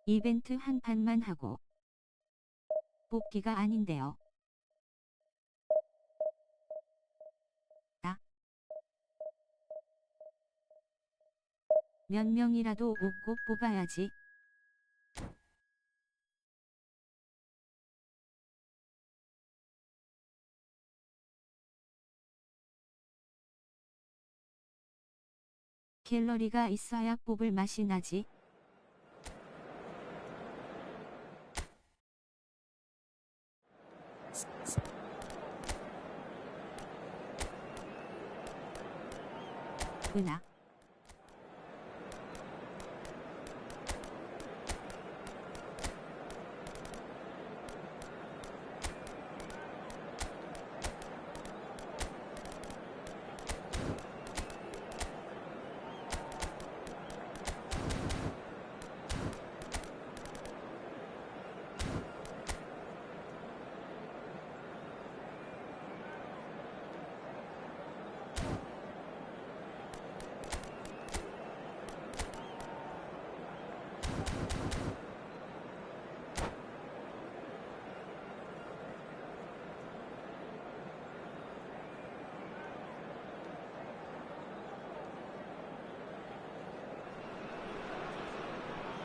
이벤트 한 판만 하고 뽑기가 아닌데요. 몇 명이라도 웃고 뽑아야지. 갤러리가 있어야 뽑을 맛이 나지. 은하.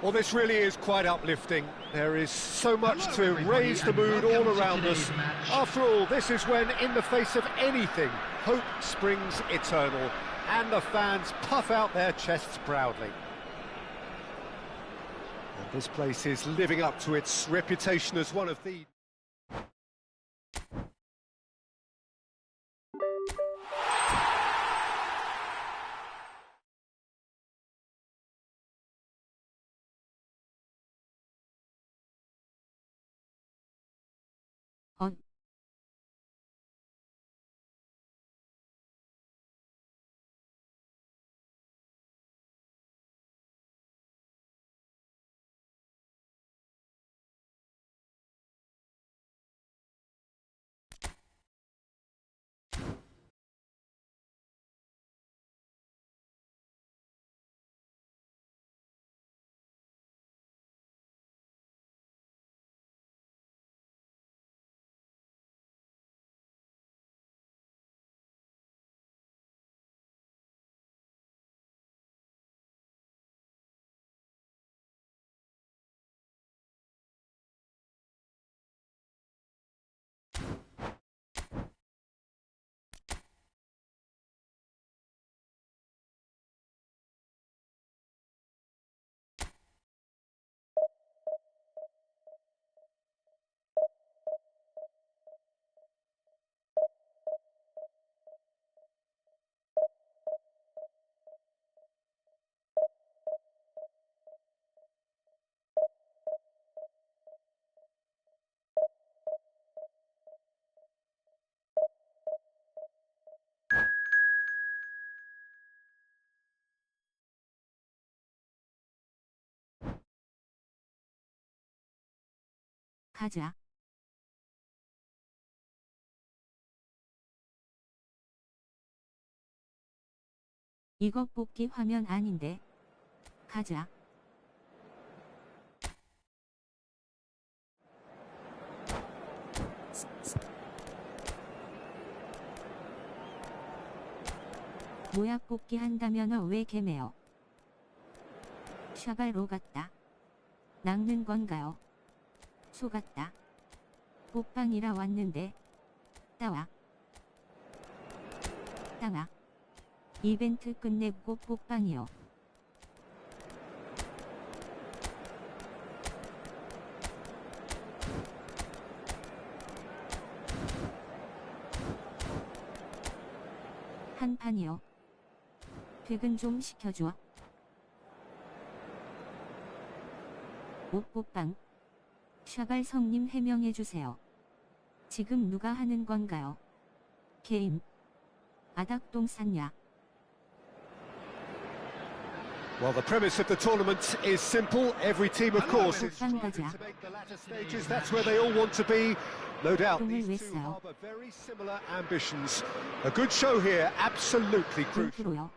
Well, this really is quite uplifting. There is so much to raise the mood all around us. After all, this is when, in the face of anything, hope springs eternal, and the fans puff out their chests proudly. And this place is living up to its reputation as one of the... 가자. 이거 뽑기 화면 아닌데. 가자. 뭐야, 뽑기 한다면은 왜 개매요? 샤갈로 갔다. 낚는 건가요? 속았다. 뽑방이라 왔는데. 따와. 따와. 이벤트 끝내고 뽑방이요. 한 판이요. 퇴근 좀 시켜줘. 뽑방. 샤갈 성님 해명해주세요. 지금 누가 하는 건가요? 게임. 아닥동 샀냐? Well, the premise of the tournament is simple. Every team, of course, is striving 가자. to make the latter stages. That's where they all want to be. No doubt, 똥을 왜 these two 싸요? harbor very similar ambitions. A good show here, absolutely crucial. 프로요.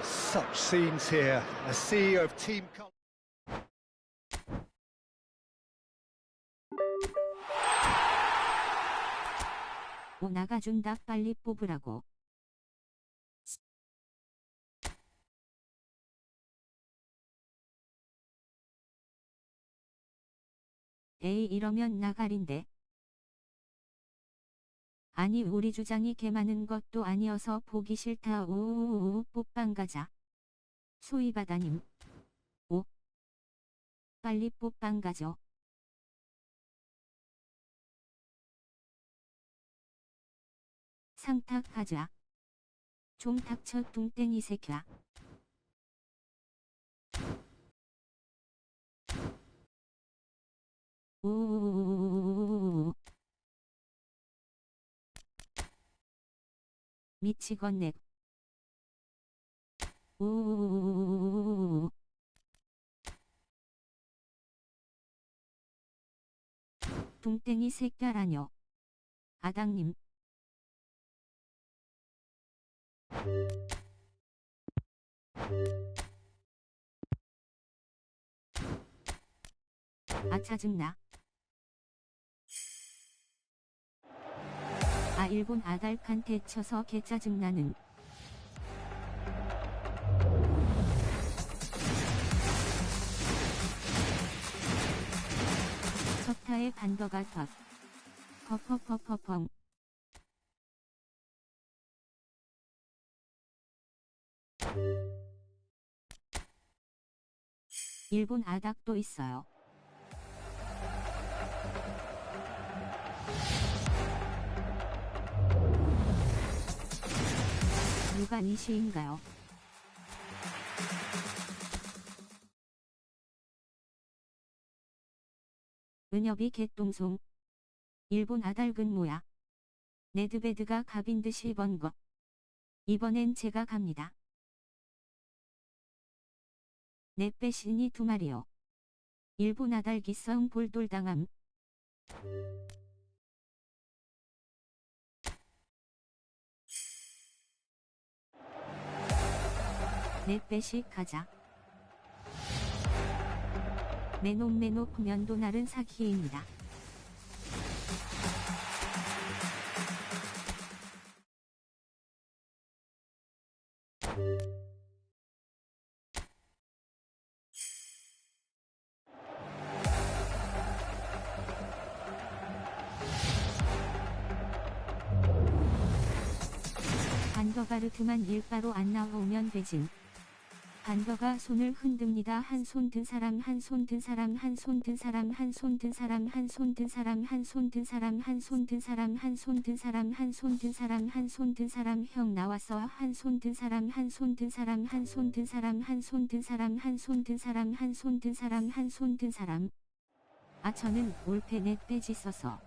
Such scenes here, a sea of team colour. 오 나가준다 빨리 뽑으라고. 에이 이러면 나가린데. 아니 우리 주장이 개 많은 것도 아니어서 보기 싫다. 오오오 뽑방 가자. 소이바다님. 오. 빨리 뽑방 가죠. 상탁하자. 좀 닥쳐 뚱땡이 새끼야. 오오오오오오오오. 미치겠네. 오오오오오오오오. 뚱땡이 새끼라뇨. 아당님. 아 짜증나. 아 일본 아달칸테 쳐서 개 짜증나는. 석타의 반더가 턱. 퍼퍼퍼퍼펑. 일본 아닥도 있어요. 누가 니시인가요? 은엽이 개똥송. 일본 아달근 뭐야? 네드베드가 갑인 듯이 번 거. 이번엔 제가 갑니다. 내 빼신이 두 마리요. 일본 아달 기성 볼돌당함. 내 빼식 가자. 메노 면도날은 사기입니다. 반더가르트만 일바로 안 나오면 되진. 반더가 손을 흔듭니다. 한 손 든 사람 한 손 든 사람 한 손 든 사람 한 손 든 사람 한 손 든 사람 한 손 든 사람 한 손 든 사람 한 손 든 사람 한 손 든 사람 한 손 든 사람 형 나왔어. 한 손 든 사람 한 손 든 사람 한 손 든 사람 한 손 든 사람 한 손 든 사람 한 손 든 사람 한 손 든 사람. 아 저는 올패 넷 빼지 써서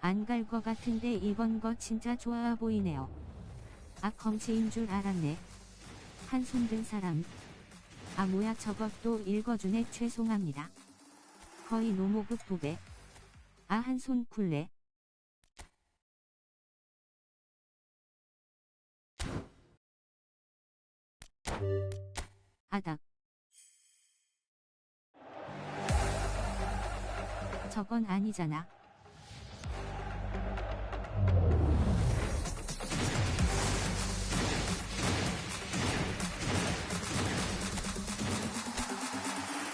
안 갈 거 같은데 이번 거 진짜 좋아 보이네요. 아 검지인 줄 알았네. 한 손 든 사람. 아 뭐야 저것도 읽어주네. 죄송합니다. 거의 노모급 도배. 아 한 손 굴레. 아닥. 저건 아니잖아.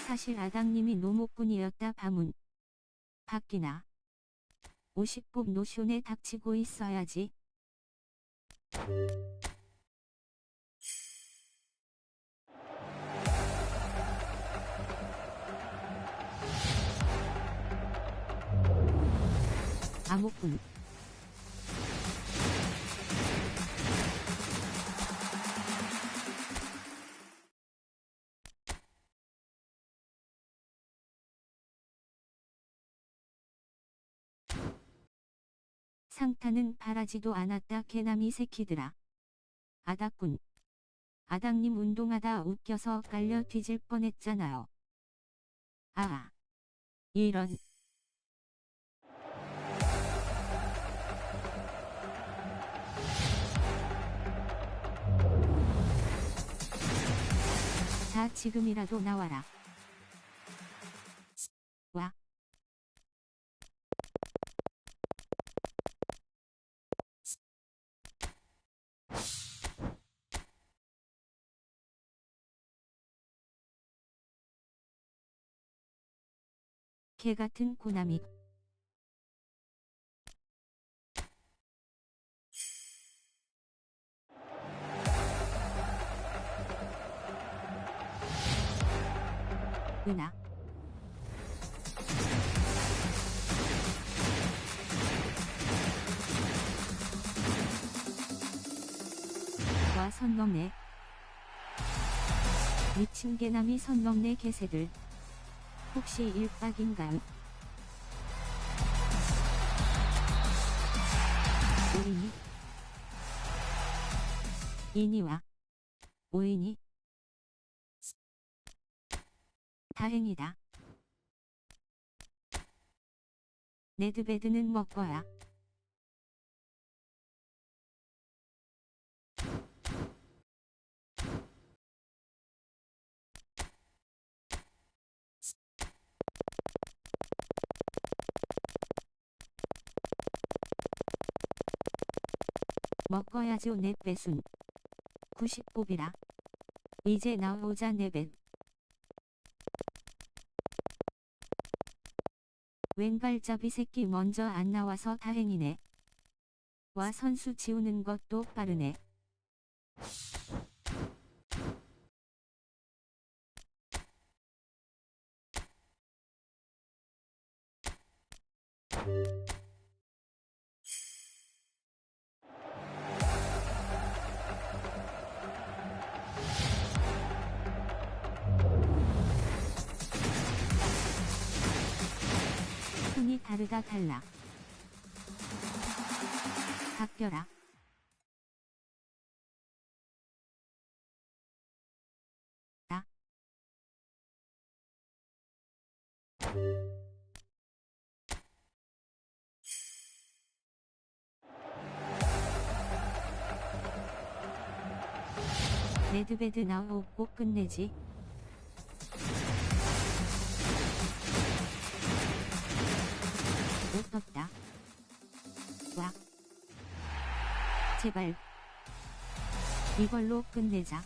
사실 아당님이 노목꾼이었다. 바문. 바뀌나. 50법 노션에 닥치고 있어야지. 아목꾼. 상타는 바라지도 않았다. 개남이 새끼들아. 아닥꾼. 아닥님 운동하다 웃겨서 깔려 뒤질 뻔했잖아요. 아. 이런. 자 지금이라도 나와라. 와. 개같은 고나미. 은하. 와 선 넘네. 미친 개남이 선 넘네 개새들. 혹시 일박인가요? 오이니? 이니와 오이니? 다행이다. 네드베드는 먹거야. 먹거야죠. 넷배순 90뽑이라. 이제 나오자 네벳. 왼발잡이 새끼 먼저 안 나와서 다행이네. 와 선수 지우는 것도 빠르네. 손이 다르다 달라. 바뀌어라. 나. 레드베드 나오고 끝내지. 못 떴다. 와. 제발. 이걸로 끝내자.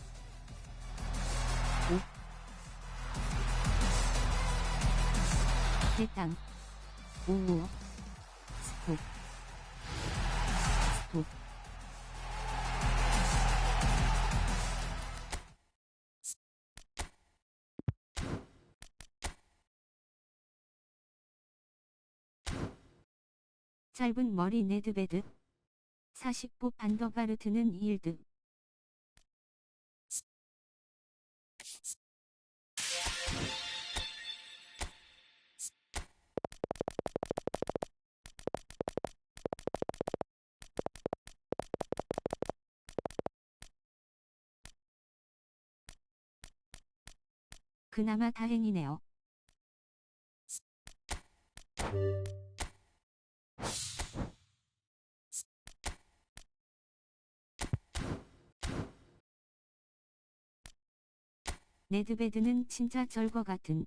오. 대땅. 오오. 스톱. 스톱. 짧은 머리 네드베드. 40보 반더바르트는 1드. 그나마 다행이네요. 네드베드는 진짜 절거 같은.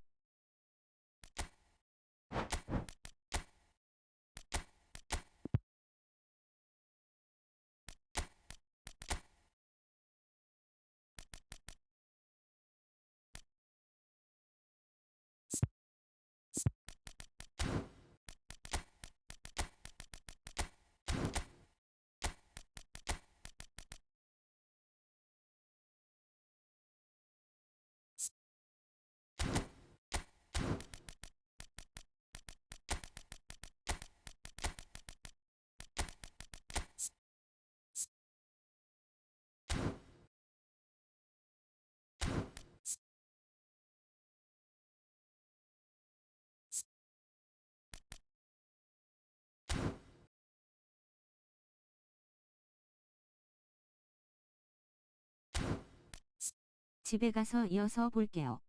집에 가서 이어서 볼게요.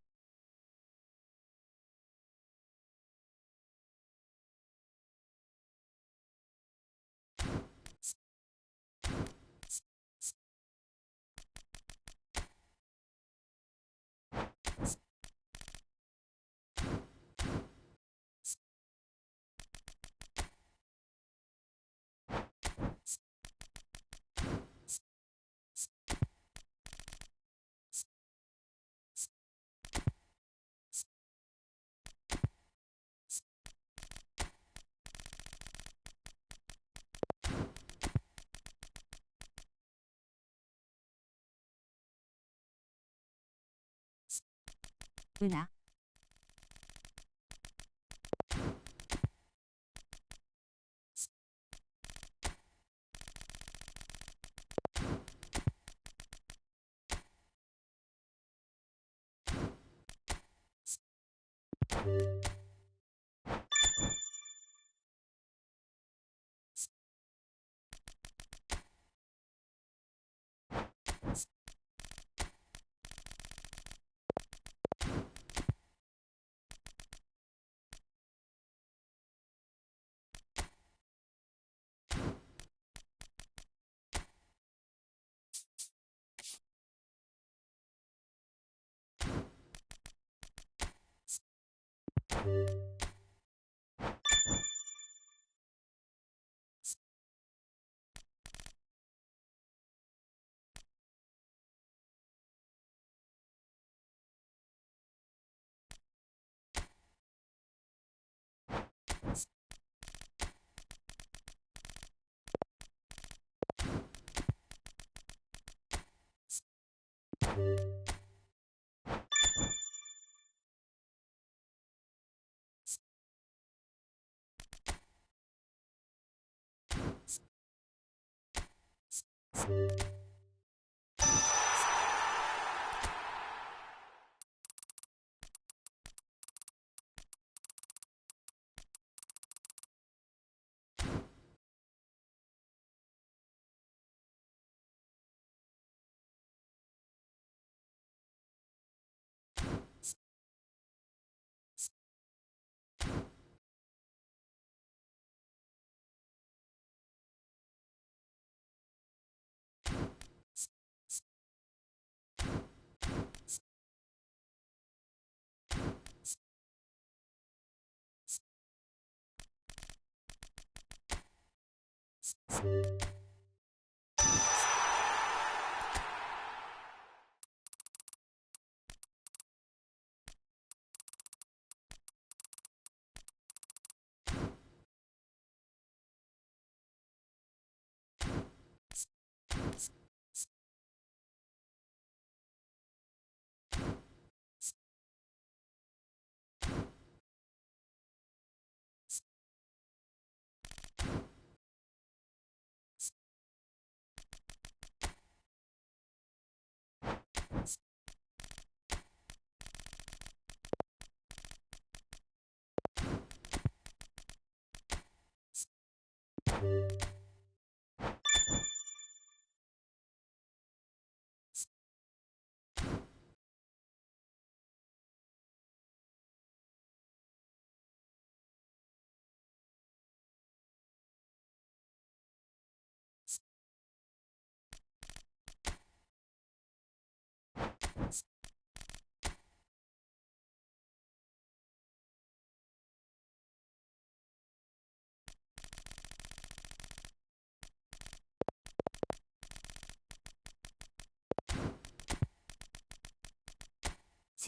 은하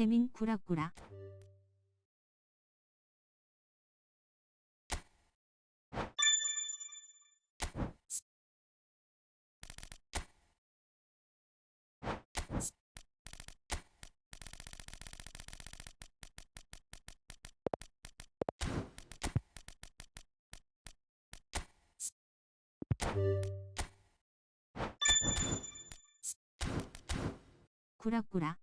재민 구라구라 구라구라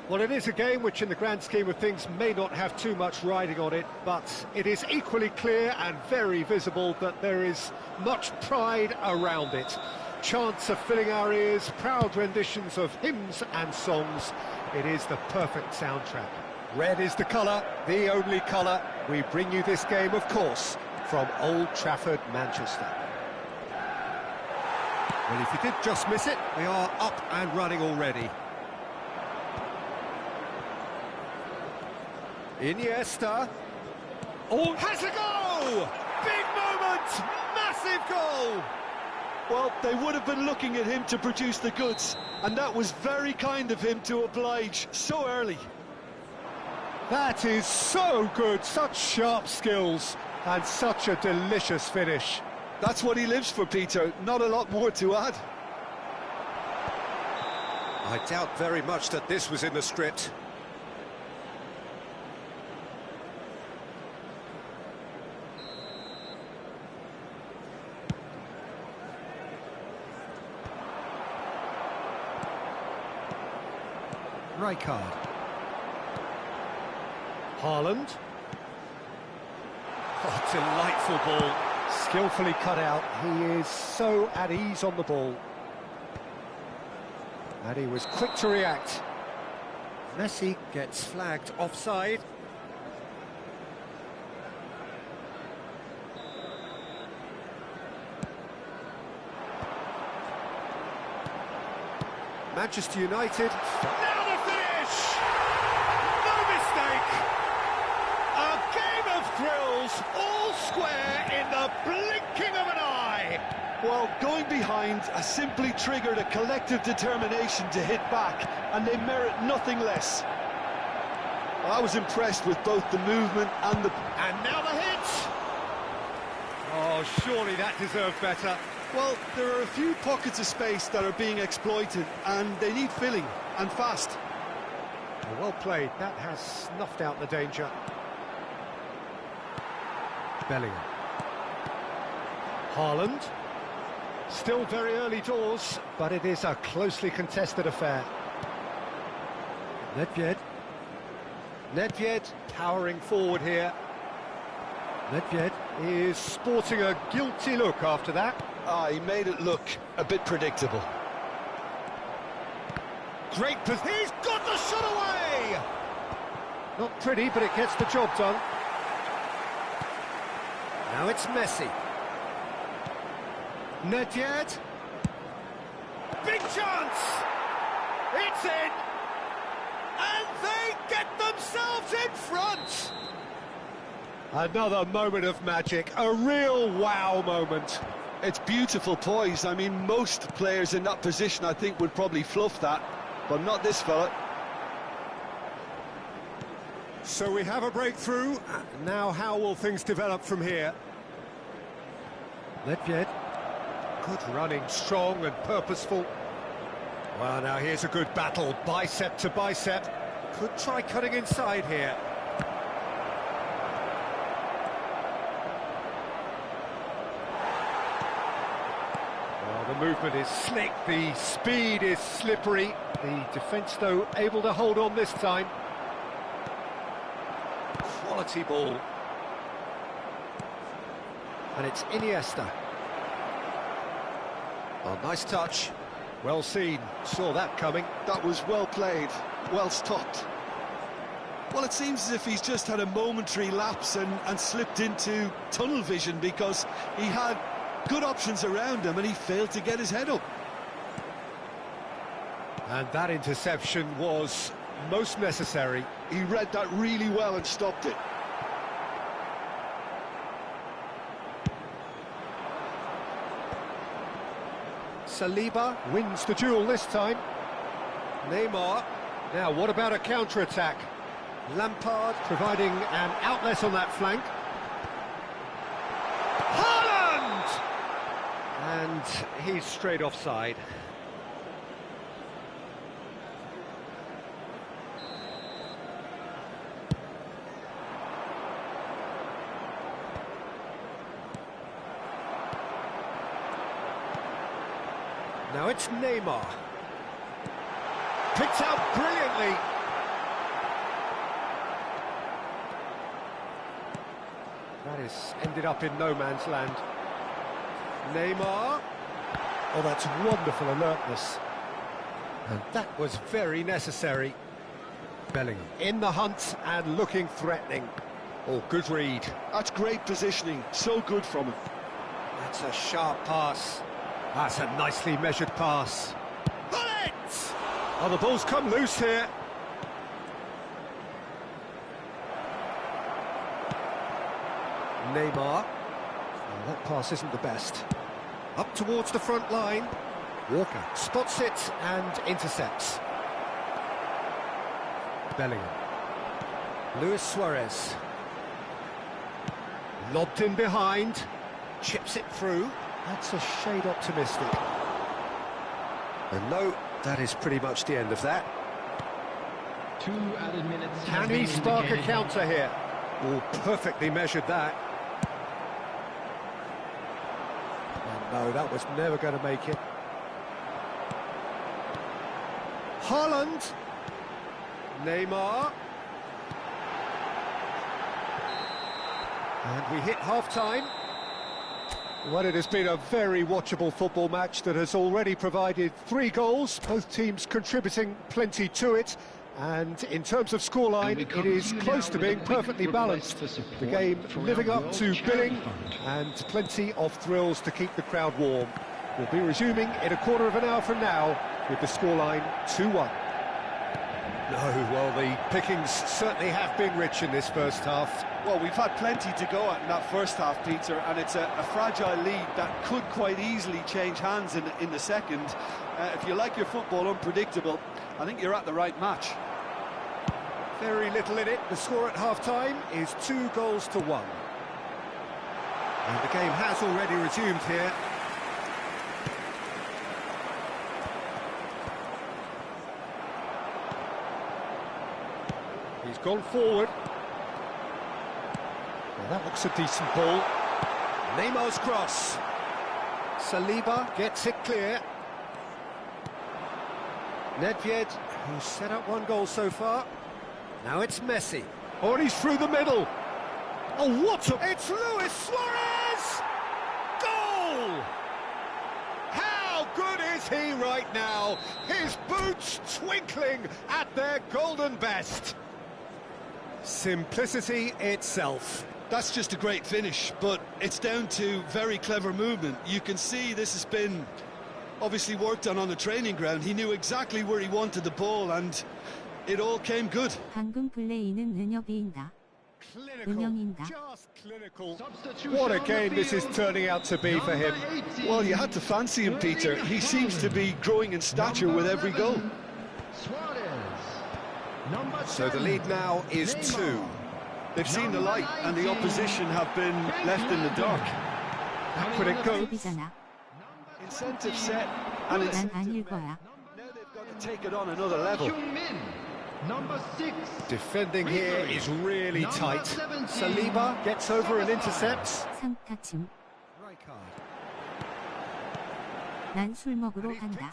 Well, it is a game which in the grand scheme of things may not have too much riding on it, but it is equally clear and very visible that there is much pride around it. Chants are filling our ears, proud renditions of hymns and songs. It is the perfect soundtrack. Red is the colour, the only colour. We bring you this game, of course, from Old Trafford, Manchester. Well, if you did just miss it, we are up and running already. Iniesta. Oh, has a goal! Big moment! Massive goal! Well, they would have been looking at him to produce the goods, and that was very kind of him to oblige so early. That is so good, such sharp skills, and such a delicious finish. That's what he lives for, Peter, not a lot more to add. I doubt very much that this was in the script. Rijkaard. Haaland. Oh, delightful ball. Skillfully cut out. He is so at ease on the ball. And he was quick to react. Messi gets flagged offside. Manchester United. Now the finish! No mistake! A game of thrills, all square in the blinking of an eye! Well, going behind has simply triggered a collective determination to hit back, and they merit nothing less. I was impressed with both the movement and the... And now the hit! Oh, surely that deserved better. Well, there are a few pockets of space that are being exploited, and they need filling, and fast. Well played, that has snuffed out the danger. Bellingham. Haaland. Still very early doors, but it is a closely contested affair. Nedved. Nedved powering forward here. Nedved is sporting a guilty look after that. He made it look a bit predictable. Great position. He's got the shot away! Not pretty, but it gets the job done. Now it's Messi. Nedved. Big chance! It's in! And they get themselves in front! Another moment of magic, a real wow moment. It's beautiful poise. I mean, most players in that position, I think, would probably fluff that, but not this fella. So we have a breakthrough. Now how will things develop from here? Nedved. Good running, strong and purposeful. Well, now here's a good battle, bicep to bicep. Could try cutting inside here. Well, the movement is slick, the speed is slippery. The defence, though, able to hold on this time. Quality ball. And it's Iniesta. Oh, nice touch. Well seen. Saw that coming. That was well played, well stopped. Well, it seems as if he's just had a momentary lapse and slipped into tunnel vision, because he had good options around him and he failed to get his head up. And that interception was most necessary. He read that really well and stopped it. Saliba wins the duel this time. Neymar. Now, what about a counter-attack? Lampard providing an outlet on that flank. Haaland! And he's straight offside. Now it's Neymar. Picked out brilliantly. That is ended up in no man's land. Neymar. Oh, that's wonderful alertness. And that was very necessary. Bellingham in the hunt and looking threatening. Oh, good read. That's great positioning, so good from him. That's a sharp pass. That's a nicely measured pass. Bullet! Oh, the ball's come loose here. Neymar. Oh, that pass isn't the best. Up towards the front line. Walker spots it and intercepts. Bellingham. Luis Suarez. Lobbed in behind. Chips it through. That's a shade optimistic. And no, that is pretty much the end of that. 2 added minutes. Can he spark a counter here? Oh, perfectly measured that. And no, that was never going to make it. Haaland. Neymar. And we hit half-time. Well, it has been a very watchable football match that has already provided 3 goals, both teams contributing plenty to it. And in terms of scoreline, it is close to being perfectly balanced. The game living up to billing and plenty of thrills to keep the crowd warm. We'll be resuming in a quarter of an hour from now with the scoreline 2-1. No, well, the pickings certainly have been rich in this first half. Well, we've had plenty to go at in that first half, Peter, and it's a fragile lead that could quite easily change hands in the second. If you like your football unpredictable, I think you're at the right match. Very little in it. The score at half-time is 2-1. And the game has already resumed here. He's gone forward. Well, that looks a decent ball. Neymar's cross. Saliba gets it clear. Nedved, who's set up 1 goal so far. Now it's Messi. Oh, and he's through the middle. Oh, what a... It's Luis Suarez! Goal! How good is he right now? His boots twinkling at their golden best. Simplicity itself. That's just a great finish, but it's down to very clever movement. You can see this has been obviously worked on the training ground. He knew exactly where he wanted the ball, and it all came good. 방금 플레이는 은혁이인다. 은영인다. Just clinical. What a game this is turning out to be for him. Well, you had to fancy him, Peter. He seems to be growing in stature with every goal. So the lead now is 2. They've seen the light, and the opposition have been left in the dark. How could it go? 수비잖아. Incentive set, and it's 난 아닐 거야. now they've got to take it on another level. Number 6. Defending here is really tight. Saliba gets over and intercepts. 상타침. Right card. 난 술 먹으러 간다.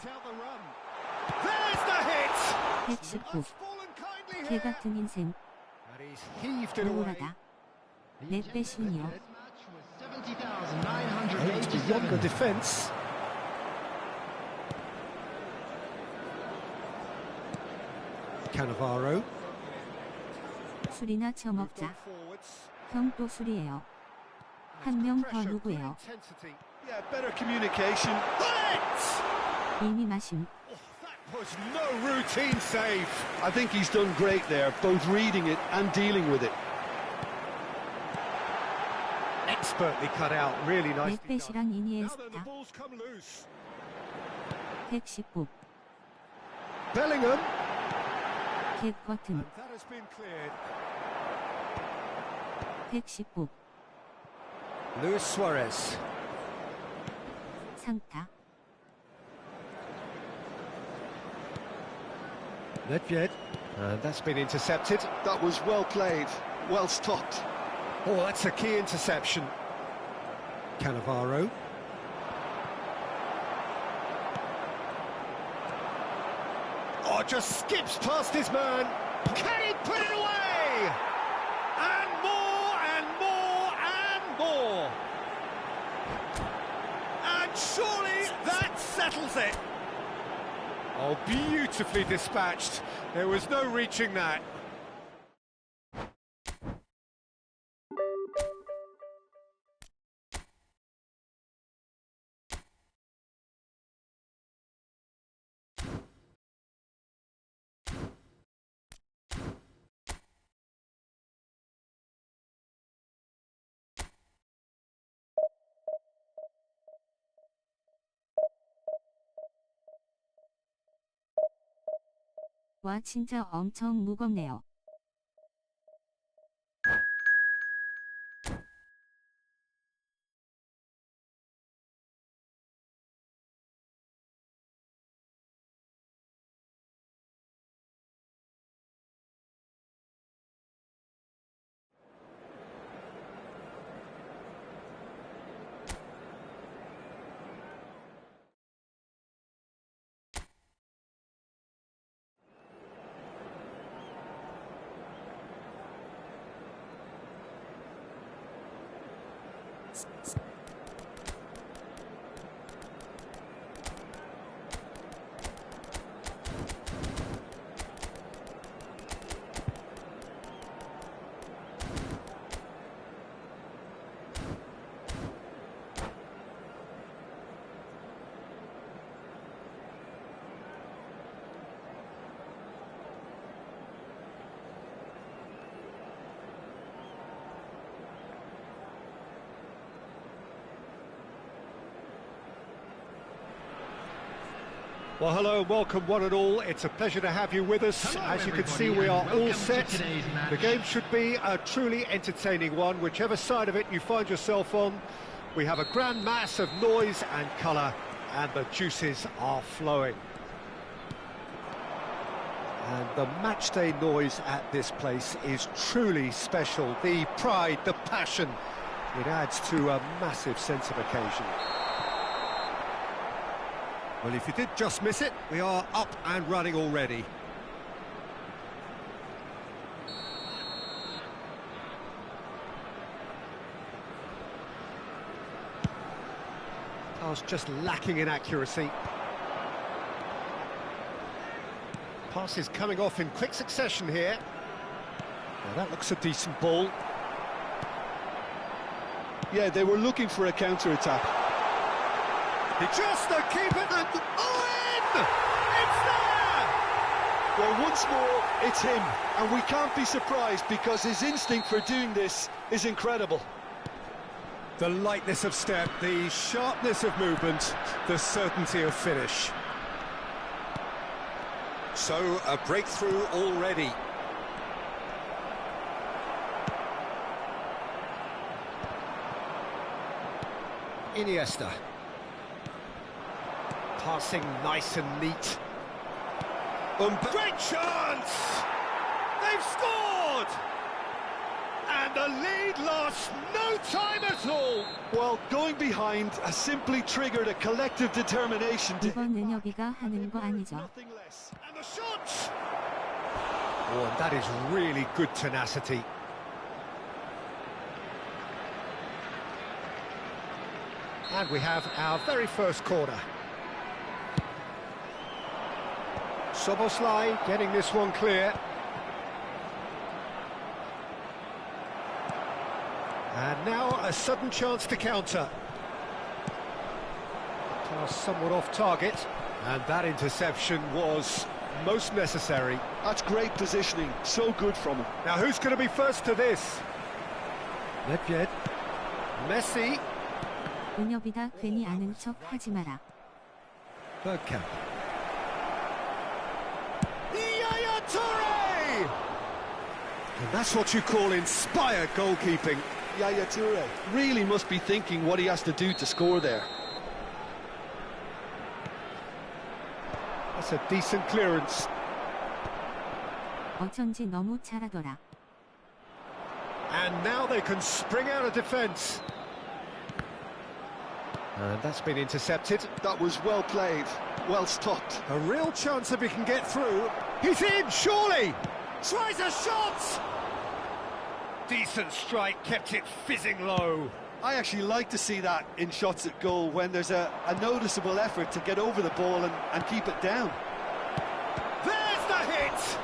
There's the hit! 119. Fallen kindly 개 here. 같은 인생. And he's heaved it away. 우울하다. 넷배신이요. Aims beyond the defence. Cannavaro. 술이나 처먹자. Forwards. 형 또 술이에요. 한 명 더 누구예요? Yeah, better communication. Bullet! 이미 마심. Was no routine save. I think he's done great there, both reading it and dealing with it. Expertly cut out, really nicely done. 맥베시랑 Now then, the 이니에스타. ball's come loose. 119. Bellingham. 겟거튼. And that has been cleared. 119. Luis Suarez. 상타. Nedved. And that's been intercepted. That was well played, well stopped. Oh, that's a key interception. Cannavaro. Oh, just skips past his man. Can he put it away? And more, and more, and more. And surely that settles it. Oh, beautifully dispatched. There was no reaching that. 와 진짜 엄청 무겁네요. Well, hello and welcome one and all. It's a pleasure to have you with us. Hello, As you can see, everybody, we are and all welcome to set. today's match. The game should be a truly entertaining one, whichever side of it you find yourself on. We have a grand mass of noise and colour, and the juices are flowing. And the matchday noise at this place is truly special. The pride, the passion, it adds to a massive sense of occasion. Well, if you did just miss it, we are up and running already. Pass just lacking in accuracy. Pass is coming off in quick succession here. Now that looks a decent ball. Yeah, they were looking for a counter-attack. He just the keeper and in! It's there! Well, once more, it's him, and we can't be surprised because his instinct for doing this is incredible. The lightness of step, the sharpness of movement, the certainty of finish. So, a breakthrough already. Iniesta. Passing nice and neat. Great chance! They've scored! And the lead lost no time at all! Well, going behind has simply triggered a collective determination to 이건 은혁이가 하는 거 아니죠. nothing less. And the shot! Oh, and that is really good tenacity. And we have our very first corner. Soboslai getting this one clear. And now a sudden chance to counter. Pass somewhat off target. And that interception was most necessary. That's great positioning, so good from him. Now who's going to be first to this? Nedved. Messi. 은엽이다 괜히 아는 척 하지 마라. Bergkamp. Yaya Toure! And that's what you call inspired goalkeeping. Yaya Toure really must be thinking what he has to do to score there. That's a decent clearance. 어쩐지 너무 잘하더라. And now they can spring out of defence. And that's been intercepted. That was well played, well stopped. A real chance if he can get through. He's in, surely! Tries a shot! Decent strike, kept it fizzing low. I actually like to see that in shots at goal when there's a noticeable effort to get over the ball and keep it down. There's the hit!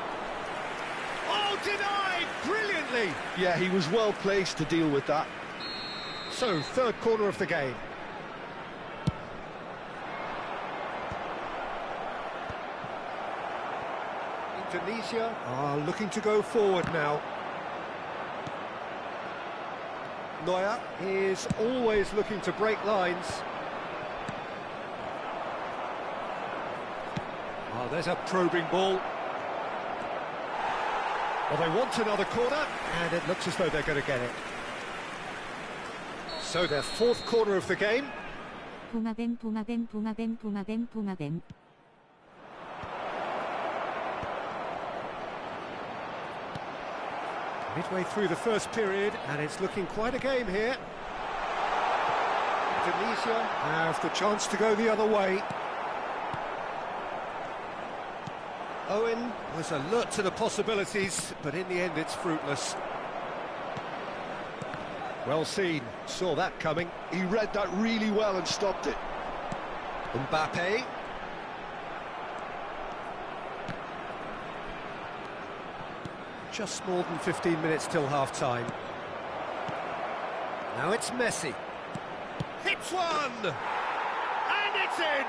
Oh, denied brilliantly! Yeah, he was well placed to deal with that. So, third corner of the game. Indonesia are looking to go forward now. Neuer is always looking to break lines. Oh, there's a probing ball. Well, they want another corner, and it looks as though they're going to get it. So their fourth corner of the game. 붕아뱀 붕아뱀 붕아뱀 붕아뱀 붕아뱀. Midway through the first period, and it's looking quite a game here. Indonesia have the chance to go the other way. Owen was alert to the possibilities, but in the end it's fruitless. Well seen, saw that coming. He read that really well and stopped it. Mbappe. Just more than 15 minutes till half-time. Now it's Messi. Hits one! And it's in!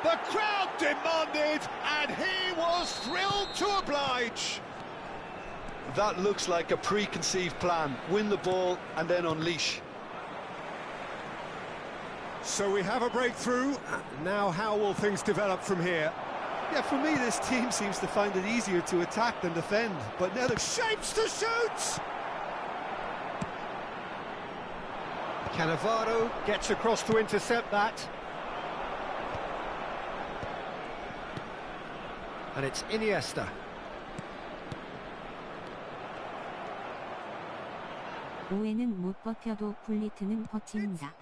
The crowd demanded, and he was thrilled to oblige. That looks like a preconceived plan. Win the ball and then unleash. So we have a breakthrough. Now how will things develop from here? Yeah, for me, this team seems to find it easier to attack than defend. But now the Shapes to shoot! Cannavaro gets across to intercept that. And it's Iniesta. 오해는 못 버텨도 굴리트는 버틴다.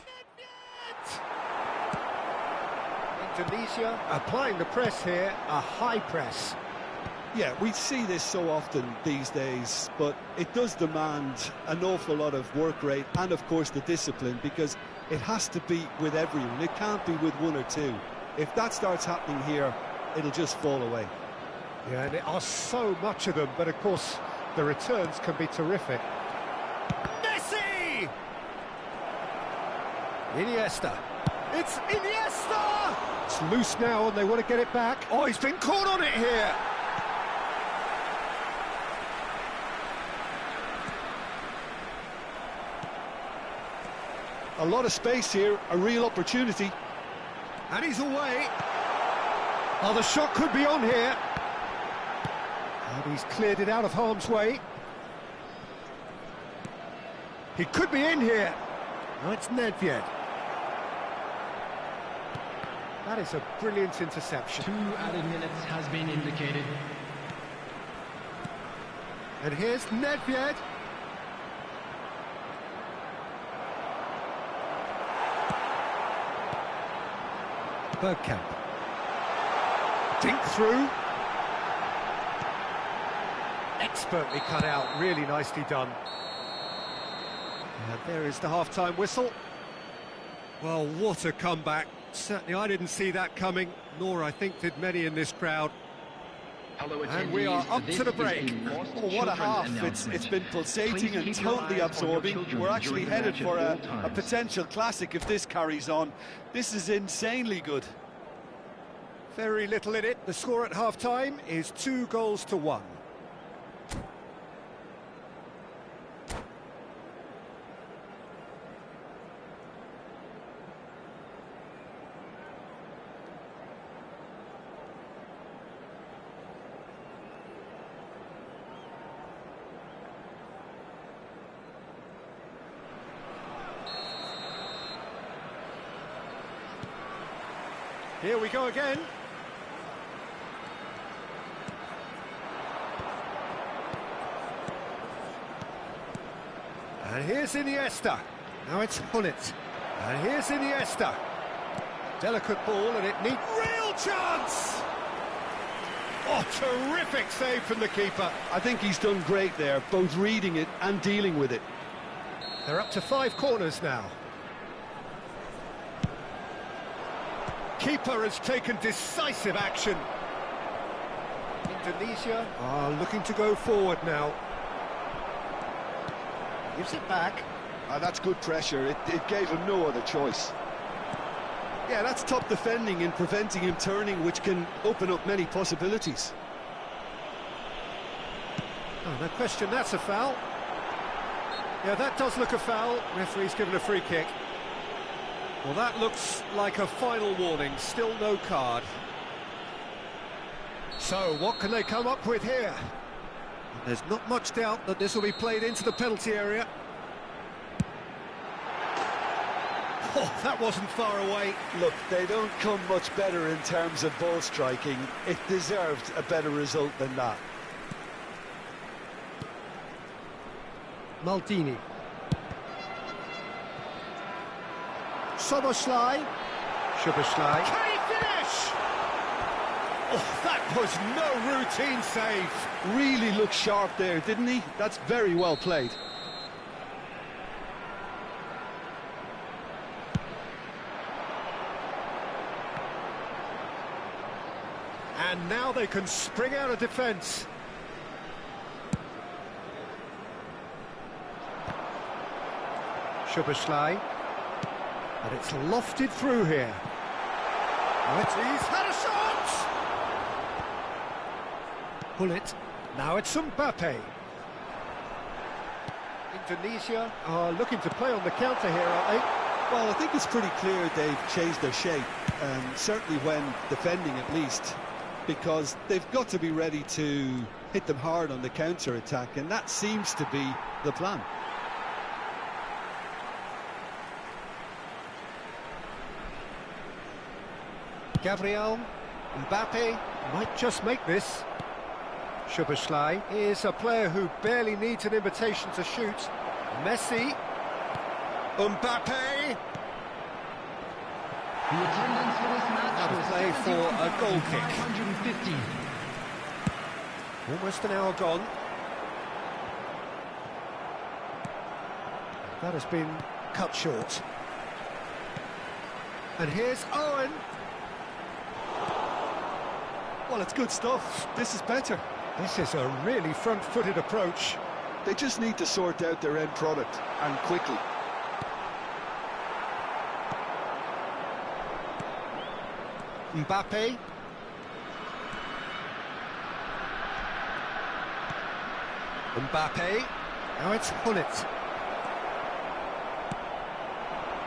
Indonesia applying the press here, a high press. Yeah, we see this so often these days, but it does demand an awful lot of work rate and, of course, the discipline, because it has to be with everyone. It can't be with one or two. If that starts happening here, it'll just fall away. Yeah, and there are so much of them, but of course, the returns can be terrific. Messi! Iniesta. It's Iniesta! It's loose now, and they want to get it back. Oh, he's been caught on it here! A lot of space here, a real opportunity. And he's away. Oh, the shot could be on here. And he's cleared it out of harm's way. He could be in here. Oh, it's Nedved. That is a brilliant interception. 2 added minutes has been indicated. And here's Nedved. Bergkamp. Dink through. Expertly cut out, really nicely done. And there is the half-time whistle. Well, what a comeback. Certainly I didn't see that coming, nor I think did many in this crowd. And we are up to the break. Oh, what a half. It's been pulsating and totally absorbing. We're actually headed for a potential classic if this carries on. This is insanely good. Very little in it. The score at half-time is 2-1. Here we go again. And here's Iniesta. Now it's Gullit. And here's Iniesta. Delicate ball and it needs... Real chance! Oh, terrific save from the keeper. I think he's done great there, both reading it and dealing with it. They're up to 5 corners now. Keeper has taken decisive action. Indonesia are looking to go forward now. Gives it back. That's good pressure. It gave him no other choice. Yeah, that's top defending and preventing him turning, which can open up many possibilities. Oh, no question, that's a foul. Yeah, that does look a foul. Referee's given a free kick. Well, that looks like a final warning. Still no card. So, what can they come up with here? There's not much doubt that this will be played into the penalty area. Oh, that wasn't far away. Look, they don't come much better in terms of ball striking. It deserved a better result than that. Maldini. Szoboszlai. Szoboszlai. Can he finish? Oh, that was no routine save. Really looked sharp there, didn't he? That's very well played. And now they can spring out of defence. Szoboszlai. And it's lofted through here. He's had a shot! Gullit. Now it's Mbappe. Indonesia are looking to play on the counter here, aren't they? Well, I think it's pretty clear they've changed their shape, certainly when defending at least, because they've got to be ready to hit them hard on the counter-attack, and that seems to be the plan. Gabriel, Mbappe might just make this. Szoboszlai is a player who barely needs an invitation to shoot. Messi. Mbappe. The attendance for this match Out of was play for a goal kick. 550. Almost an hour gone. That has been cut short. And here's Owen. Well, it's good stuff. This is better. This is a really front-footed approach. They just need to sort out their end product, and quickly. Mbappe. Mbappe. Now it's Gullit.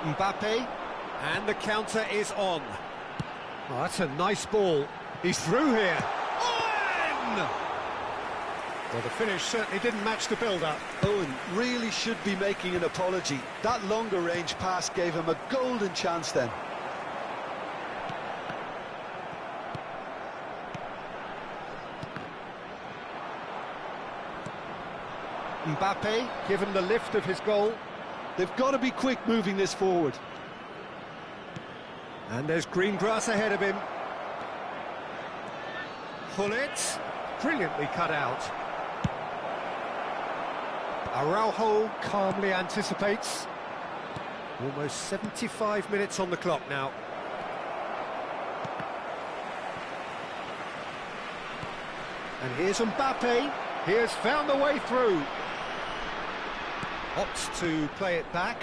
Mbappe. And the counter is on. Oh, that's a nice ball. He's through here. Owen! Well, the finish certainly didn't match the build-up. Owen really should be making an apology. That longer range pass gave him a golden chance then. Mbappe, given the lift of his goal. They've got to be quick moving this forward. And there's green grass ahead of him. Gullit, brilliantly cut out. Araujo calmly anticipates. Almost 75 minutes on the clock now. And here's Mbappe. He has found the way through. Opts to play it back.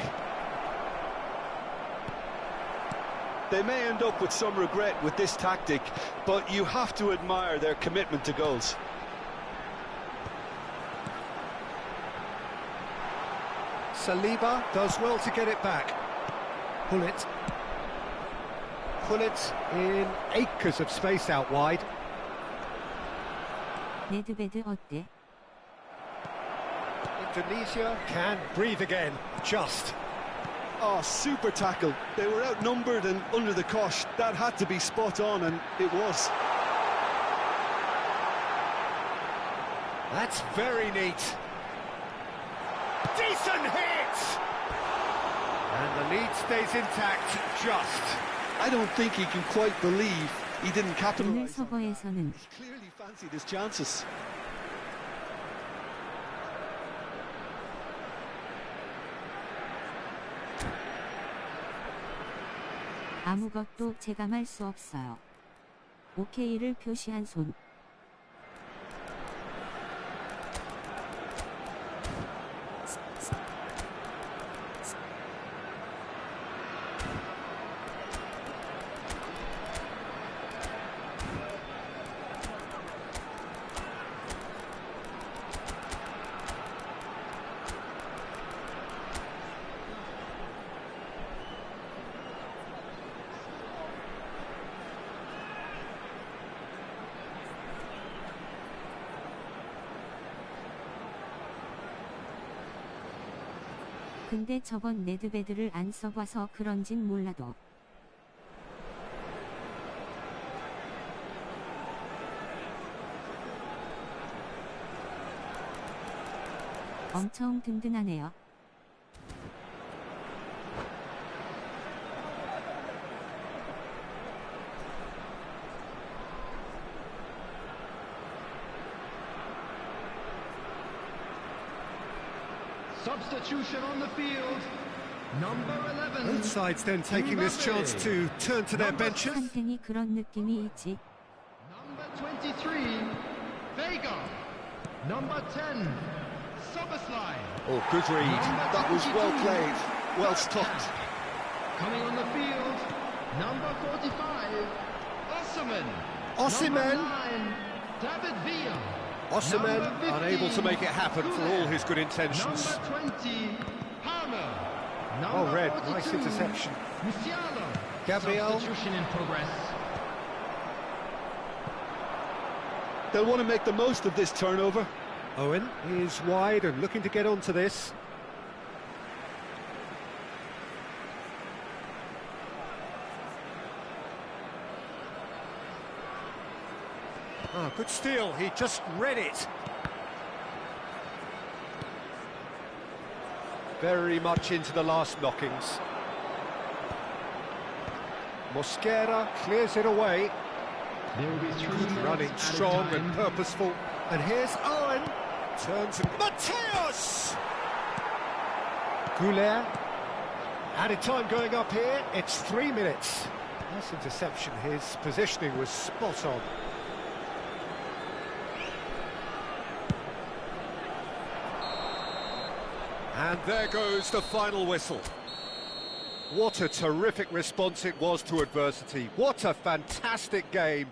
They may end up with some regret with this tactic, but you have to admire their commitment to goals. Saliba does well to get it back. Gullit. Gullit in acres of space out wide. 네드베드 어때? Indonesia can breathe again, just. Oh, super tackle. They were outnumbered and under the cosh. That had to be spot on, and it was. That's very neat. Decent hit! And the lead stays intact, just. I don't think he can quite believe he didn't 오늘 capitalise on that. 서버에서는 He clearly fancied his chances. 아무것도 제감할 수 없어요. 오케이를 표시한 손. 근데 저번 네드베드를 안 써봐서 그런진 몰라도 엄청 든든하네요. Substitution on the field. Number 11. Both sides then taking this chance to turn to their benches. 한탱이 그런 느낌이 있지. Number 23. Vega. Number 10. Soberslide. Oh, good read. That was well played, well stopped. Coming on the field. Number 45. Osimhen. Osimhen. Number 9. David Villa. Osimhen Number 15, unable to make it happen for all his good Number intentions. 20. Palmer. Well Number read, 42, nice interception. Musiala. Gabriel. Substitution in progress. They'll want to make the most of this turnover. Owen is wide and looking to get onto this. Ah, good steal, he just read it. Very much into the last knockings. Mosquera clears it away. There will be 3 Good minutes running, added strong time. and purposeful. And here's Owen. Turns and Mateus! Goulet. Added time going up here. It's 3 minutes. Nice interception. His positioning was spot on. And there goes the final whistle. What a terrific response it was to adversity. What a fantastic game.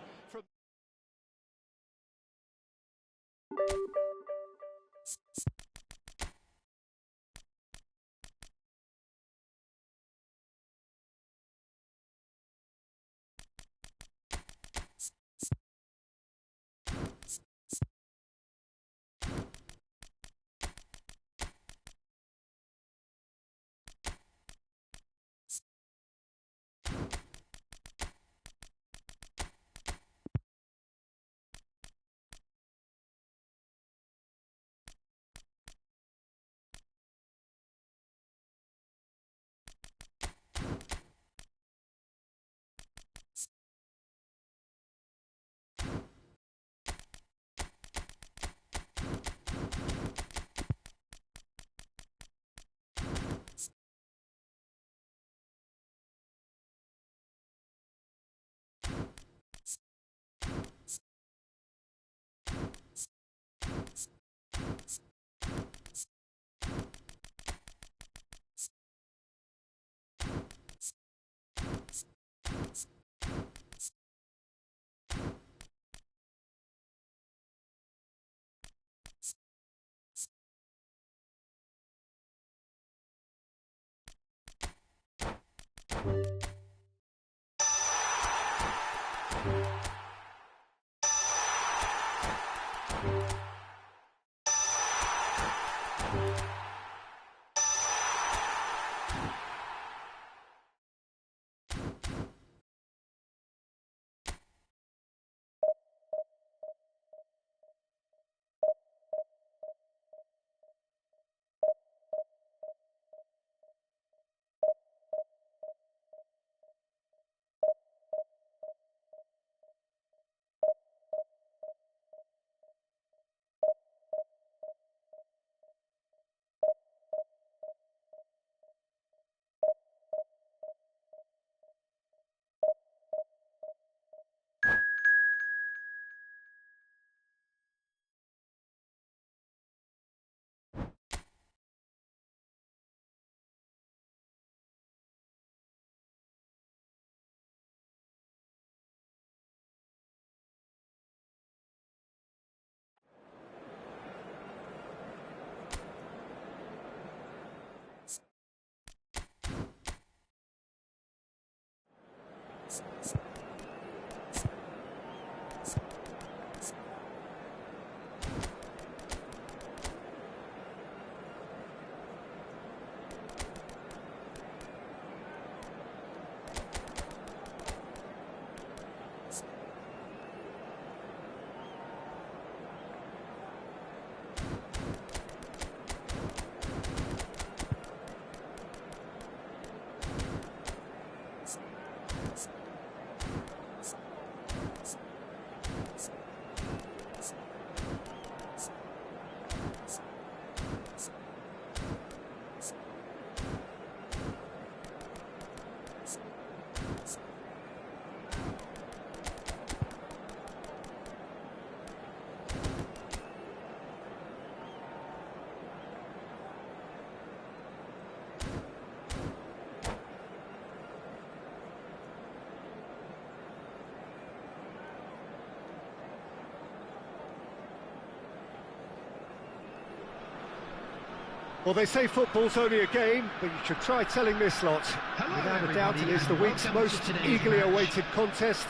Well, they say football's only a game, but you should try telling this lot. Without a doubt, it is the week's most eagerly awaited contest.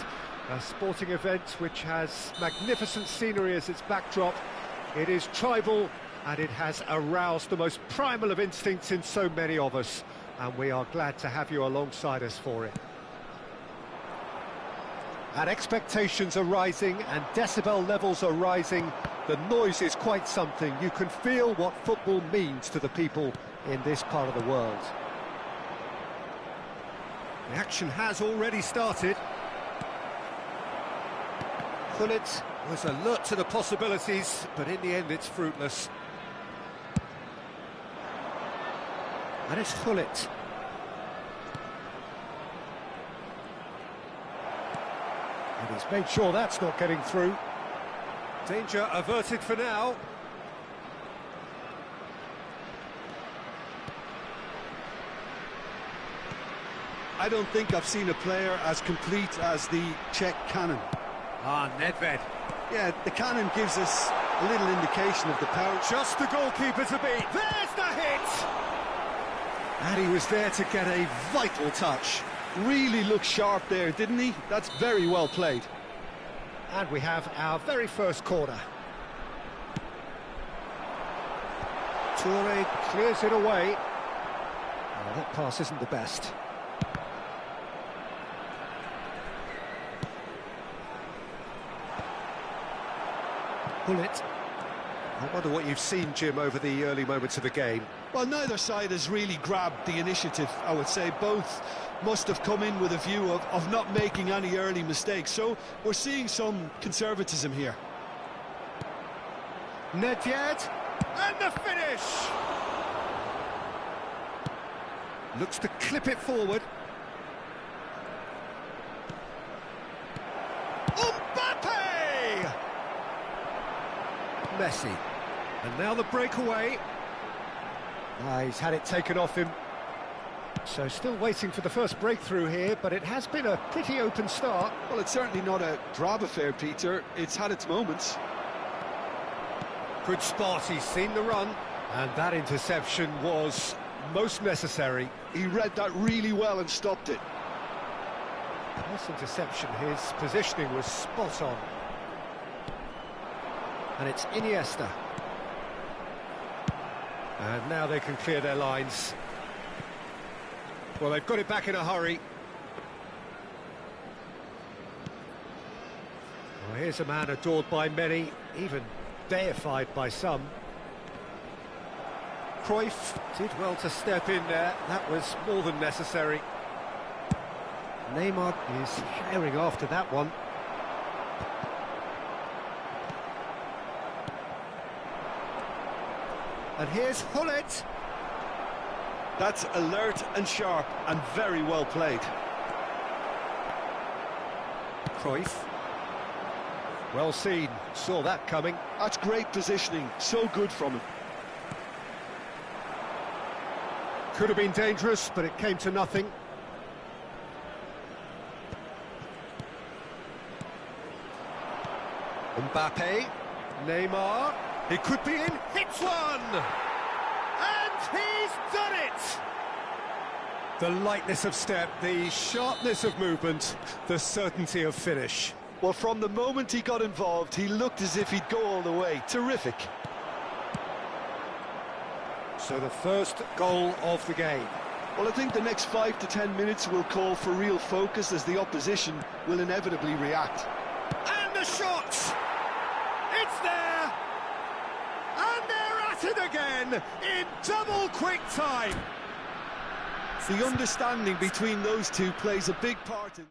A sporting event which has magnificent scenery as its backdrop. It is tribal, and it has aroused the most primal of instincts in so many of us. And we are glad to have you alongside us for it. And expectations are rising, and decibel levels are rising. The noise is quite something. You can feel what football means to the people in this part of the world. The action has already started. Gullit was alert to the possibilities, but in the end it's fruitless. And it's Gullit. And he's made sure that's not getting through. Danger averted for now. I don't think I've seen a player as complete as the Czech cannon. Ah, Nedved. Yeah, the cannon gives us a little indication of the power. Just the goalkeeper to beat. There's the hit! And he was there to get a vital touch. Really looked sharp there, didn't he? That's very well played. And we have our very first corner. Toure clears it away. Oh, that pass isn't the best. Gullit. I wonder what you've seen, Jim, over the early moments of the game. Well, neither side has really grabbed the initiative, I would say. Both must have come in with a view of not making any early mistakes. So we're seeing some conservatism here. Nedved, and the finish! Looks to clip it forward. Mbappe! Messi. And now the breakaway. He's had it taken off him. So still waiting for the first breakthrough here, but it has been a pretty open start. Well, it's certainly not a drab affair, Peter. It's had its moments. Good spot, he's seen the run. And that interception was most necessary. He read that really well and stopped it. This interception, his positioning was spot on. And it's Iniesta. And now they can clear their lines. Well, they've got it back in a hurry. Well, here's a man adored by many, even deified by some. Cruyff did well to step in there. That was more than necessary. Neymar is herring after that one. And here's Hullet. That's alert and sharp and very well played. Cruyff. Well seen, saw that coming. That's great positioning, so good from him. Could have been dangerous, but it came to nothing. Mbappe, Neymar, he could be in, hits one! And he's done it! The lightness of step, the sharpness of movement, the certainty of finish. Well, from the moment he got involved, he looked as if he'd go all the way. Terrific. So the first goal of the game. Well, I think the next 5 to 10 minutes will call for real focus as the opposition will inevitably react. And the shot! It's there! And they're at it again in double quick time. The understanding between those two plays a big part in...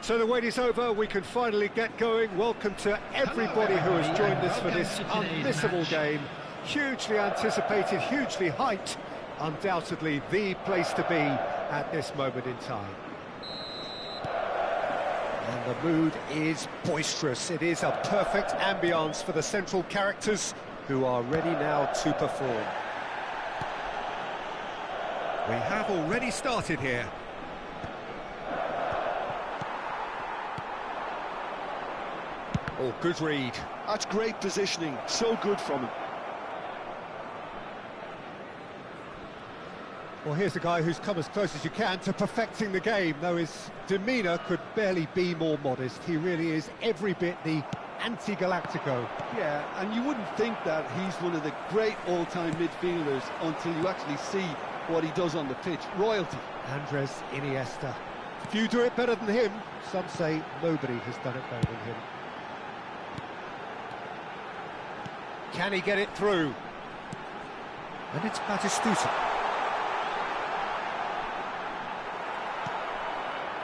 So the wait is over, we can finally get going. Welcome to everybody who has joined us for this unmissable game. Hugely anticipated, hugely hyped, undoubtedly the place to be at this moment in time. And the mood is boisterous. It is a perfect ambience for the central characters who are ready now to perform. We have already started here. Oh, good read. That's great positioning, so good from him. Well, here's a guy who's come as close as you can to perfecting the game, though his demeanour could barely be more modest. He really is every bit the anti-Galactico. Yeah, and you wouldn't think that he's one of the great all-time midfielders until you actually see what he does on the pitch. Royalty. Andres Iniesta. Few do it better than him. Some say nobody has done it better than him. Can he get it through? And it's Batistuta.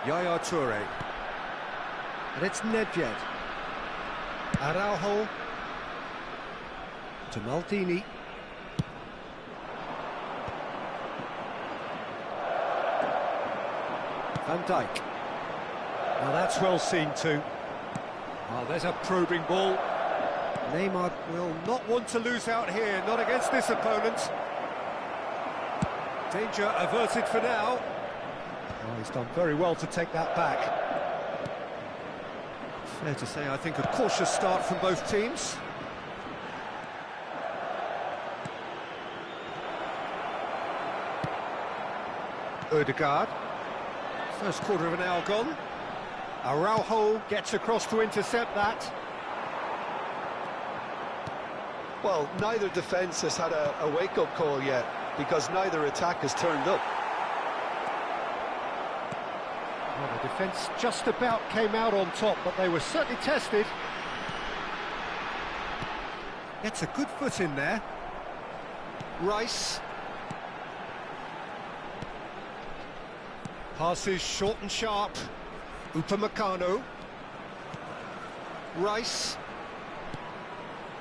Yaya Toure. And it's Nedved. Araujo. To Maldini. Van Dijk. Now that's well seen too. Oh, there's a probing ball. Neymar will not want to lose out here, not against this opponent. Danger averted for now. Oh, he's done very well to take that back. Fair to say, I think, a cautious start from both teams. Ødegaard. First quarter of an hour gone. Araujo gets across to intercept that. Well, neither defence has had a wake-up call yet, because neither attack has turned up. Well, the defence just about came out on top, but they were certainly tested. Gets a good foot in there. Rice. Passes short and sharp. Upamecano. Rice.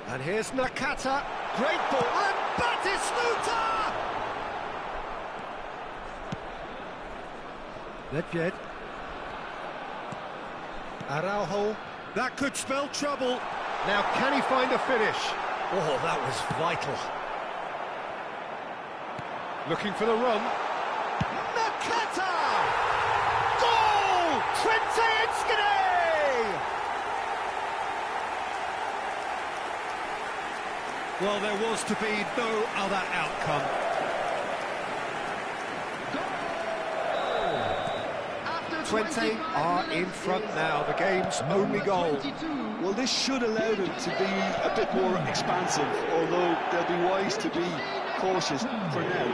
And here's Nakata. Great ball. And Batistuta! Nedved. Araujo. That could spell trouble. Now, can he find a finish? Oh, that was vital. Looking for the run. Nakata! Goal! Twente Inskine! Well, there was to be no other outcome. Twente are in front now, the game's only goal. Well, this should allow them to be a bit more expansive, although they'll be wise to be cautious for now.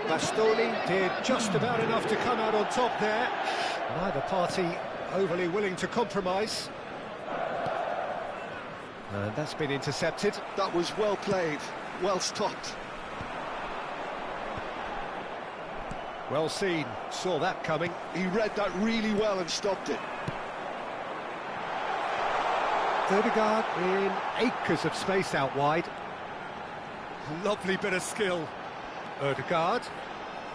Bastoni did just about enough to come out on top there. Neither party overly willing to compromise. And that's been intercepted. That was well played, well stopped. Well seen, saw that coming. He read that really well and stopped it. Ødegaard in acres of space out wide. Lovely bit of skill. Ødegaard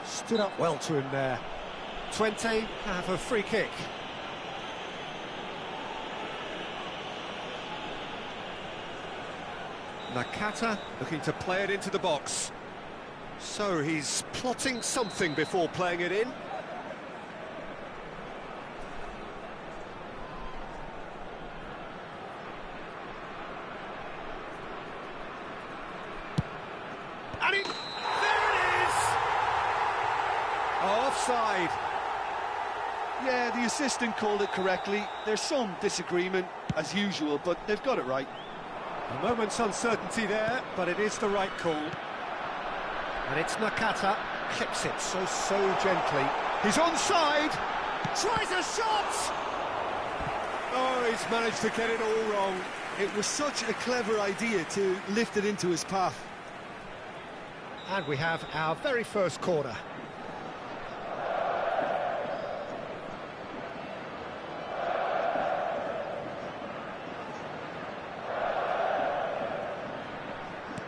stood up well to him there. Twente have a free kick. Nakata looking to play it into the box. So he's plotting something before playing it in. And it... there it is! Offside. Yeah, the assistant called it correctly. There's some disagreement, as usual, but they've got it right. A moment's uncertainty there, but it is the right call. And it's Nakata, clips it so gently. He's onside, tries a shot! Oh, he's managed to get it all wrong. It was such a clever idea to lift it into his path. And we have our very first corner.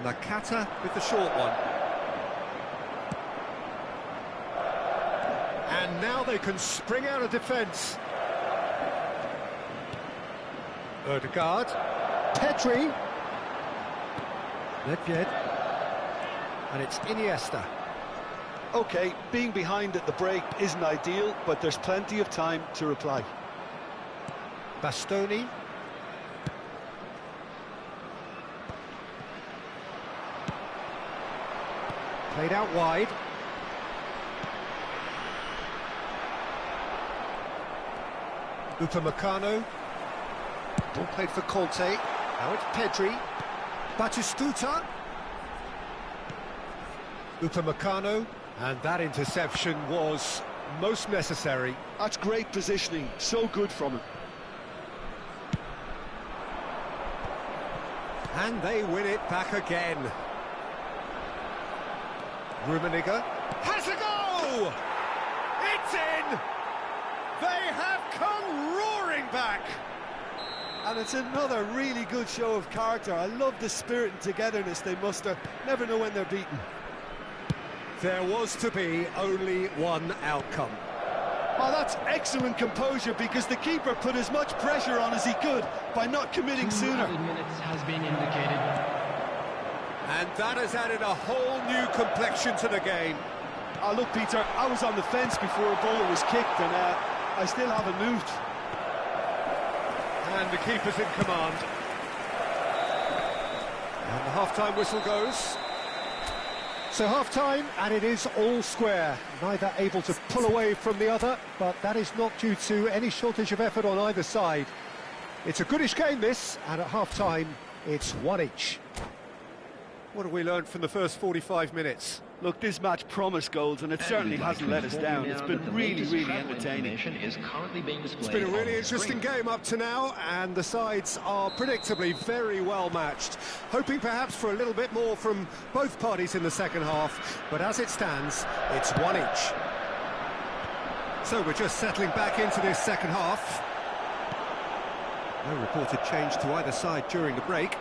Nakata with the short one. and now they can spring out of defence. Ødegaard. Pedri. Nedved. And it's Iniesta. OK, being behind at the break isn't ideal, but there's plenty of time to reply. Bastoni. Played out wide. Upamecano. Ball played for Conte. Now it's Pedri. Batistuta. Upamecano. And that interception was most necessary. That's great positioning, so good from him. And they win it back again. Rummenigge has a go! It's in! They have come roaring back! And it's another really good show of character. I love the spirit and togetherness they muster. Never know when they're beaten. There was to be only one outcome. Oh, that's excellent composure, because the keeper put as much pressure on as he could by not committing sooner. 2 minutes has been indicated. And that has added a whole new complexion to the game. Oh, look, Peter, I was on the fence before a ball was kicked, and I still haven't moved. And the keeper's in command. And the half-time whistle goes. So half-time, and it is all square. Neither able to pull away from the other, but that is not due to any shortage of effort on either side. It's a goodish game, this, and at half-time, it's one each. What have we learned from the first 45 minutes? Look, this match promised goals, and it certainly hasn't let us down. It's been really, really entertaining. Is currently being It's been a really interesting game up to now, and the sides are predictably very well matched. Hoping perhaps for a little bit more from both parties in the second half, but as it stands, it's one each. So we're just settling back into this second half. No reported change to either side during the break.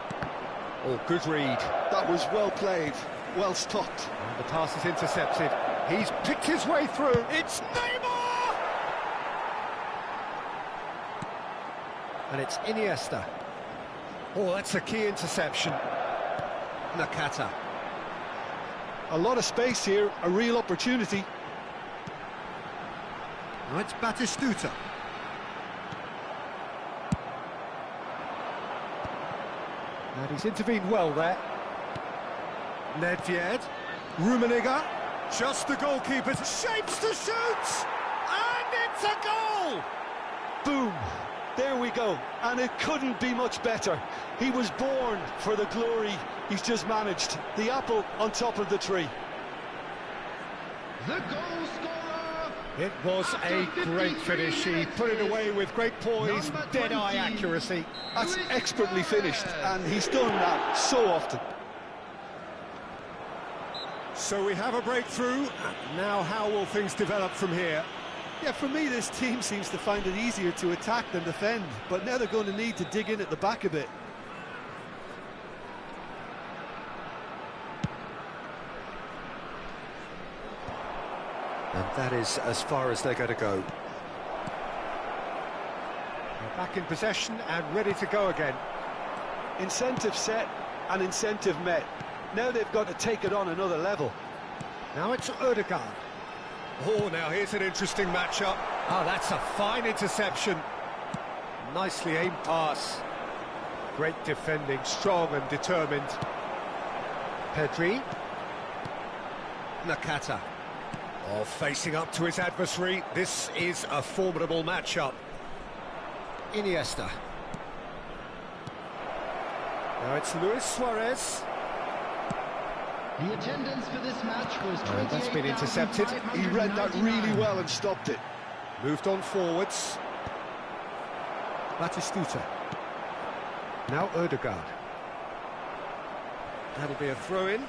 Oh, good read. That was well played, well stopped. And the pass is intercepted. He's picked his way through. It's Neymar! And it's Iniesta. Oh, that's a key interception. Nakata. A lot of space here, a real opportunity. Now it's Batistuta. And he's intervened well there. Nedved. Rummenigge. Just the goalkeeper's shapes to shoot! And it's a goal! Boom! There we go. And it couldn't be much better. He was born for the glory he's just managed. The apple on top of the tree. the goal scorer. It was a great finish. He put it away with great poise, dead-eye accuracy. That's expertly finished, and he's done that so often. So we have a breakthrough. Now how will things develop from here? Yeah, for me, this team seems to find it easier to attack than defend, but now they're going to need to dig in at the back a bit. And that is as far as they're going to go. They're back in possession and ready to go again. Incentive set and incentive met. Now they've got to take it on another level. Now it's Ødegaard. Oh, now here's an interesting matchup. Oh, that's a fine interception. Nicely aimed pass. Great defending, strong and determined. Pedri. Nakata. Oh, facing up to his adversary. This is a formidable matchup. Iniesta. Now it's Luis Suarez. The attendance for this match was 28,500. That's been intercepted. He read that really well and stopped it. Moved on forwards. Batistuta. Now Ødegaard. That'll be a throw-in.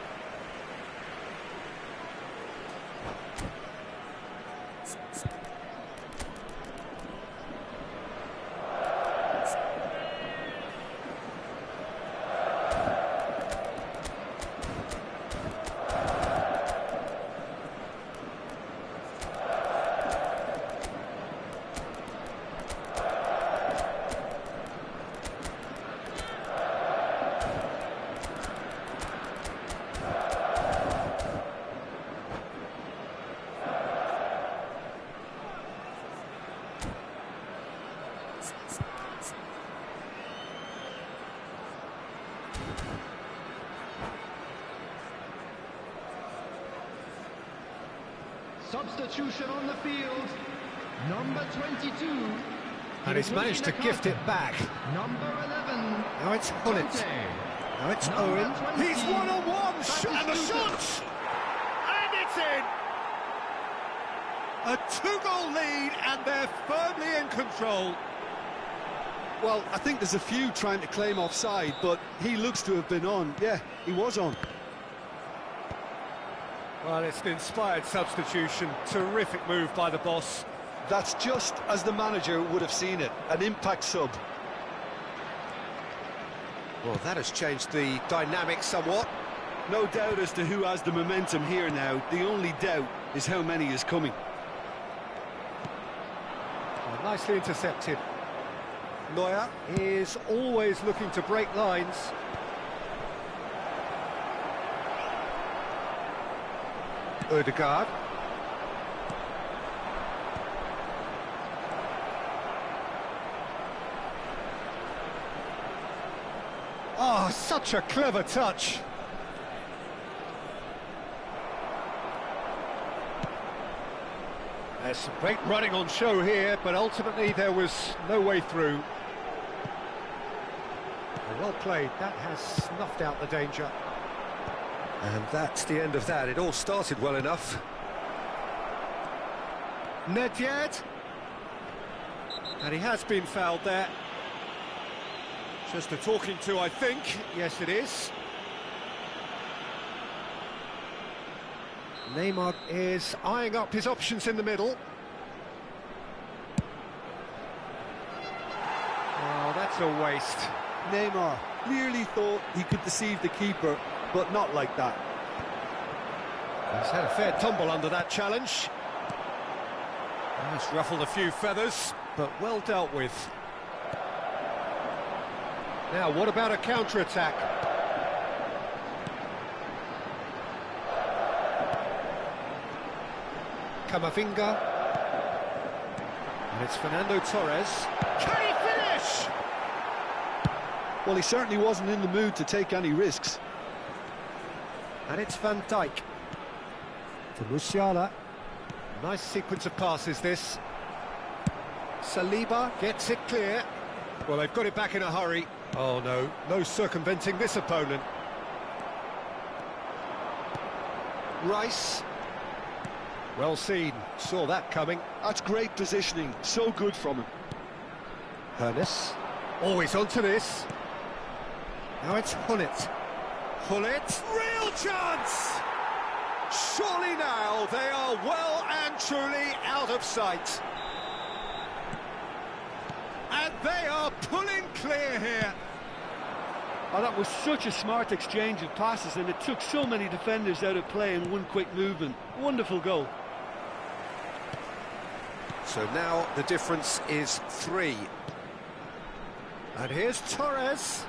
Substitution on the field. Number 22. And he's managed to gift it back. Number 11. Now it's Hullet. Conte. Now it's Number Owen. 20. He's one-on-one. That And the is shot! And it's in! A two-goal lead, and they're firmly in control. Well, I think there's a few trying to claim offside, but he looks to have been on. Yeah, he was on. Well, it's an inspired substitution. Terrific move by the boss. That's just as the manager would have seen it, an impact sub. Well, that has changed the dynamic somewhat. No doubt as to who has the momentum here now. The only doubt is how many is coming. Well, nicely intercepted. Neuer is always looking to break lines. Ødegaard. Oh, such a clever touch. There's some great running on show here, but ultimately there was no way through. Well played, that has snuffed out the danger. And that's the end of that. It all started well enough. Nedved. And he has been fouled there. Just a talking to, I think. Yes, it is. Neymar is eyeing up his options in the middle. Oh, that's a waste. Neymar clearly thought he could deceive the keeper, but not like that. He's had a fair tumble under that challenge. It's ruffled a few feathers, but well dealt with. Now, what about a counter-attack? Camavinga. And it's Fernando Torres. Can he finish? Well, he certainly wasn't in the mood to take any risks. And it's Van Dijk. To Musiala. Nice sequence of passes, this. Saliba gets it clear. Well, they've got it back in a hurry. Oh, no. No circumventing this opponent. Rice. Well seen. Saw that coming. That's great positioning. So good from him. Hernes. Always onto this. Now it's Hullet. Hullet. Real chance! Surely now they are well and truly out of sight. And they are pulling clear here. Oh, that was such a smart exchange of passes, and it took so many defenders out of play in one quick movement. Wonderful goal. So now the difference is 3. And here's Torres.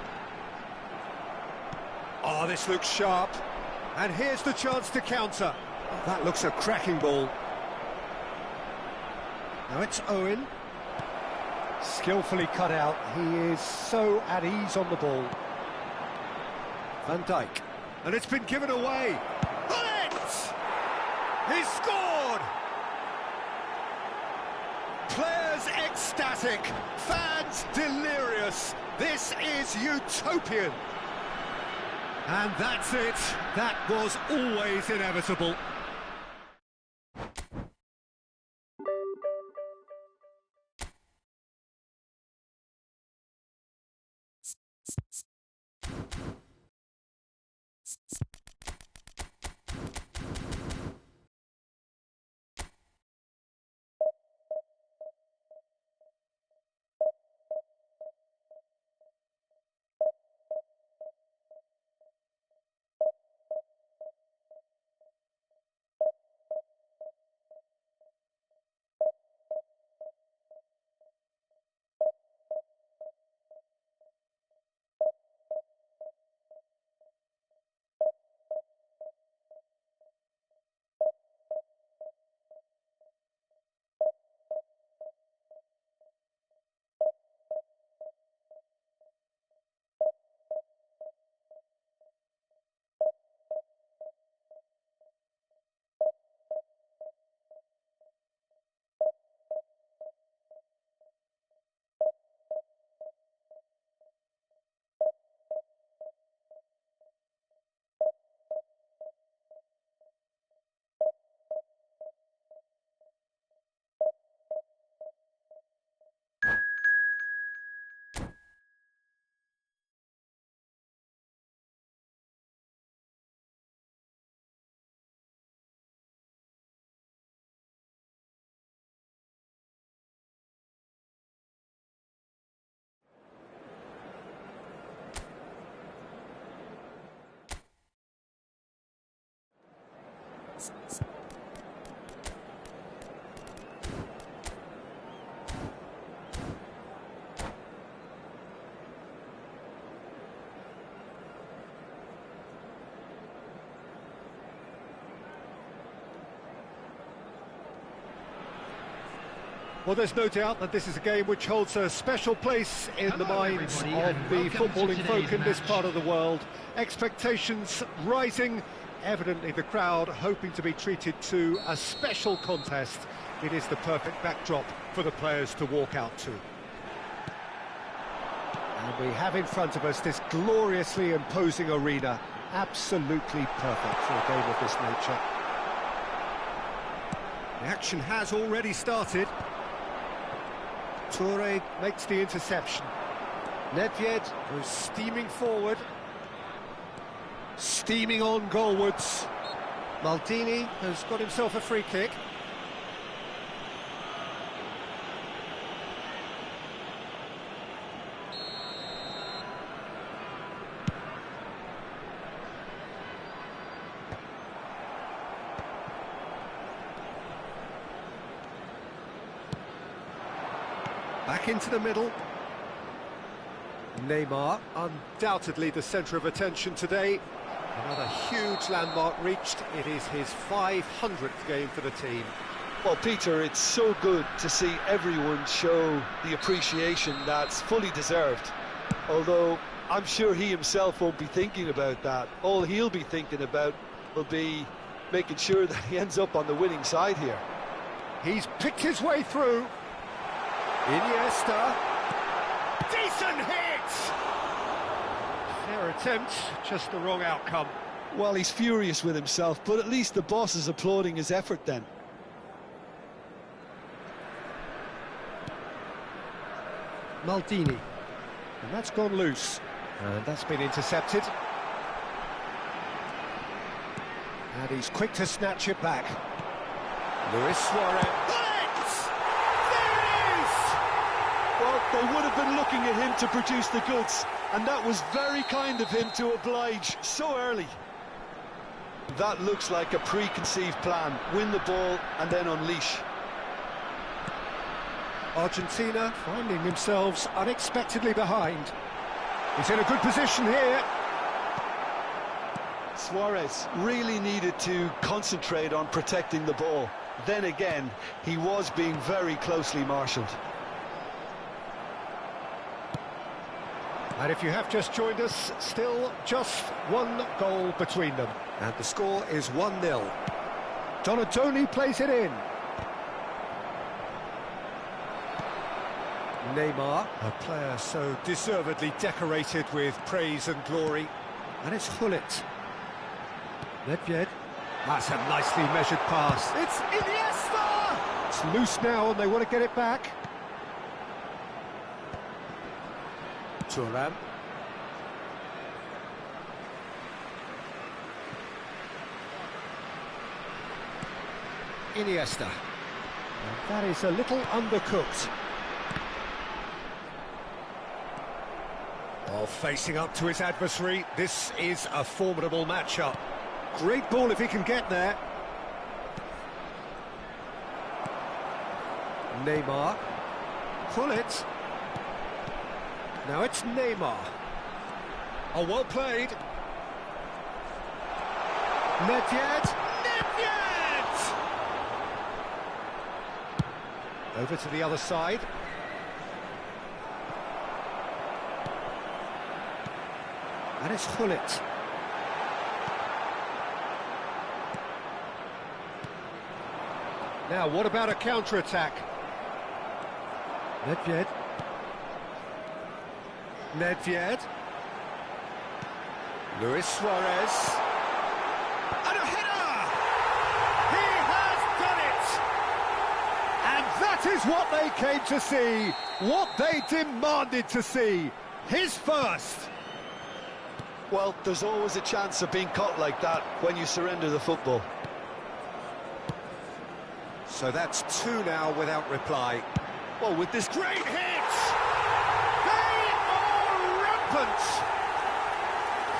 Oh, this looks sharp. And here's the chance to counter. Oh, that looks a cracking ball. Now it's Owen. Skillfully cut out. He is so at ease on the ball. Van Dijk. And it's been given away. Hullet! He's scored! Players ecstatic. Fans delirious. This is utopian. And that's it. That was always inevitable. Well, there's no doubt that this is a game which holds a special place in the Hello, minds everybody, of and the welcome to footballing folk today's in this match. part of the world. Expectations rising, evidently the crowd hoping to be treated to a special contest. It is the perfect backdrop for the players to walk out to. And we have in front of us this gloriously imposing arena, absolutely perfect for a game of this nature. The action has already started. Toure makes the interception. Nedved goes steaming forward. Steaming on goalwards. Maldini has got himself a free kick. Back into the middle. Neymar, undoubtedly the centre of attention today. Another huge landmark reached. It is his 500th game for the team. Well, Peter, it's so good to see everyone show the appreciation that's fully deserved. Although I'm sure he himself won't be thinking about that. All he'll be thinking about will be making sure that he ends up on the winning side here. He's picked his way through. Iniesta. Decent hit! Fair attempt, just the wrong outcome. Well, he's furious with himself, but at least the boss is applauding his effort then. Maldini. And that's gone loose. And that's been intercepted. And he's quick to snatch it back. Luis Suarez. Bullets! There it is! Well, they would have been looking at him to produce the goods, and that was very kind of him to oblige so early. That looks like a preconceived plan. Win the ball and then unleash. Argentina finding themselves unexpectedly behind. He's in a good position here. Suarez really needed to concentrate on protecting the ball. Then again, he was being very closely marshalled. And if you have just joined us, still just one goal between them. And the score is 1-0. Donatoni plays it in. Neymar, a player so deservedly decorated with praise and glory. And it's Gullit. Nedved. That's a nicely measured pass. It's Iniesta! It's loose now and they want to get it back. Thuram. Iniesta. And that is a little undercooked. Well, facing up to his adversary, this is a formidable matchup. Great ball if he can get there. Neymar. Gullit. Now it's Neymar. Oh, well played. Nedved. Nedved! Over to the other side. And it's Gullit. Now, what about a counter-attack? Nedved. Nedved. Luis Suarez. And a header! He has done it! And that is what they came to see, what they demanded to see. His first. Well, there's always a chance of being caught like that when you surrender the football. So that's two now without reply. Well, with this great hit! They are rampant!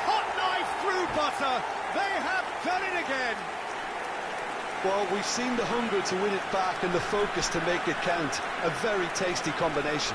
Hot knife through butter! They have done it again! Well, we've seen the hunger to win it back and the focus to make it count. A very tasty combination.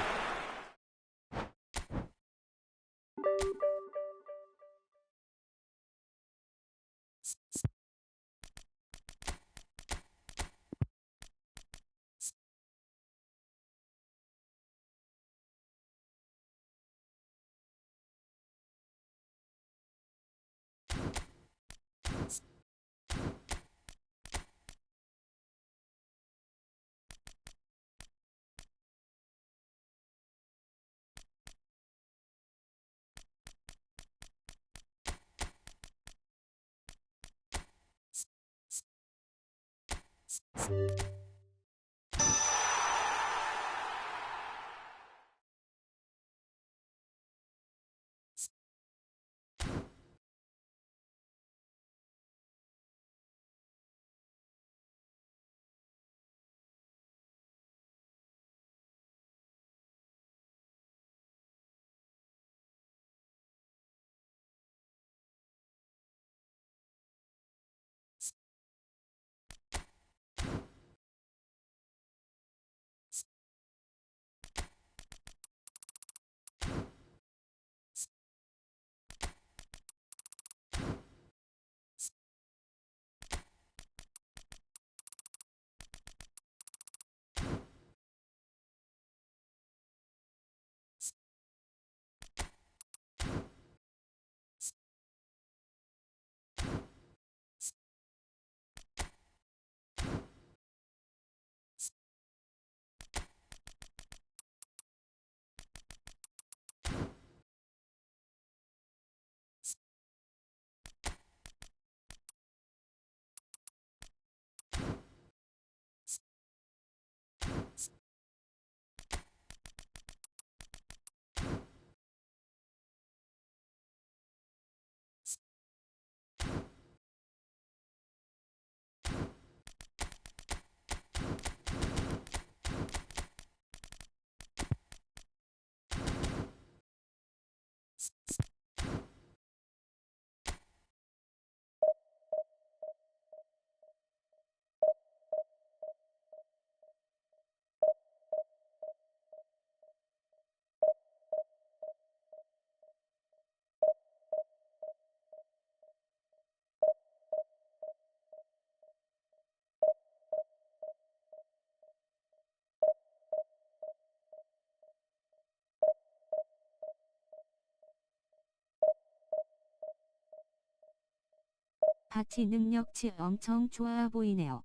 파티 능력치 엄청 좋아 보이네요.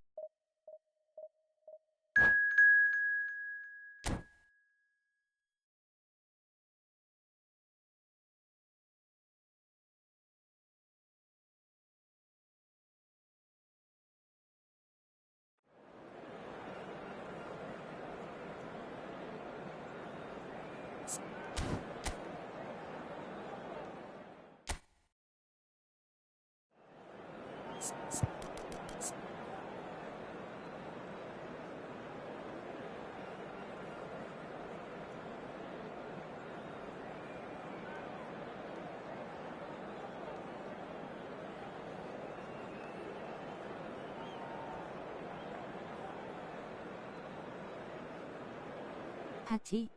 파티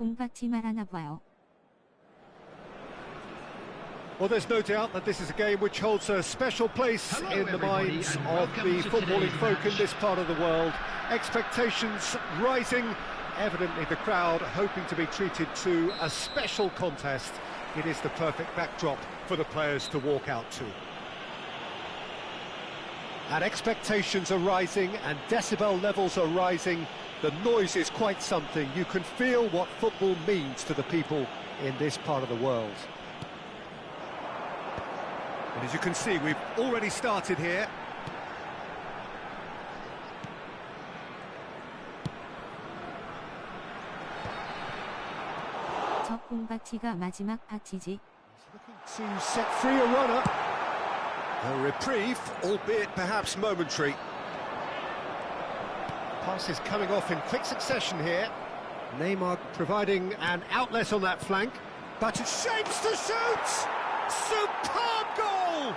홈파티 말하나 봐요. Well, there's no doubt that this is a game which holds a special place Hello, in the everybody, minds and of welcome the to footballing today's folk in match. this part of the world. Expectations rising, evidently the crowd hoping to be treated to a special contest. It is the perfect backdrop for the players to walk out to. And expectations are rising and decibel levels are rising. The noise is quite something. You can feel what football means to the people in this part of the world. And as you can see, we've already started here. 꽁박치가 마지막 박치지. To set free a runner. A reprieve, albeit perhaps momentary. Passes coming off in quick succession here. Neymar providing an outlet on that flank. But it shapes to shoot! Superb goal!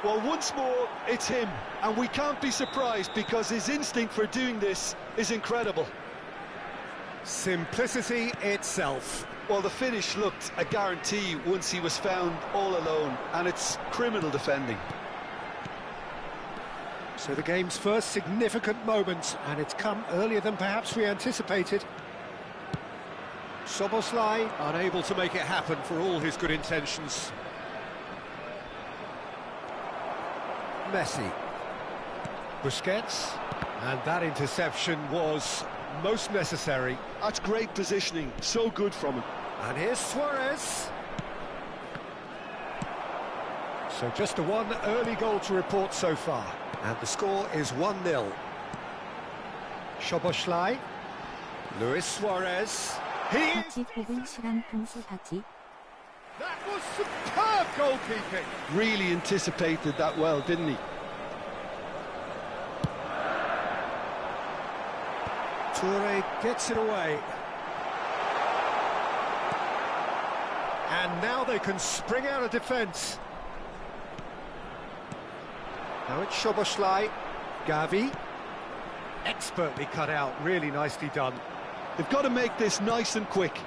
Well, once more, it's him, and we can't be surprised because his instinct for doing this is incredible. Simplicity itself. Well, the finish looked a guarantee once he was found all alone, and it's criminal defending. So the game's first significant moment, and it's come earlier than perhaps we anticipated. Szoboszlai unable to make it happen for all his good intentions. Messi. Busquets. And that interception was most necessary. That's great positioning, so good from him. And here's Suarez. So just a one early goal to report so far. And the score is 1-0. Szoboszlai. Luis Suarez. 박치 혹은 실험 풍수 박치. That was superb goalkeeping. Really anticipated that well, didn't he? Toure gets it away. And now they can spring out of defence. Now it's Szoboszlai. Gavi. Expertly cut out, really nicely done. They've got to make this nice and quick.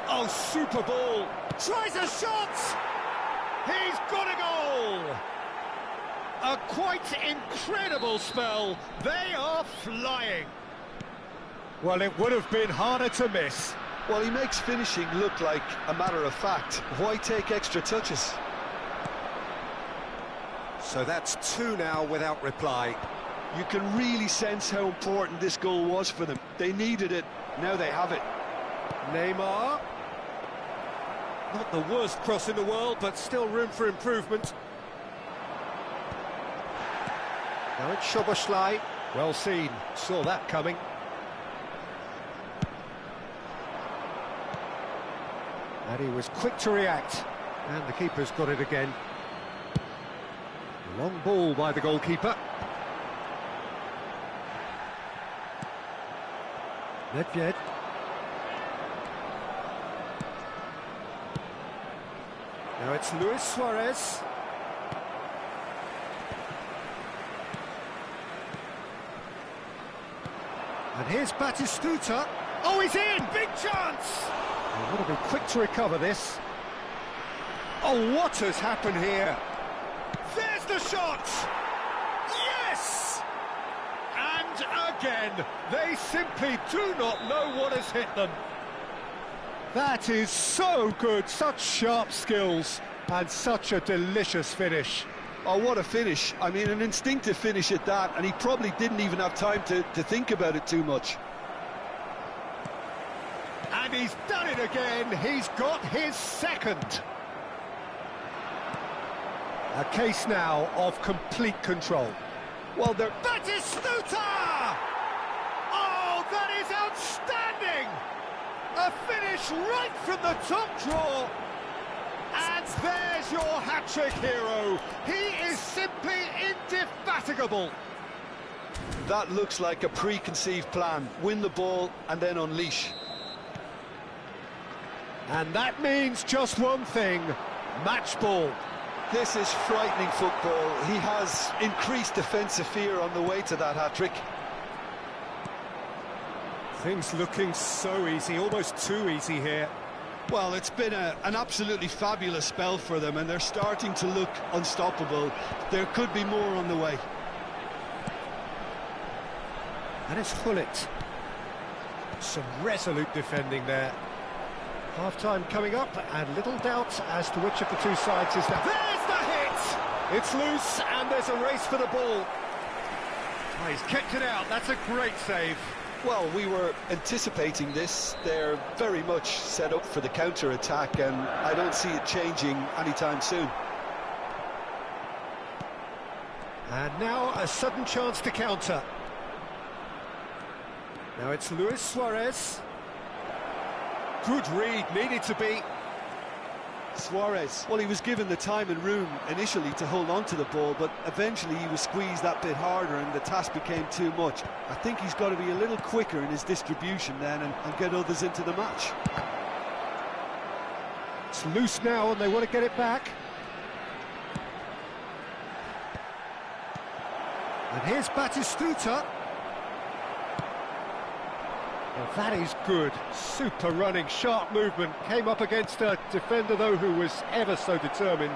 Oh, super ball. Tries a shot. He's got a goal. A quite incredible spell. They are flying. Well, it would have been harder to miss. Well, he makes finishing look like a matter of fact. Why take extra touches? So that's two now without reply. You can really sense how important this goal was for them. They needed it, now they have it. Neymar. Not the worst cross in the world, but still room for improvement. Now it's Szoboszlai. Well seen, saw that coming. And he was quick to react. And the keeper's got it again. Long ball by the goalkeeper. Nedved. Now it's Luis Suarez. And here's Batistuta. Oh, he's in! Big chance! They've got to be quick to recover this. Oh, what has happened here? There's the shot! Yes! And again, they simply do not know what has hit them. That is so good, such sharp skills, and such a delicious finish. Oh, what a finish. I mean, an instinctive finish at that, and he probably didn't even have time to think about it too much. And he's done it again, he's got his second. A case now of complete control. Well, they're... Batistuta! Oh, that is outstanding! A finish right from the top draw. And there's your hat-trick hero. He is simply indefatigable. That looks like a preconceived plan. Win the ball and then unleash. And that means just one thing, match ball. This is frightening football. He has increased defensive fear on the way to that hat-trick. Things looking so easy, almost too easy here. Well, it's been an absolutely fabulous spell for them, and they're starting to look unstoppable. There could be more on the way. And it's Gullit. Some resolute defending there. Half-time coming up, and little doubt as to which of the two sides is that. There's the hit! It's loose, and there's a race for the ball. Oh, he's kicked it out, that's a great save. Well, we were anticipating this. They're very much set up for the counter-attack, and I don't see it changing anytime soon. And now a sudden chance to counter. Now it's Luis Suarez. Good read, needed to be. Suarez, well, he was given the time and room initially to hold on to the ball, but eventually he was squeezed that bit harder and the task became too much. I think he's got to be a little quicker in his distribution then and get others into the match. It's loose now and they want to get it back. And here's Batistuta. Well, that is good. Super running, sharp movement. Came up against a defender, though, who was ever so determined.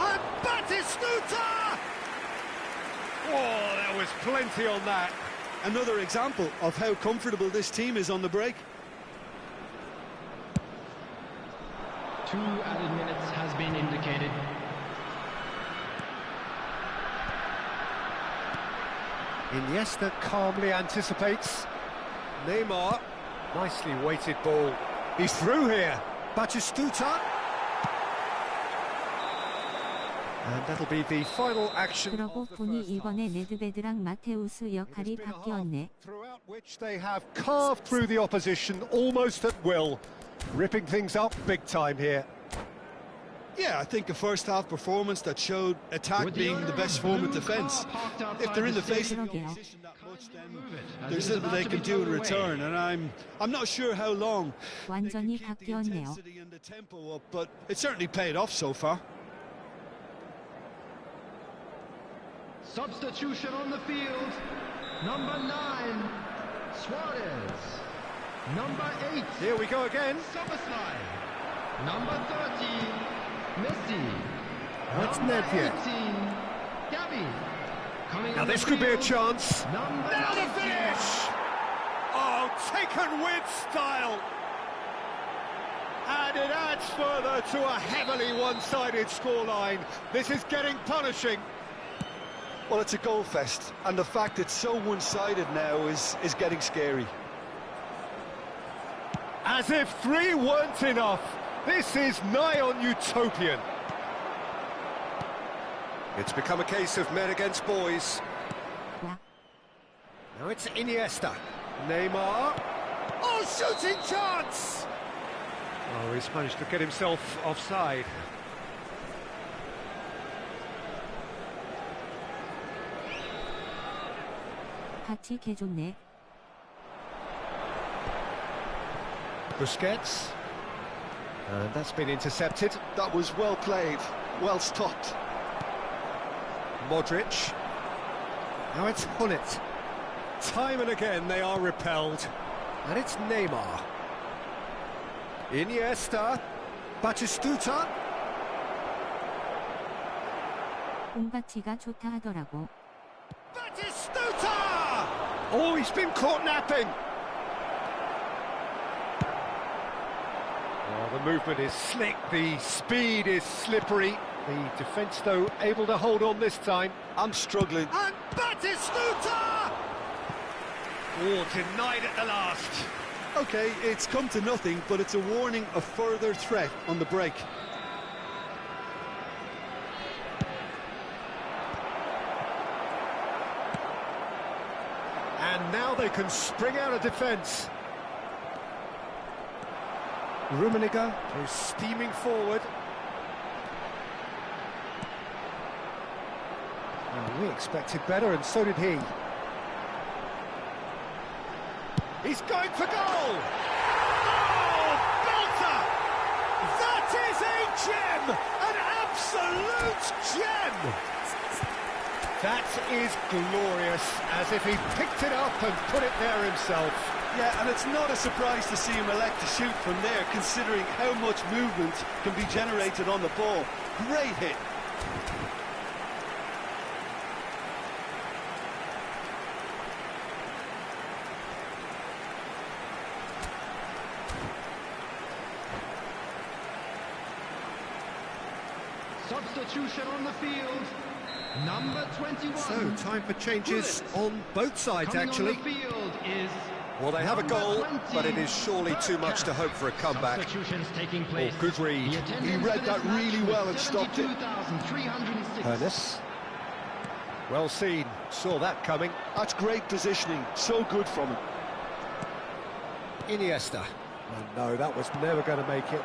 And Batistuta! Oh, there was plenty on that. Another example of how comfortable this team is on the break. 2 added minutes has been indicated. Iniesta calmly anticipates. Neymar, nicely weighted ball. He's through here. Batistuta. And that'll be the final action. 그러고 보니 이번에 네드베드랑 마테우스 역할이 바뀌었네. Throughout which they have carved through the opposition almost at will, ripping things up big time here. Yeah, I think a first-half performance that showed attack being the best form of defence. If they're in the face of the opposition that much, then there's little they can do in return, and I'm not sure how long 완전히 they can keep the 바뀌었네요. intensity and the tempo up, but it certainly paid off so far. Substitution on the field. Number 9, Suarez. Number 8, Here we go again. Szoboszlai. Number 30, Messi. That's Number Nedved. 18, Gavi. Coming Now on this the could be a field, chance. Number Now the 19. finish! Oh, taken with style. And it adds further to a heavily one-sided scoreline. This is getting punishing. Well, it's a goal fest, and the fact it's so one-sided now is getting scary. As if 3 weren't enough. This is nigh on utopian. It's become a case of men against boys. 와, Now it's Iniesta. Neymar. Oh, shooting chance! Oh, he's managed to get himself offside. 파티 개좋네. Busquets. And that's been intercepted. That was well played, well stopped. Modric. Now it's Gullit. Time and again they are repelled. And it's Neymar. Iniesta. Batistuta. 웅바치가 좋다 하더라고. Batistuta! Oh, he's been caught napping. Oh, the movement is slick, the speed is slippery. The defence, though, able to hold on this time. I'm struggling. And Batistuta! Oh, denied at the last. Okay, it's come to nothing, but it's a warning of further threat on the break. And now they can spring out of defence. Rummenigge is steaming forward. Well, we expected better, and so did he. He's going for goal! Oh, belter! That is a gem! An absolute gem! That is glorious, as if he picked it up and put it there himself. Yeah, and it's not a surprise to see him elect to shoot from there, considering how much movement can be generated on the ball. Great hit. Substitution on the field. Number 21. So, time for changes on both sides, Coming actually. on the field is Well, they have a number goal, 20, but it is surely too much to hope for a comeback. Substitutions taking place. Oh, good read. The attendance He read for that this match really was well and stopped it. 72,306. Ernest. Well seen, saw that coming. That's great positioning, so good from him. Iniesta. Oh, no, that was never going to make it.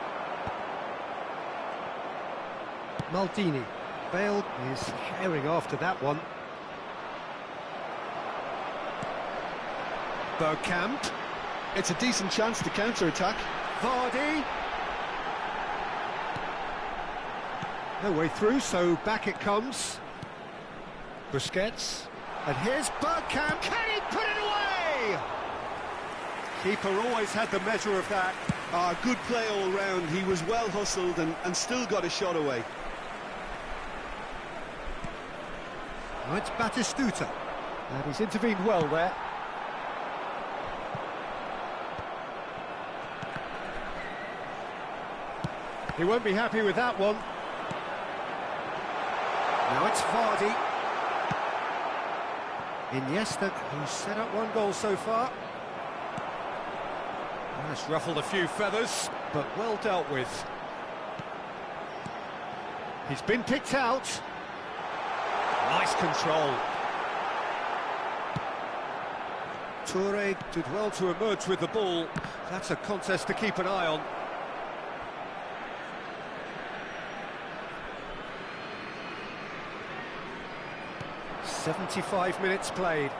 Maldini. Bale is herring after that one. Bergkamp. It's a decent chance to counter-attack. Vardy. No way through, so back it comes. Busquets. And here's Bergkamp. Can he put it away? Keeper always had the measure of that. Good play all round. He was well hustled and still got a shot away. Oh, it's Batistuta. And he's intervened well there. He won't be happy with that one. Now it's Vardy. Iniesta, who's set up one goal so far. That's ruffled a few feathers, but well dealt with. He's been picked out. Nice control. Toure did well to emerge with the ball. That's a contest to keep an eye on. "75 minutes played.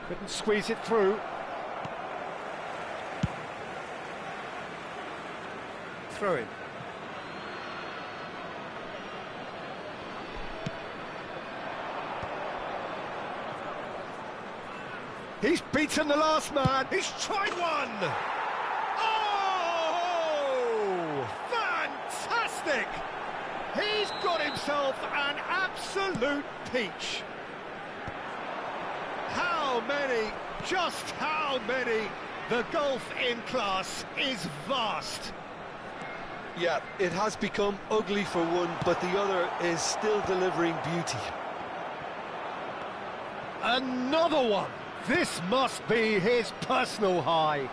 Couldn't squeeze it through. Throw in. He's beaten the last man. He's tried one. Oh, fantastic! He's got himself an absolute peach. How many? Just how many? The gulf in class is vast. Yeah, it has become ugly for one, but the other is still delivering beauty. Another one. This must be his personal high.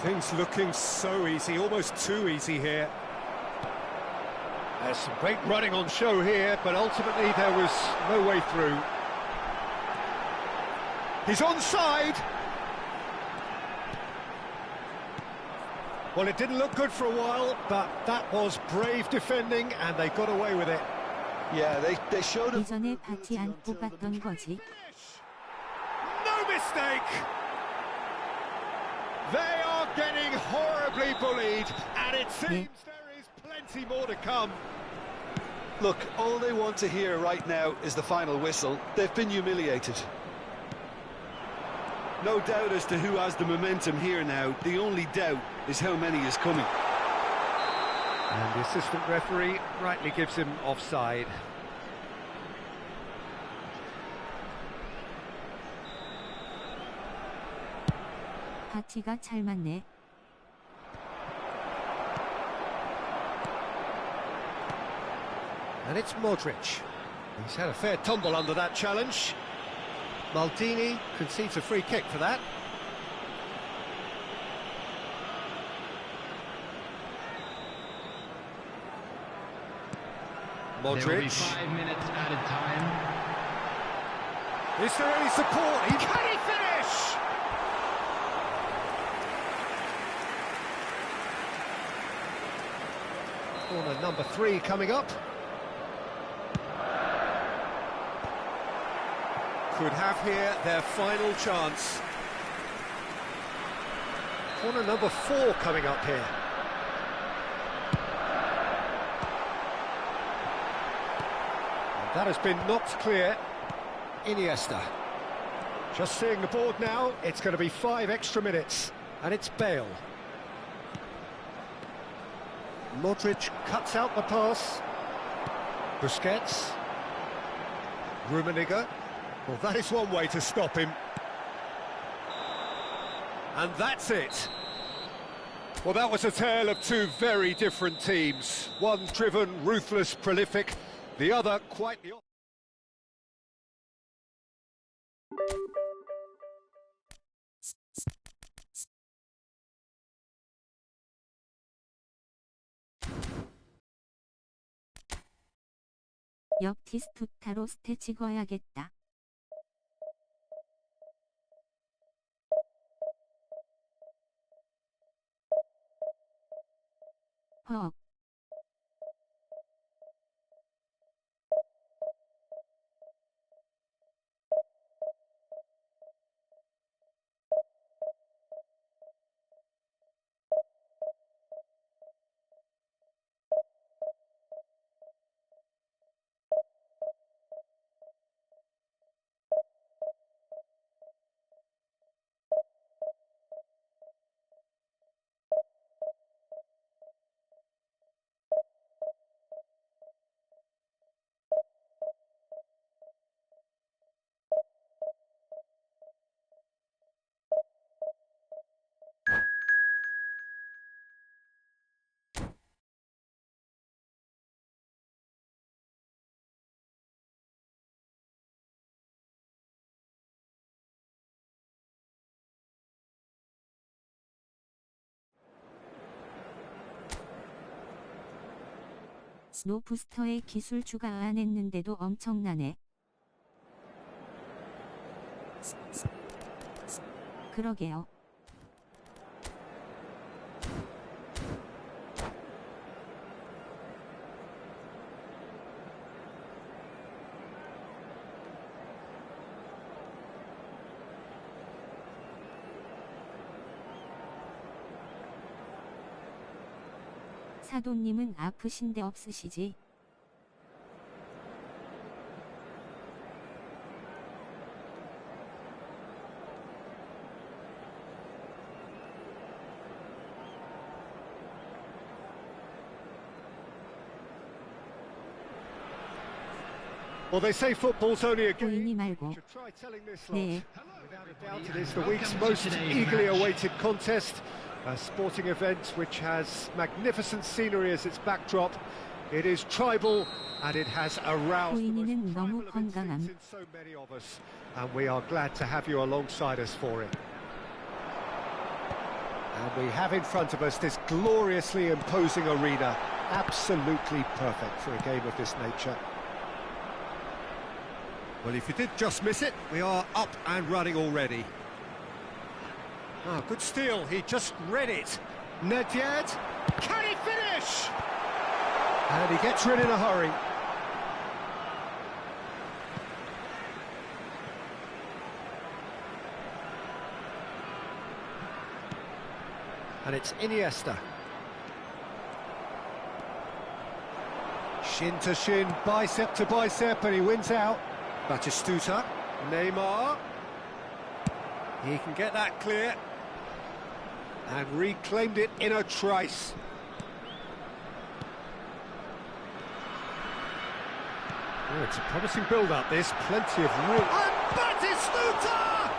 Things looking so easy, almost too easy here. There's some great running on show here, but ultimately there was no way through. He's onside. Well, it didn't look good for a while, but that was brave defending, and they got away with it. Yeah, they showed him. 이전에 바티 안 뽑았던 거지. No mistake! They are getting horribly bullied, and it seems there is plenty more to come. Look, all they want to hear right now is the final whistle. They've been humiliated. No doubt as to who has the momentum here now. The only doubt is how many is coming. And the assistant referee rightly gives him offside. 바티가 잘 맞네. And it's Modric. He's had a fair tumble under that challenge. Maldini concedes a free kick for that. There will be Modric. 5 minutes added time. Is there any support? Can he finish? Corner number 3 coming up. Could have here their final chance. Corner number 4 coming up here. And that has been knocked clear. Iniesta. Just seeing the board now, it's going to be 5 extra minutes. And it's Bale. Modric cuts out the pass. Busquets. Rummenigge. Well, that is one way to stop him. And that's it. Well, that was a tale of two very different teams. One driven, ruthless, prolific. The other quite the opposite. 역티스투타로 스탯 찍어야겠다. 허억. 스노 부스터의 기술 추가 안 했는데도 엄청나네. 그러게요. 사돈님은 아프신데 없으시지? Well, they say football's only a 보이니 game. 말고. You should try telling this lot. 네. Without a doubt, it is the week's most eagerly awaited contest. A sporting event which has magnificent scenery as its backdrop. It is tribal and it has aroused the most 보이니는 너무 tribal of instincts 건강함. in so many of us. And we are glad to have you alongside us for it. And we have in front of us this gloriously imposing arena. Absolutely perfect for a game of this nature. Well, if you did just miss it, we are up and running already. Ah, good steal, he just read it. Nedved, can he finish? And he gets rid in a hurry. And it's Iniesta. Shin to shin, bicep to bicep, and he wins out. Batistuta, Neymar. He can get that clear. And reclaimed it in a trice. Oh, it's a promising build-up, this. Plenty of room. And Batistuta!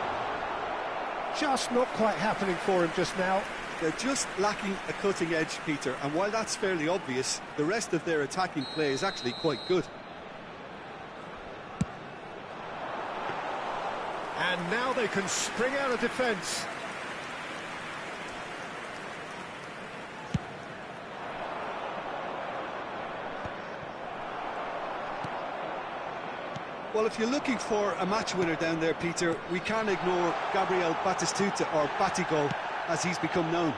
Just not quite happening for him just now. They're just lacking a cutting edge, Peter, and while that's fairly obvious, the rest of their attacking play is actually quite good. And now they can spring out of defence. Well, if you're looking for a match winner down there, Peter, we can't ignore Gabriel Batistuta, or Batigol, as he's become known.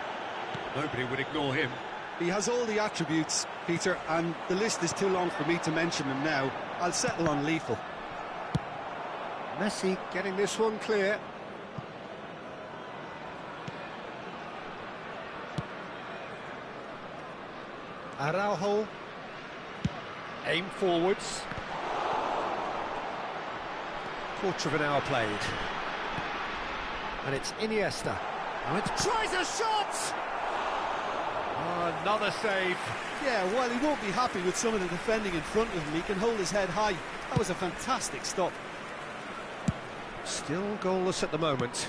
Nobody would ignore him. He has all the attributes, Peter, and the list is too long for me to mention them now. I'll settle on lethal. Messi getting this one clear. Araujo. Aim forwards. Quarter of an hour played. And it's Iniesta. Oh, it tries a shot! Oh, another save. Yeah, while he won't be happy with some of the defending in front of him, he can hold his head high. That was a fantastic stop. Still goalless at the moment.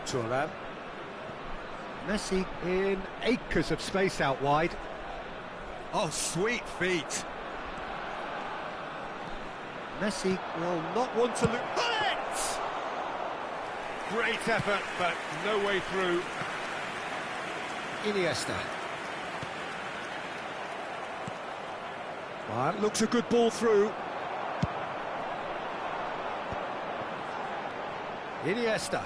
Thuram. Messi in acres of space out wide. Oh, sweet feet. Messi will not want to lose. It! Great effort, but no way through. Iniesta. Well, it looks a good ball through. Iniesta.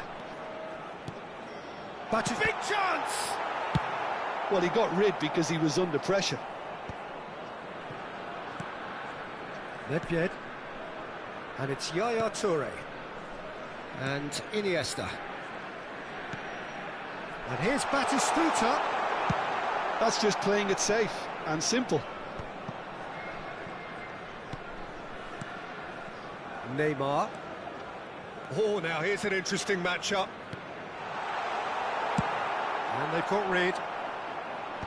But big chance! Well, he got rid because he was under pressure. Nedved. And it's Yaya Toure. And Iniesta. And here's Batistuta. That's just playing it safe and simple. Neymar. Oh, now here's an interesting matchup. And they've got rid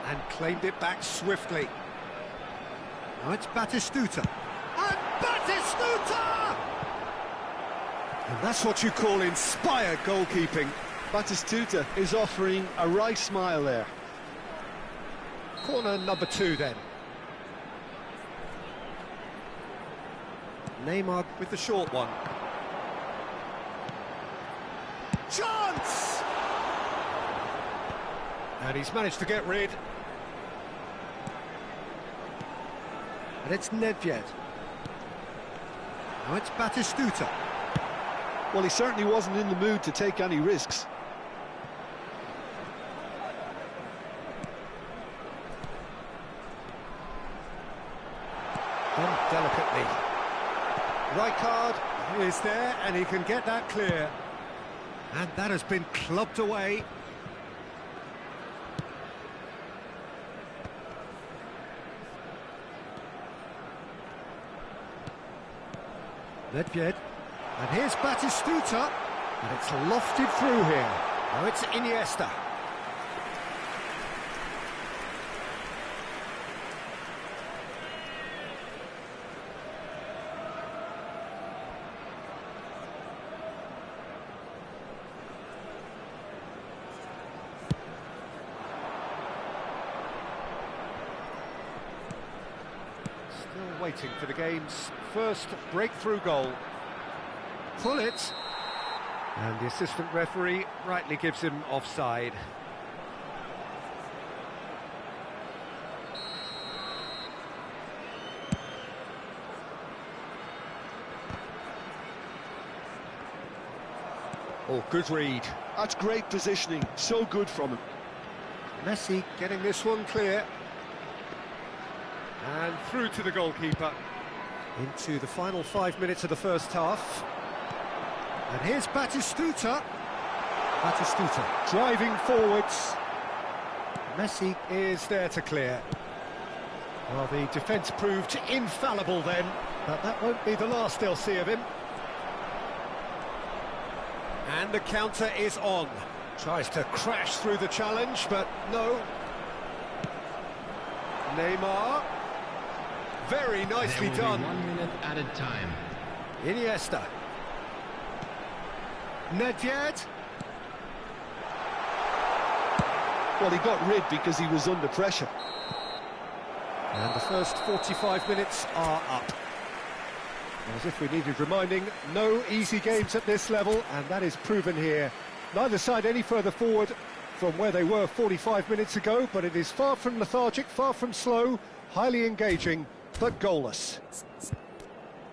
and claimed it back swiftly. Now it's Batistuta. And Batistuta! And that's what you call inspired goalkeeping. Batistuta is offering a right smile there. Corner number 2 then. Neymar with the short one. Chance! And he's managed to get rid. And it's Nedved. Now it's Batistuta. Well, he certainly wasn't in the mood to take any risks. And delicately. Rijkaard is there, and he can get that clear. And that has been clubbed away. Nedved. And here's Batistuta. And it's lofted through here. Now it's Iniesta. Still waiting for the game's first breakthrough goal. Pull it. And the assistant referee rightly gives him offside. Oh, good read. That's great positioning, so good from him. Messi getting this one clear. And through to the goalkeeper. Into the final 5 minutes of the first half. And here's Batistuta. Batistuta driving forwards. Messi is there to clear. Well, the defence proved infallible then, but that won't be the last they'll see of him. And the counter is on. Tries to crash through the challenge, but no. Neymar. Very nicely done. 1 minute added time. Iniesta. Nedved. Well, he got rid because he was under pressure. And the first 45 minutes are up. As if we needed reminding, no easy games at this level, and that is proven here. Neither side any further forward from where they were 45 minutes ago, but it is far from lethargic, far from slow, highly engaging, but goalless.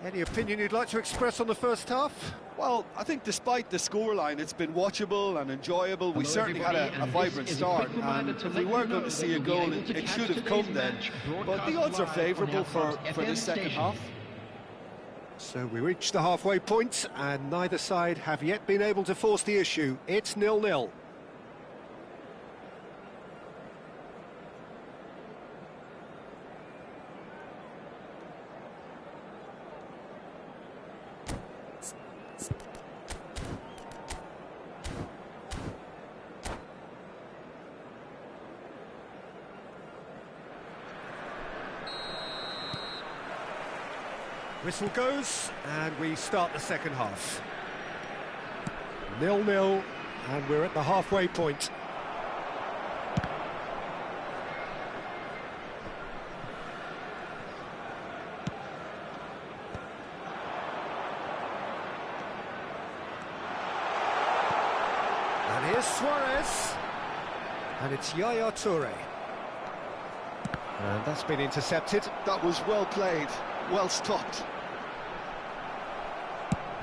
Any opinion you'd like to express on the first half? Well, I think despite the scoreline, it's been watchable and enjoyable. We certainly had a vibrant start, and if we were going to see a goal, it should have come then. But the odds are favourable for this second half. So we reach the halfway point, and neither side have yet been able to force the issue. It's 0-0. Whistle goes, and we start the second half. 0-0, and we're at the halfway point. And here's Suarez. And it's Yaya Toure. And that's been intercepted. That was well played, well stopped.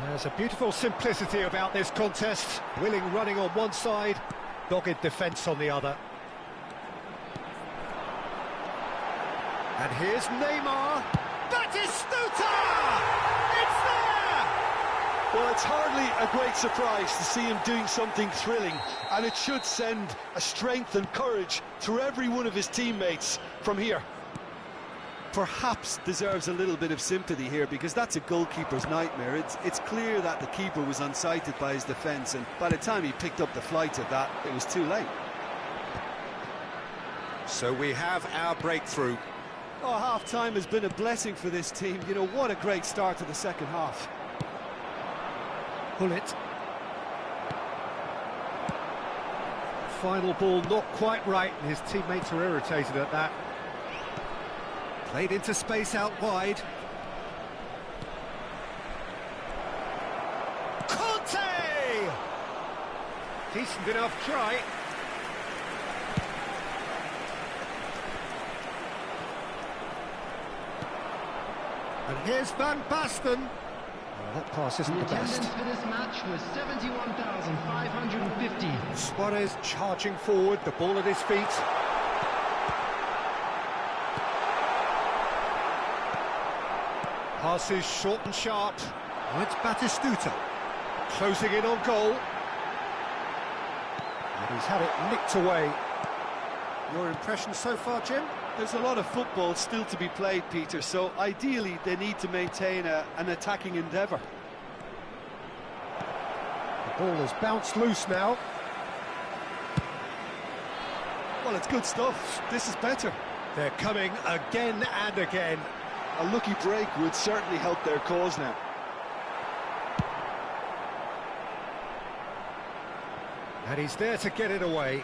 There's a beautiful simplicity about this contest. Willing running on one side, dogged defence on the other. And here's Neymar. Batistuta! It's there! Well, it's hardly a great surprise to see him doing something thrilling, and it should send a strength and courage through every one of his teammates from here. Perhaps deserves a little bit of sympathy here, because that's a goalkeeper's nightmare. It's clear that the keeper was unsighted by his defence, and by the time he picked up the flight of that, it was too late. So we have our breakthrough. Oh, half-time has been a blessing for this team. You know, what a great start to the second half. Pull it. Final ball not quite right, and his teammates are irritated at that. Played into space out wide. Conte! Decent enough try. And here's Van Basten. Well, that pass isn't the best. Attendance for this match was 71,550. Suarez charging forward, the ball at his feet. Passes short and sharp. Oh, it's Batistuta. Closing in on goal. And he's had it nicked away. Your impression so far, Jim? There's a lot of football still to be played, Peter, so ideally they need to maintain an attacking endeavour. The ball has bounced loose now. Well, it's good stuff. This is better. They're coming again and again. A lucky break would certainly help their cause now. And he's there to get it away.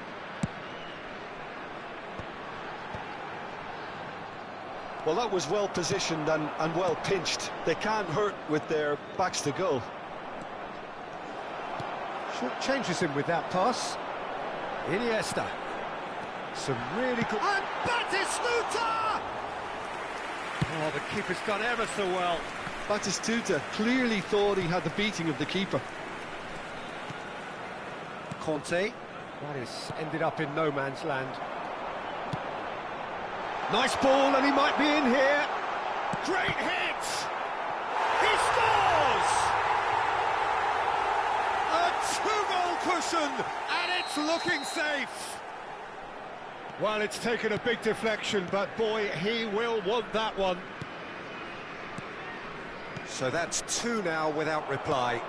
Well, that was well positioned and well pinched. They can't hurt with their backs to goal. Short changes him with that pass. Iniesta. Some really good... And Batistuta! Oh, the keeper's done ever so well. Batistuta clearly thought he had the beating of the keeper. Conte. That is ended up in no man's land. Nice ball, and he might be in here. Great hit! He scores! A two-goal cushion, and it's looking safe. Well, it's taken a big deflection, but boy, he will want that one. So that's two now without reply.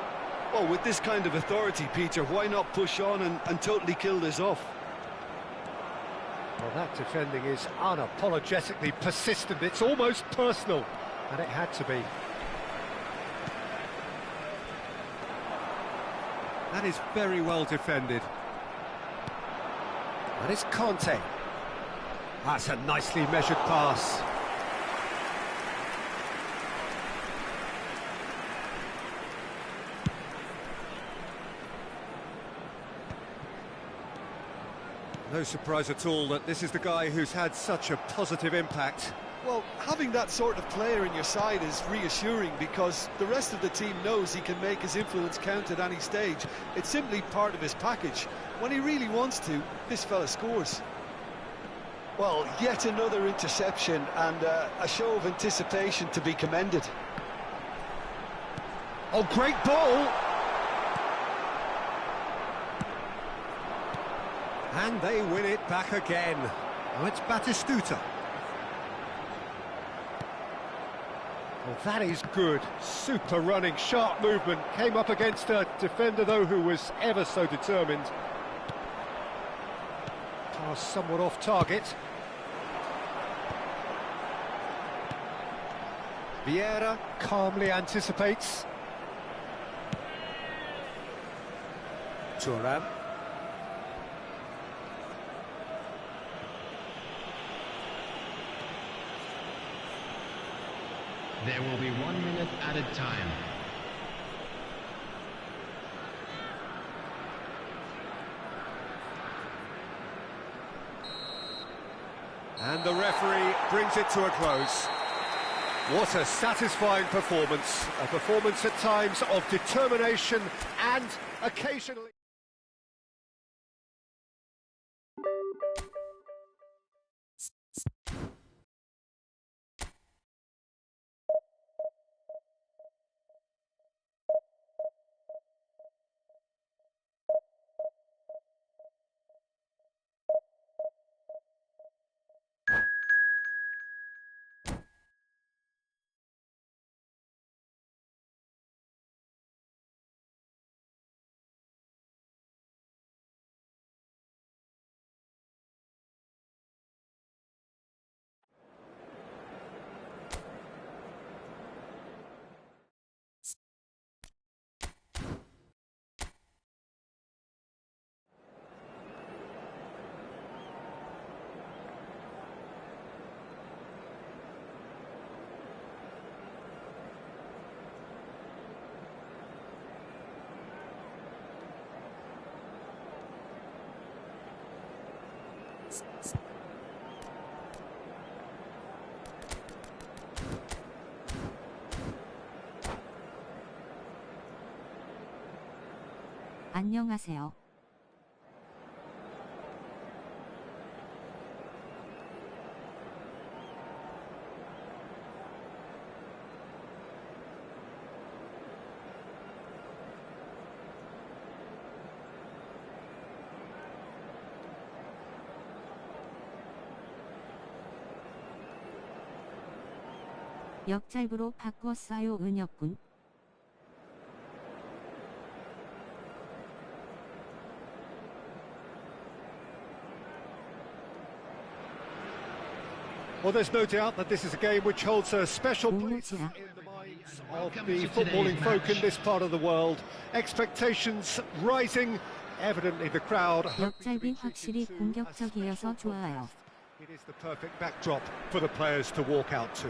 Well, with this kind of authority, Peter, why not push on and totally kill this off? Well, that defending is unapologetically persistent. It's almost personal, and it had to be. That is very well defended. And it's Conte. That's a nicely measured pass. No surprise at all that this is the guy who's had such a positive impact. Well, having that sort of player in your side is reassuring, because the rest of the team knows he can make his influence count at any stage. It's simply part of his package. When he really wants to, this fella scores. Well, yet another interception, and a show of anticipation to be commended. Oh, great ball! And they win it back again. Oh, it's Batistuta. Well, that is good. Super running, sharp movement. Came up against a defender, though, who was ever so determined. Pass somewhat off target. Vieira calmly anticipates. Thuram. There will be 1 minute added time. And the referee brings it to a close. What a satisfying performance. A performance at times of determination and occasionally... 안녕하세요. 역잘부로 바꿨어요 은혁군. Well, there's no doubt that this is a game which holds a special place in the minds of the footballing folk in this part of the world. Expectations rising, evidently the crowd. 역잘비 확실히 공격적이어서 좋아요. It is the perfect backdrop for the players to walk out to.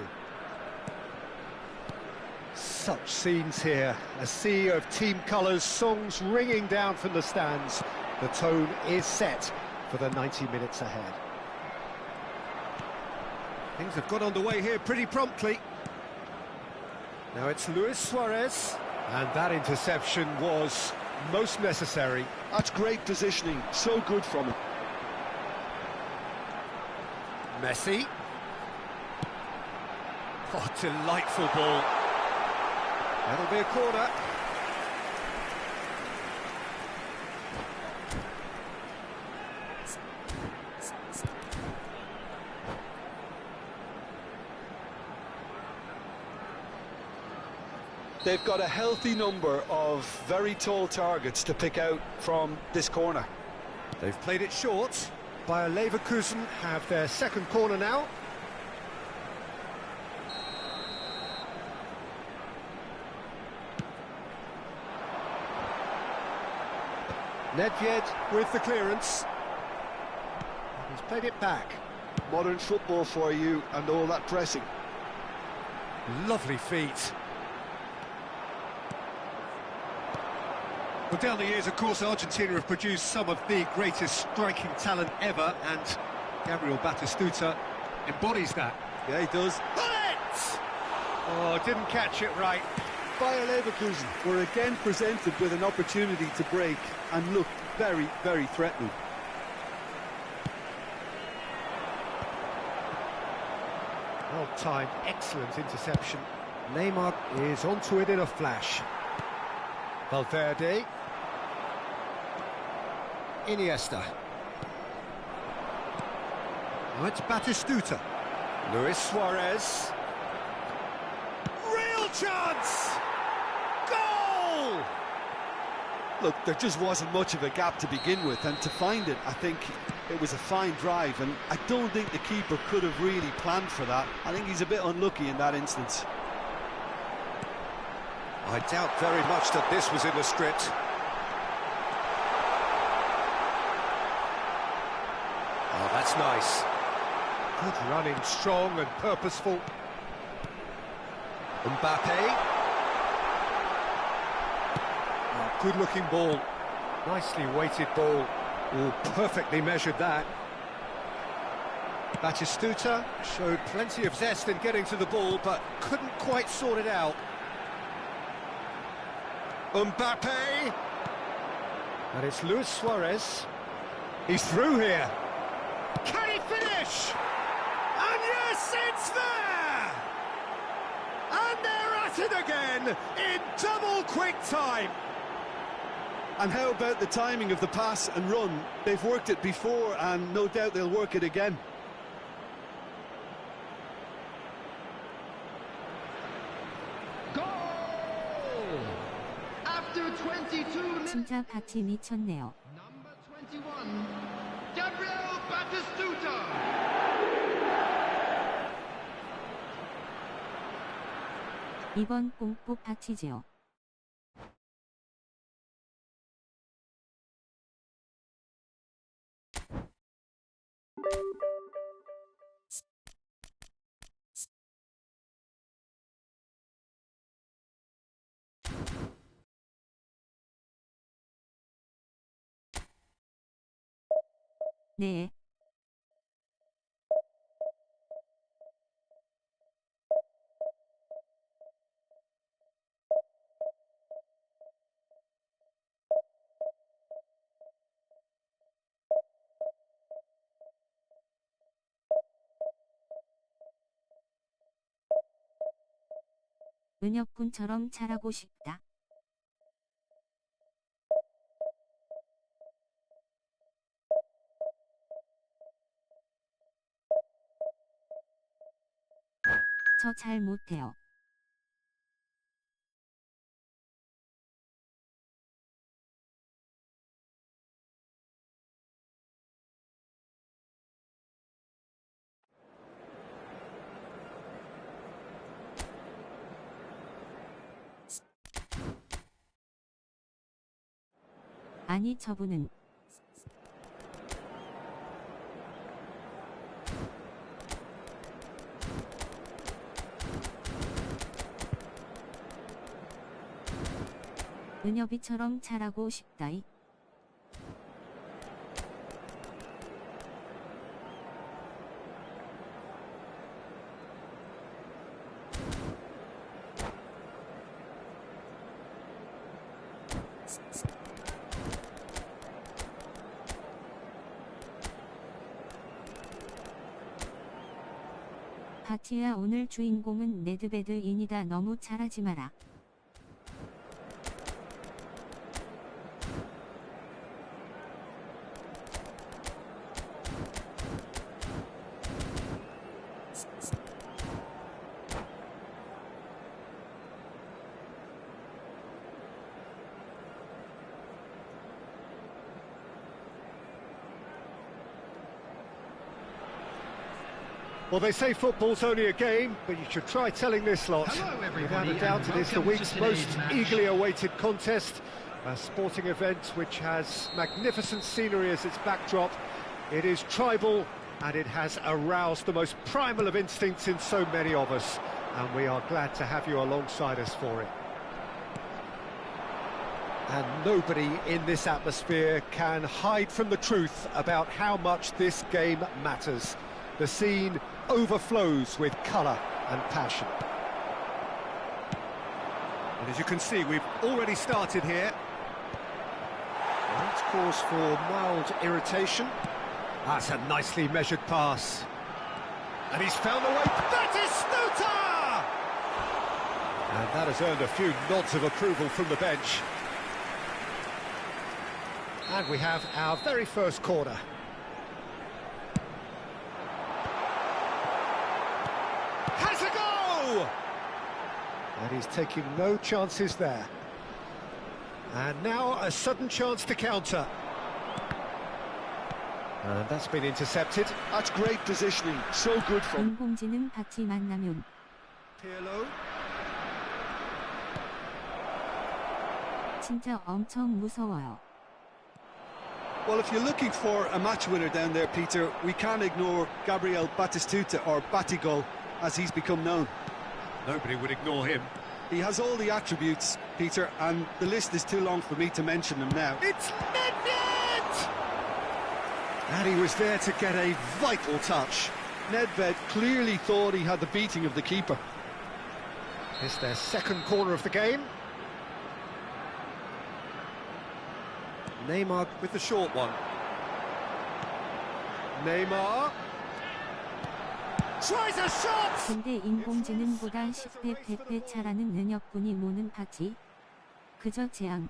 Such scenes here, a sea of team colours, songs ringing down from the stands. The tone is set for the 90 minutes ahead. Things have got underway here pretty promptly. Now it's Luis Suarez, and that interception was most necessary. That's great positioning, so good from him. Messi. Oh, delightful ball. That'll be a corner. They've got a healthy number of very tall targets to pick out from this corner. They've played it short. Bayer Leverkusen have their second corner now. Nedved with the clearance. He's played it back. Modern football for you and all that pressing. Lovely feet. Well, down the years, of course, Argentina have produced some of the greatest striking talent ever, and Gabriel Batistuta embodies that. Yeah, he does. Bullet! Oh, didn't catch it right. Bayer Leverkusen were again presented with an opportunity to break and looked very, very threatening. Well-timed, excellent interception. Neymar is onto it in a flash. Valverde. Iniesta. Now it's Batistuta. Luis Suarez. Real chance! Goal! Look, there just wasn't much of a gap to begin with, and to find it, I think it was a fine drive, and I don't think the keeper could have really planned for that. I think he's a bit unlucky in that instance. I doubt very much that this was in the script. Oh, that's nice. Good running, strong and purposeful. Mbappe. Oh, good-looking ball. Nicely weighted ball. Oh, perfectly measured that. Batistuta showed plenty of zest in getting to the ball, but couldn't quite sort it out. Mbappe! And it's Luis Suarez. He's through here. Can he finish? And yes, it's there! And they're at it again in double quick time. And how about the timing of the pass and run? They've worked it before, and no doubt they'll work it again. Goal! After 22 minutes, 진짜 바티 미쳤네요. number 21, Gabriel Batistuta. 이번 뽕뽕 바티지요. 네. 은혁군처럼 잘하고 싶다. 저 잘 못해요. 아니 저분은 은혁이처럼 잘하고 싶다이. 바티야 오늘 주인공은 네드베드인이다. 너무 잘하지 마라. Well, they say football's only a game, but you should try telling this lot. Hello, Without everybody, a doubt, and it is the welcome to week's today's most match. eagerly awaited contest. A sporting event which has magnificent scenery as its backdrop. It is tribal, and it has aroused the most primal of instincts in so many of us. And we are glad to have you alongside us for it. And nobody in this atmosphere can hide from the truth about how much this game matters. The scene overflows with colour and passion. And as you can see, we've already started here. That's cause for mild irritation. That's a nicely measured pass. And he's found the way. That is Stuta! And that has earned a few nods of approval from the bench. And we have our very first corner. Has a go! And he's taking no chances there. And now a sudden chance to counter. And that's been intercepted. That's great positioning, so good from 인공지능 바티 만나면 Pirlo. 진짜 엄청 무서워요. Well, if you're looking for a match winner down there, Peter, we can't ignore Gabriel Batistuta, or Batigol, as he's become known. Nobody would ignore him. He has all the attributes, Peter, and the list is too long for me to mention them now. It's Nedved! And he was there to get a vital touch. Nedved clearly thought he had the beating of the keeper. It's their second corner of the game. Neymar with the short one. Neymar tries a shot! 근데 인공지능보다 10배 100배 차라는 능력분이 모는 박지. 그저 재앙.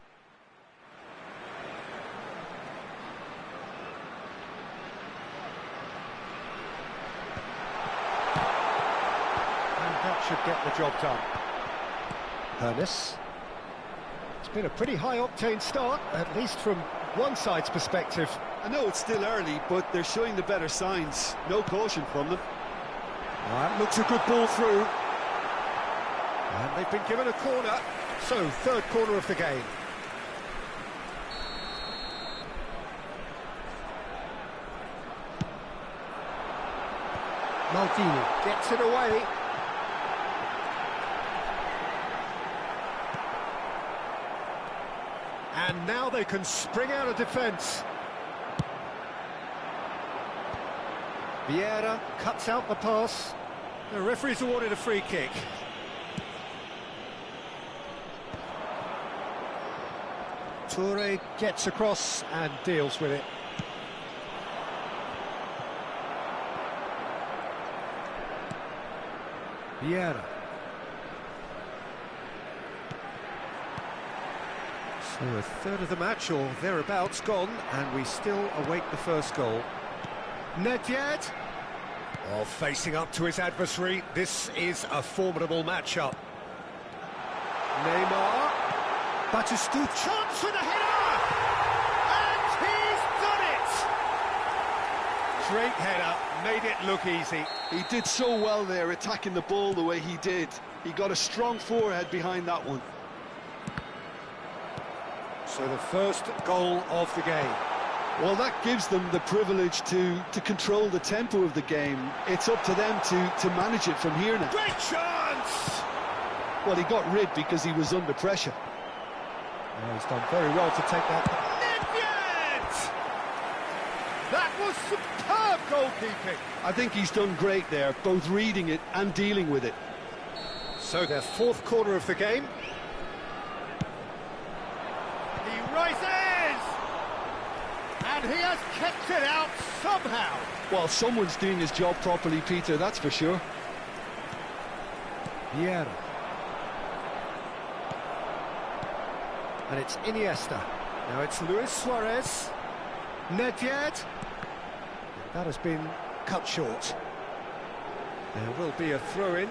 And that should get the job done. Hernes. It's been a pretty high-octane start, at least from one side's perspective. I know it's still early, but they're showing the better signs. No caution from them. That looks a good ball through. And they've been given a corner. So, third corner of the game. Maldini gets it away. And now they can spring out of defence. Vieira cuts out the pass. The referee's awarded a free kick. Toure gets across and deals with it. Vieira. So a third of the match or thereabouts gone, and we still await the first goal. Nedved. Oh, facing up to his adversary. This is a formidable matchup. Neymar. Batistuta. Chance for the header! And he's done it! Great header, made it look easy. He did so well there, attacking the ball the way he did. He got a strong forehead behind that one. So the first goal of the game. Well, that gives them the privilege to control the tempo of the game. It's up to them to manage it from here now. Great chance! Well, he got rid because he was under pressure. Oh, he's done very well to take that. Nedved! That was superb goalkeeping. I think he's done great there, both reading it and dealing with it. So their fourth corner of the game. He rises! And he has kept it out somehow. Well, someone's doing his job properly, Peter, that's for sure. Vieira. And it's Iniesta. Now it's Luis Suarez. Nedved. That has been cut short. There will be a throw-in.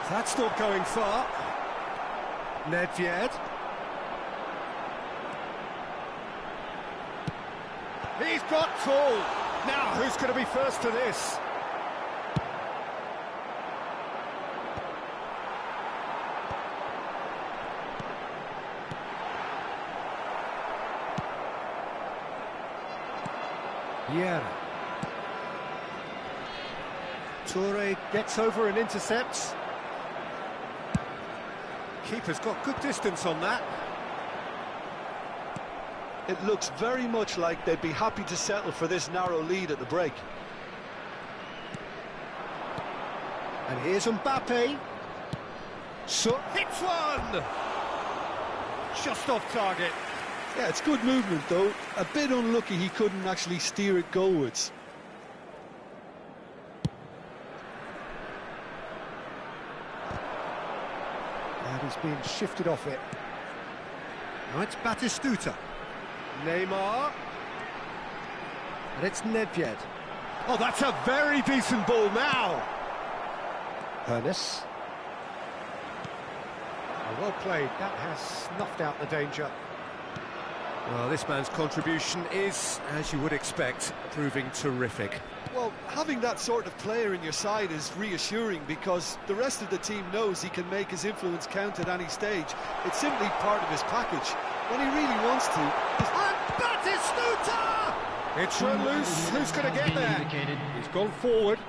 That's not going far. Nedved. He's got tall. Now, who's going to be first to this? Vieira. Toure gets over and intercepts. Keeper's got good distance on that. It looks very much like they'd be happy to settle for this narrow lead at the break. And here's Mbappe. So hits one! Just off target. Yeah, it's good movement, though. A bit unlucky he couldn't actually steer it goalwards. And he's being shifted off it. Now it's Batistuta. Neymar. And it's Nedved. Oh, that's a very decent ball now. Hernes. Oh, well played. That has snuffed out the danger. Well, this man's contribution is, as you would expect, proving terrific. Well, having that sort of player in your side is reassuring because the rest of the team knows he can make his influence count at any stage. It's simply part of his package. When he really wants to... And Batistuta! It's run loose. Who's going to get there? He's gone forward.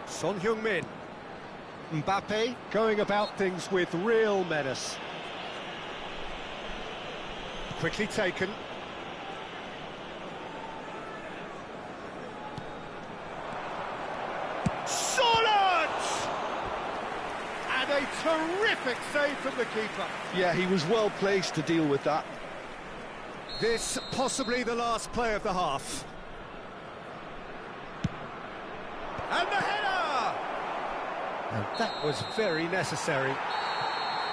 Son Heung-min. Mbappe going about things with real menace. Quickly taken. A terrific save from the keeper. Yeah, he was well placed to deal with that. This possibly the last play of the half. And the header! And that was very necessary.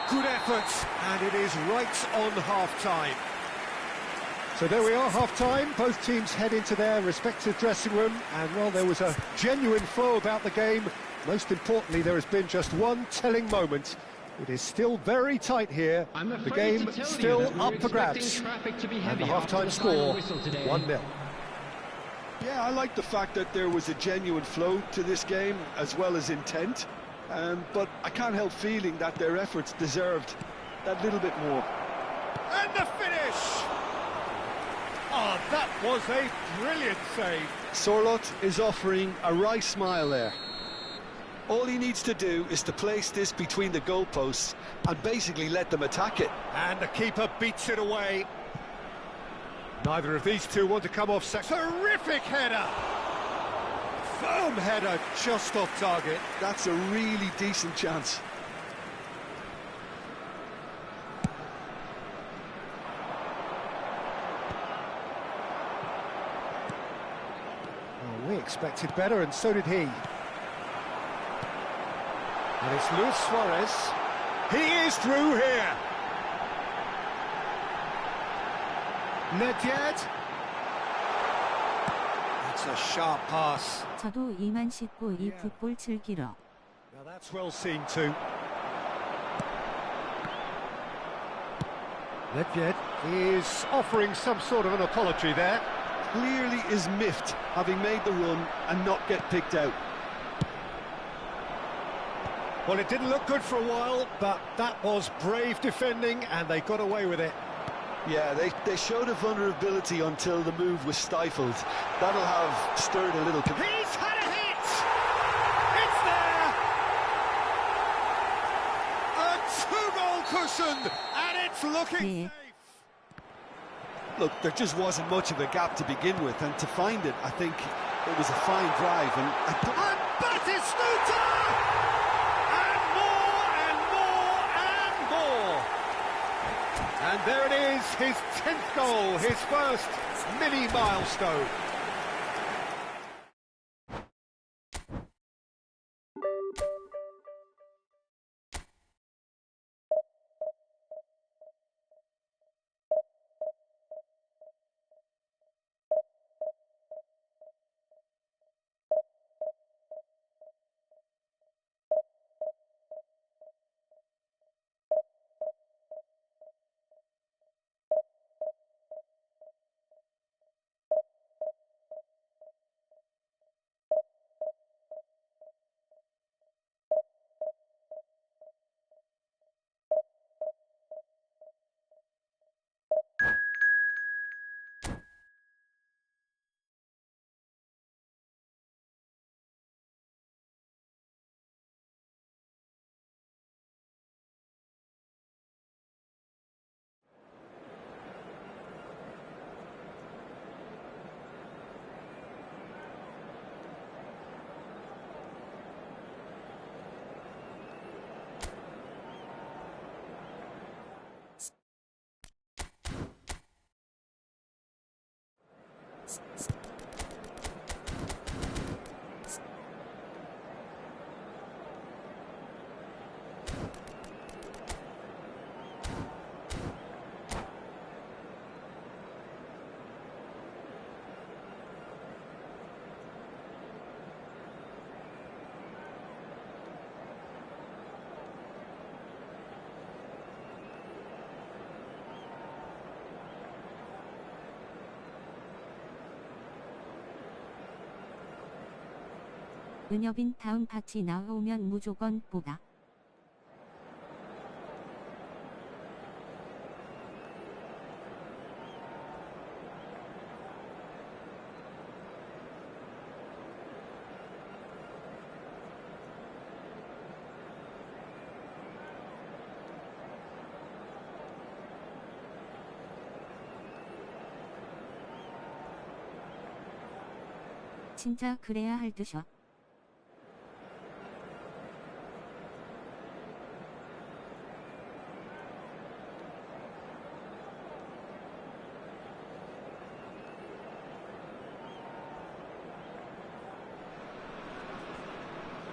Good effort, and it is right on half-time. So there we are, half-time. Both teams head into their respective dressing room, and well, there was a genuine flow about the game. Most importantly, there has been just one telling moment. It is still very tight here. The game still up for grabs. And the half-time score, 1-0. Yeah, I like the fact that there was a genuine flow to this game, as well as intent. But I can't help feeling that their efforts deserved that little bit more. And the finish! Oh, that was a brilliant save. Sorloth is offering a wry smile there. All he needs to do is to place this between the goalposts and basically let them attack it. And the keeper beats it away. Neither of these two want to come off. Terrific header! Firm header, just off target. That's a really decent chance. Well, we expected better, and so did he. And it's Luis Suarez. He is through here. Nedved. That's a sharp pass. 저도 이만 씻고 이 풋볼 즐기러. Now that's well seen too. Nedved is offering some sort of an apology there. Clearly is miffed, having made the run and not get picked out. Well, it didn't look good for a while, but that was brave defending, and they got away with it. Yeah, they showed a vulnerability until the move was stifled. That'll have stirred a little... He's had a hit! It's there! A two-goal cushion, and it's looking safe. Look, there just wasn't much of a gap to begin with, and to find it, I think it was a fine drive. And Batistuta! And more, and more, and more! And there it is, his 10th goal, his first mini milestone. 은혁인 다음 파티 나오면 무조건 보다. 진짜 그래야 할 듯이야.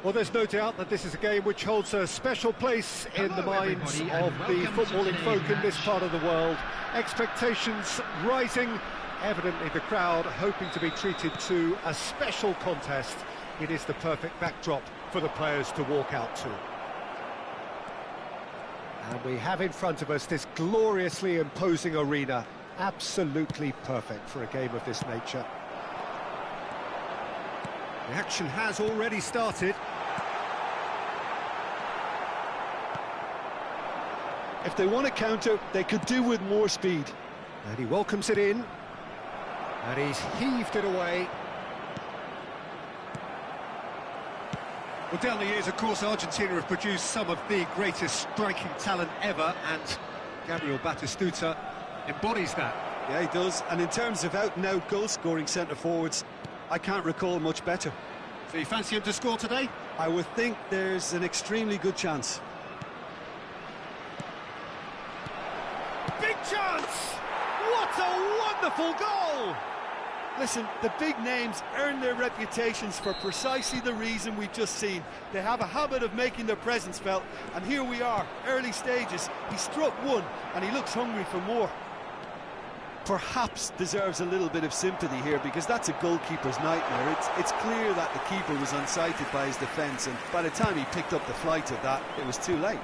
Well, there's no doubt that this is a game which holds a special place in the minds of the footballing folk in this part of the world. Expectations rising, evidently the crowd hoping to be treated to a special contest. It is the perfect backdrop for the players to walk out to. And we have in front of us this gloriously imposing arena, absolutely perfect for a game of this nature. The action has already started. If they want to counter, they could do with more speed. And he welcomes it in. And he's heaved it away. Well, down the years, of course, Argentina have produced some of the greatest striking talent ever, and Gabriel Batistuta embodies that. Yeah, he does. And in terms of out-and-out goal-scoring centre-forwards, I can't recall much better. So you fancy him to score today? I would think there's an extremely good chance. Big chance! What a wonderful goal! Listen, the big names earn their reputations for precisely the reason we've just seen. They have a habit of making their presence felt, and here we are, early stages. He struck one, and he looks hungry for more. Perhaps deserves a little bit of sympathy here, because that's a goalkeeper's nightmare. It's clear that the keeper was unsighted by his defence, and by the time he picked up the flight of that, it was too late.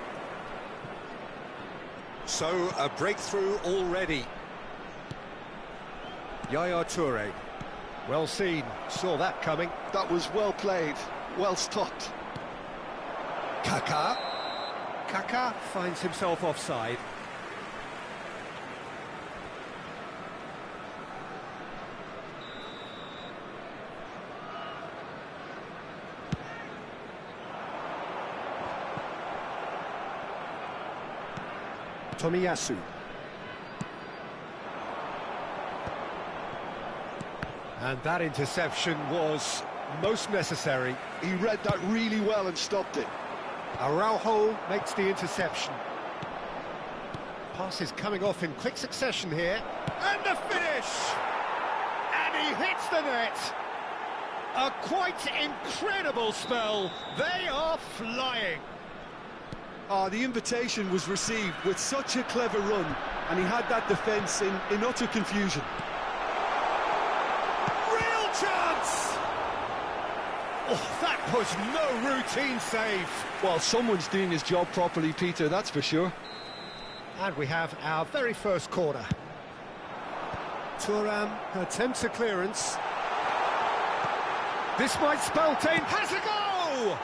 So, a breakthrough already. Yaya Toure. Well seen, saw that coming. That was well played, well stopped. Kaká. Kaká finds himself offside. Tomiyasu. And that interception was most necessary. He read that really well and stopped it. Araujo makes the interception. Pass is coming off in quick succession here. And the finish! And he hits the net! A quite incredible spell. They are flying. The invitation was received with such a clever run, and he had that defence in utter confusion. Real chance! Oh, that was no routine save. Well, someone's doing his job properly, Peter, that's for sure. And we have our very first corner. Thuram attempts a clearance. This might spell danger. Has a go!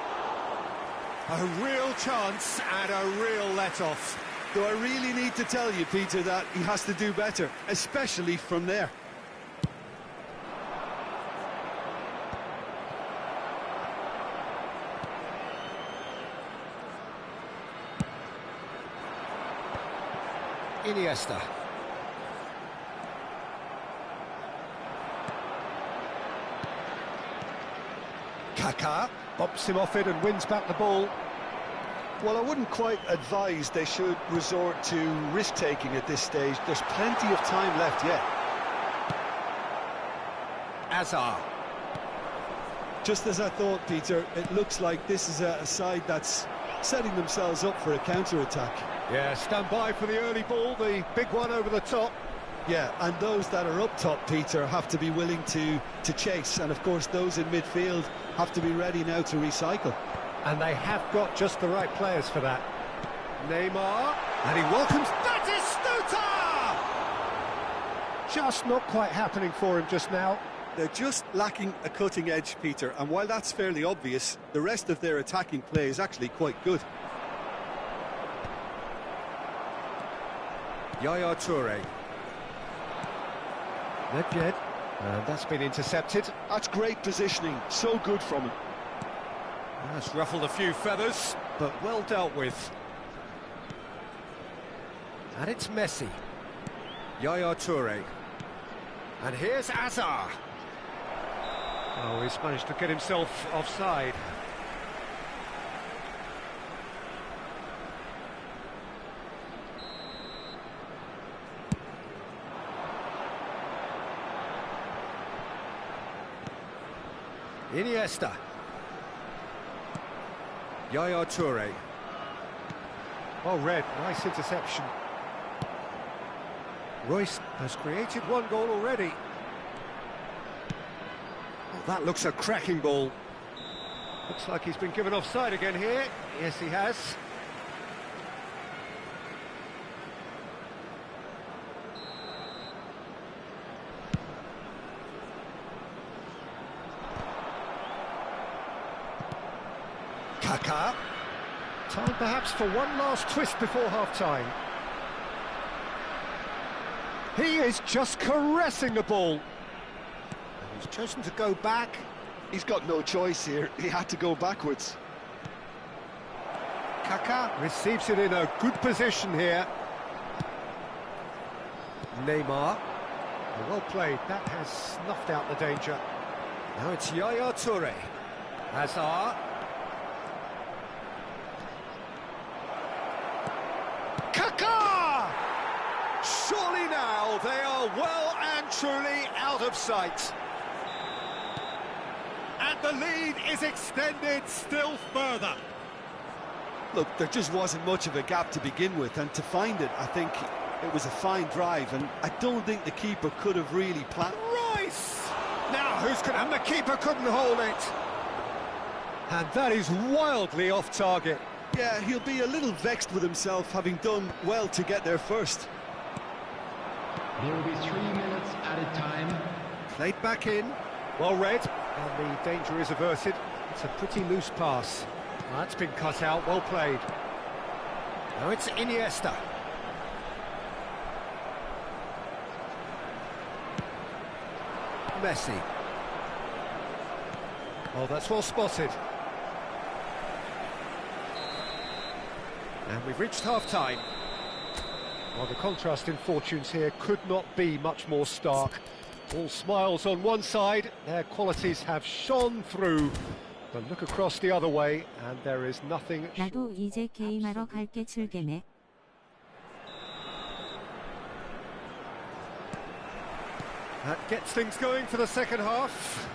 A real chance and a real let-off. Do I really need to tell you, Peter, that he has to do better, especially from there? Iniesta. Kaká bumps him off it and wins back the ball. Well, I wouldn't quite advise they should resort to risk-taking at this stage. There's plenty of time left yet. Azar. Just as I thought, Peter, it looks like this is a side that's setting themselves up for a counter-attack. Yeah, stand by for the early ball, the big one over the top. Yeah, and those that are up top, Peter, have to be willing to chase. And, of course, those in midfield have to be ready now to recycle. And they have got just the right players for that. Neymar, and he welcomes Batistuta! Just not quite happening for him just now. They're just lacking a cutting edge, Peter, and while that's fairly obvious, the rest of their attacking play is actually quite good. Yaya Toure. Nedved, and that's been intercepted. That's great positioning, so good from him. That's ruffled a few feathers, but well dealt with. And it's Messi. Yaya Toure. And here's Azar. Oh, he's managed to get himself offside. Iniesta. Yaya Toure. Well read, nice interception. Royce has created one goal already. Oh, that looks a cracking ball. Looks like he's been given offside again here. Yes, he has. Kaká. Time perhaps for one last twist before half-time. He is just caressing the ball. And he's chosen to go back. He's got no choice here. He had to go backwards. Kaká receives it in a good position here. Neymar. Well played. That has snuffed out the danger. Now it's Yaya Toure. Hazard. Kaká! Surely now they are well and truly out of sight. And the lead is extended still further. Look, there just wasn't much of a gap to begin with, and to find it, I think it was a fine drive, and I don't think the keeper could have really planned. Royce! Now who's going to... And the keeper couldn't hold it. And that is wildly off target. Yeah, he'll be a little vexed with himself, having done well to get there first. There will be 3 minutes added time. Played back in, well read, and the danger is averted. It's a pretty loose pass. That's been cut out, well played. Now it's Iniesta. Messi. Oh, that's well spotted. And we've reached half-time. Well, the contrast in fortunes here could not be much more stark. All smiles on one side, their qualities have shone through. But look across the other way, and there is nothing... 나도 이제 게임하러 갈게 즐겜해. That gets things going for the second half.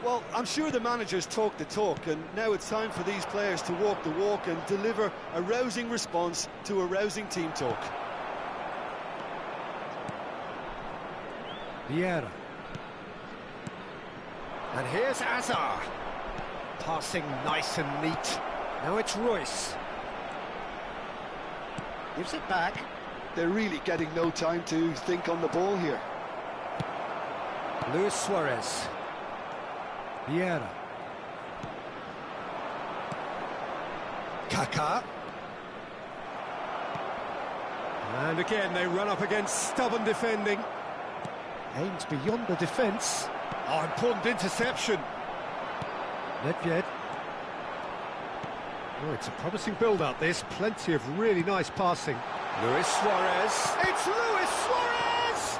Well, I'm sure the managers talk the talk, and now it's time for these players to walk the walk and deliver a rousing response to a rousing team talk. Vieira. And here's Hazard. Passing nice and neat. Now it's Royce. Gives it back. They're really getting no time to think on the ball here. Luis Suarez. Vieira. Kaká. And again they run up against stubborn defending. Aims beyond the defence. Oh, important interception. Nedved. Oh, it's a promising build-up, this. Plenty of really nice passing. Luis Suarez. It's Luis Suarez!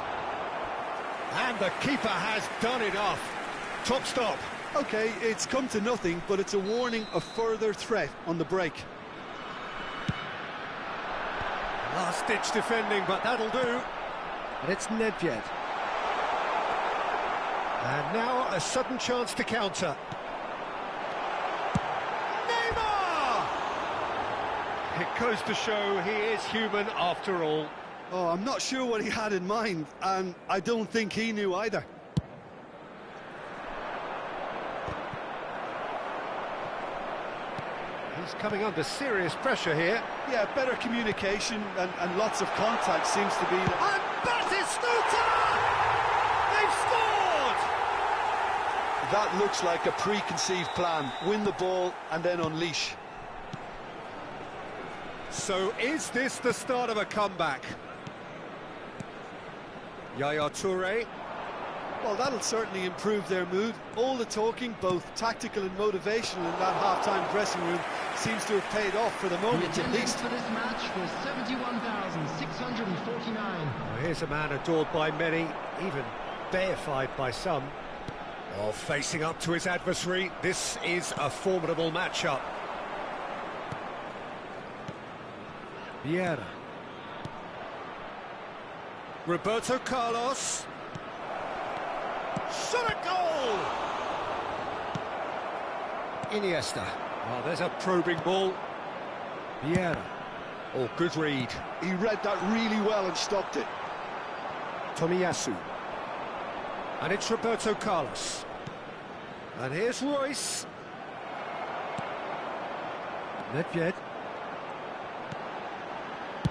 And the keeper has done enough. Top stop. OK, it's come to nothing, but it's a warning of further threat on the break. Last-ditch defending, but that'll do. And it's Nedved. And now a sudden chance to counter. Neymar! It goes to show he is human after all. Oh, I'm not sure what he had in mind, and I don't think he knew either. He's coming under serious pressure here. Yeah, better communication and lots of contact seems to be... And Batistuta! They've scored! That looks like a preconceived plan. Win the ball and then unleash. So is this the start of a comeback? Yaya Toure. Well, that'll certainly improve their mood. All the talking, both tactical and motivational in that half-time dressing room, seems to have paid off for the The moment at attendance least. for this match was 71,649. Well, here's a man adored by many, even deified by some. Well, facing up to his adversary, this is a formidable matchup. Vieira. Roberto Carlos. Shot a goal! Iniesta. Oh, there's a probing ball. Vieira. Oh, good read. He read that really well and stopped it. Tomiyasu. And it's Roberto Carlos. And here's Royce. Nedved.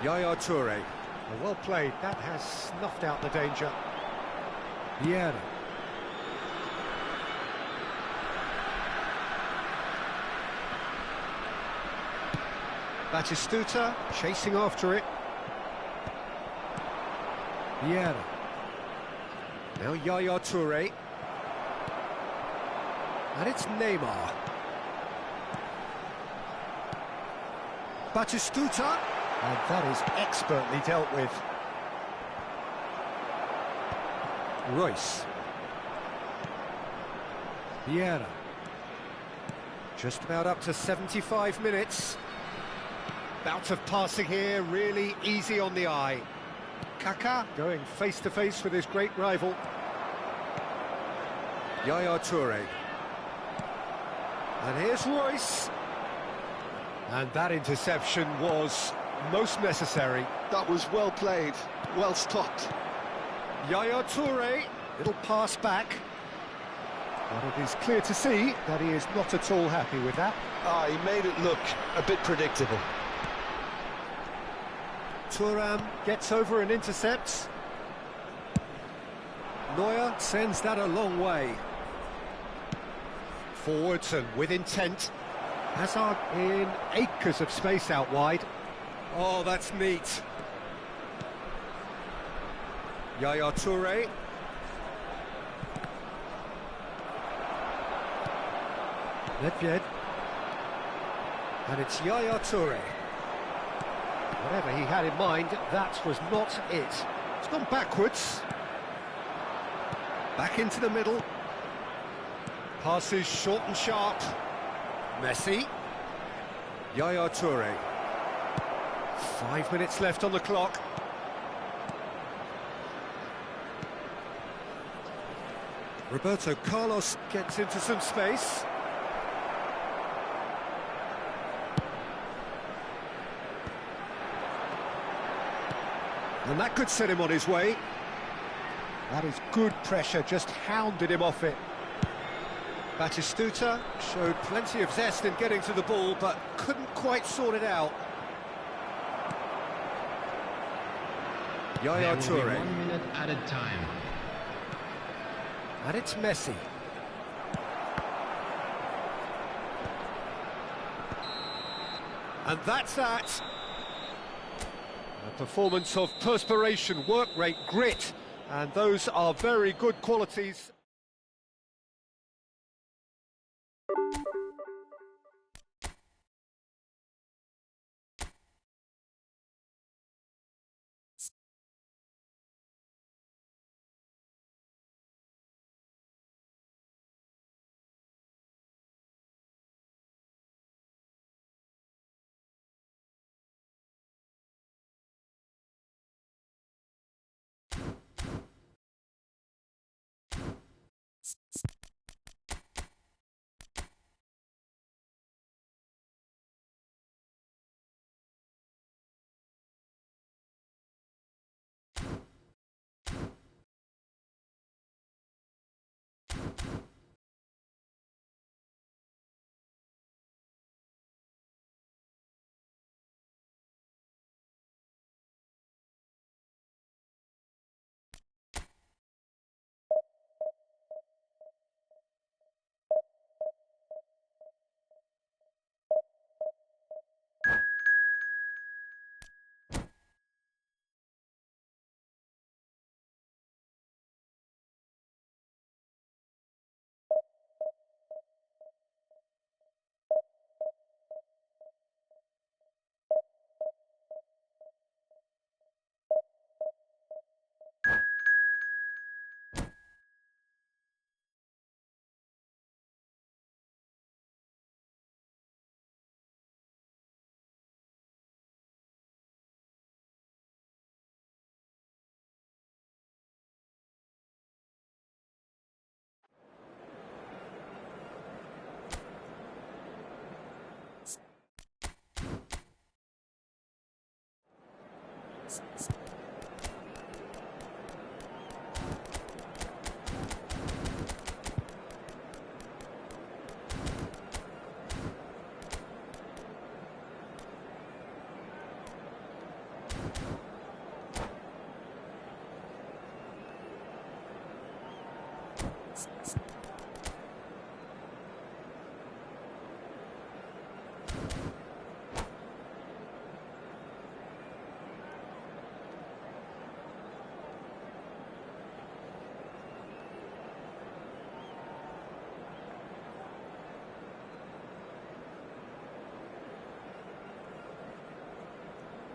Yaya Toure. Well played. That has snuffed out the danger. Vieira. Batistuta chasing after it. Vieira. Now Yaya Toure. And it's Neymar. Batistuta. And that is expertly dealt with. Royce. Vieira. Just about up to 75 minutes. Bout of passing here, really easy on the eye. Kaká going face-to-face with his great rival. Yaya Toure. And here's Royce. And that interception was most necessary. That was well played, well stopped. Yaya Toure, little pass back. But it is clear to see that he is not at all happy with that. He made it look a bit predictable. Thuram gets over and intercepts. Neuer sends that a long way. Forwards and with intent. Hazard in acres of space out wide. Oh, that's neat. Yaya Toure. Nedved. And it's Yaya Toure. Whatever he had in mind, that was not it. It's gone backwards. Back into the middle. Passes short and sharp. Messi. Yaya Toure. 5 minutes left on the clock. Roberto Carlos gets into some space. And that could set him on his way. That is good pressure, just hounded him off it. Batistuta showed plenty of zest in getting to the ball, but couldn't quite sort it out. Yaya Toure. 1 minute added time. And it's Messi. And that's that. A performance of perspiration, work rate, grit, and those are very good qualities.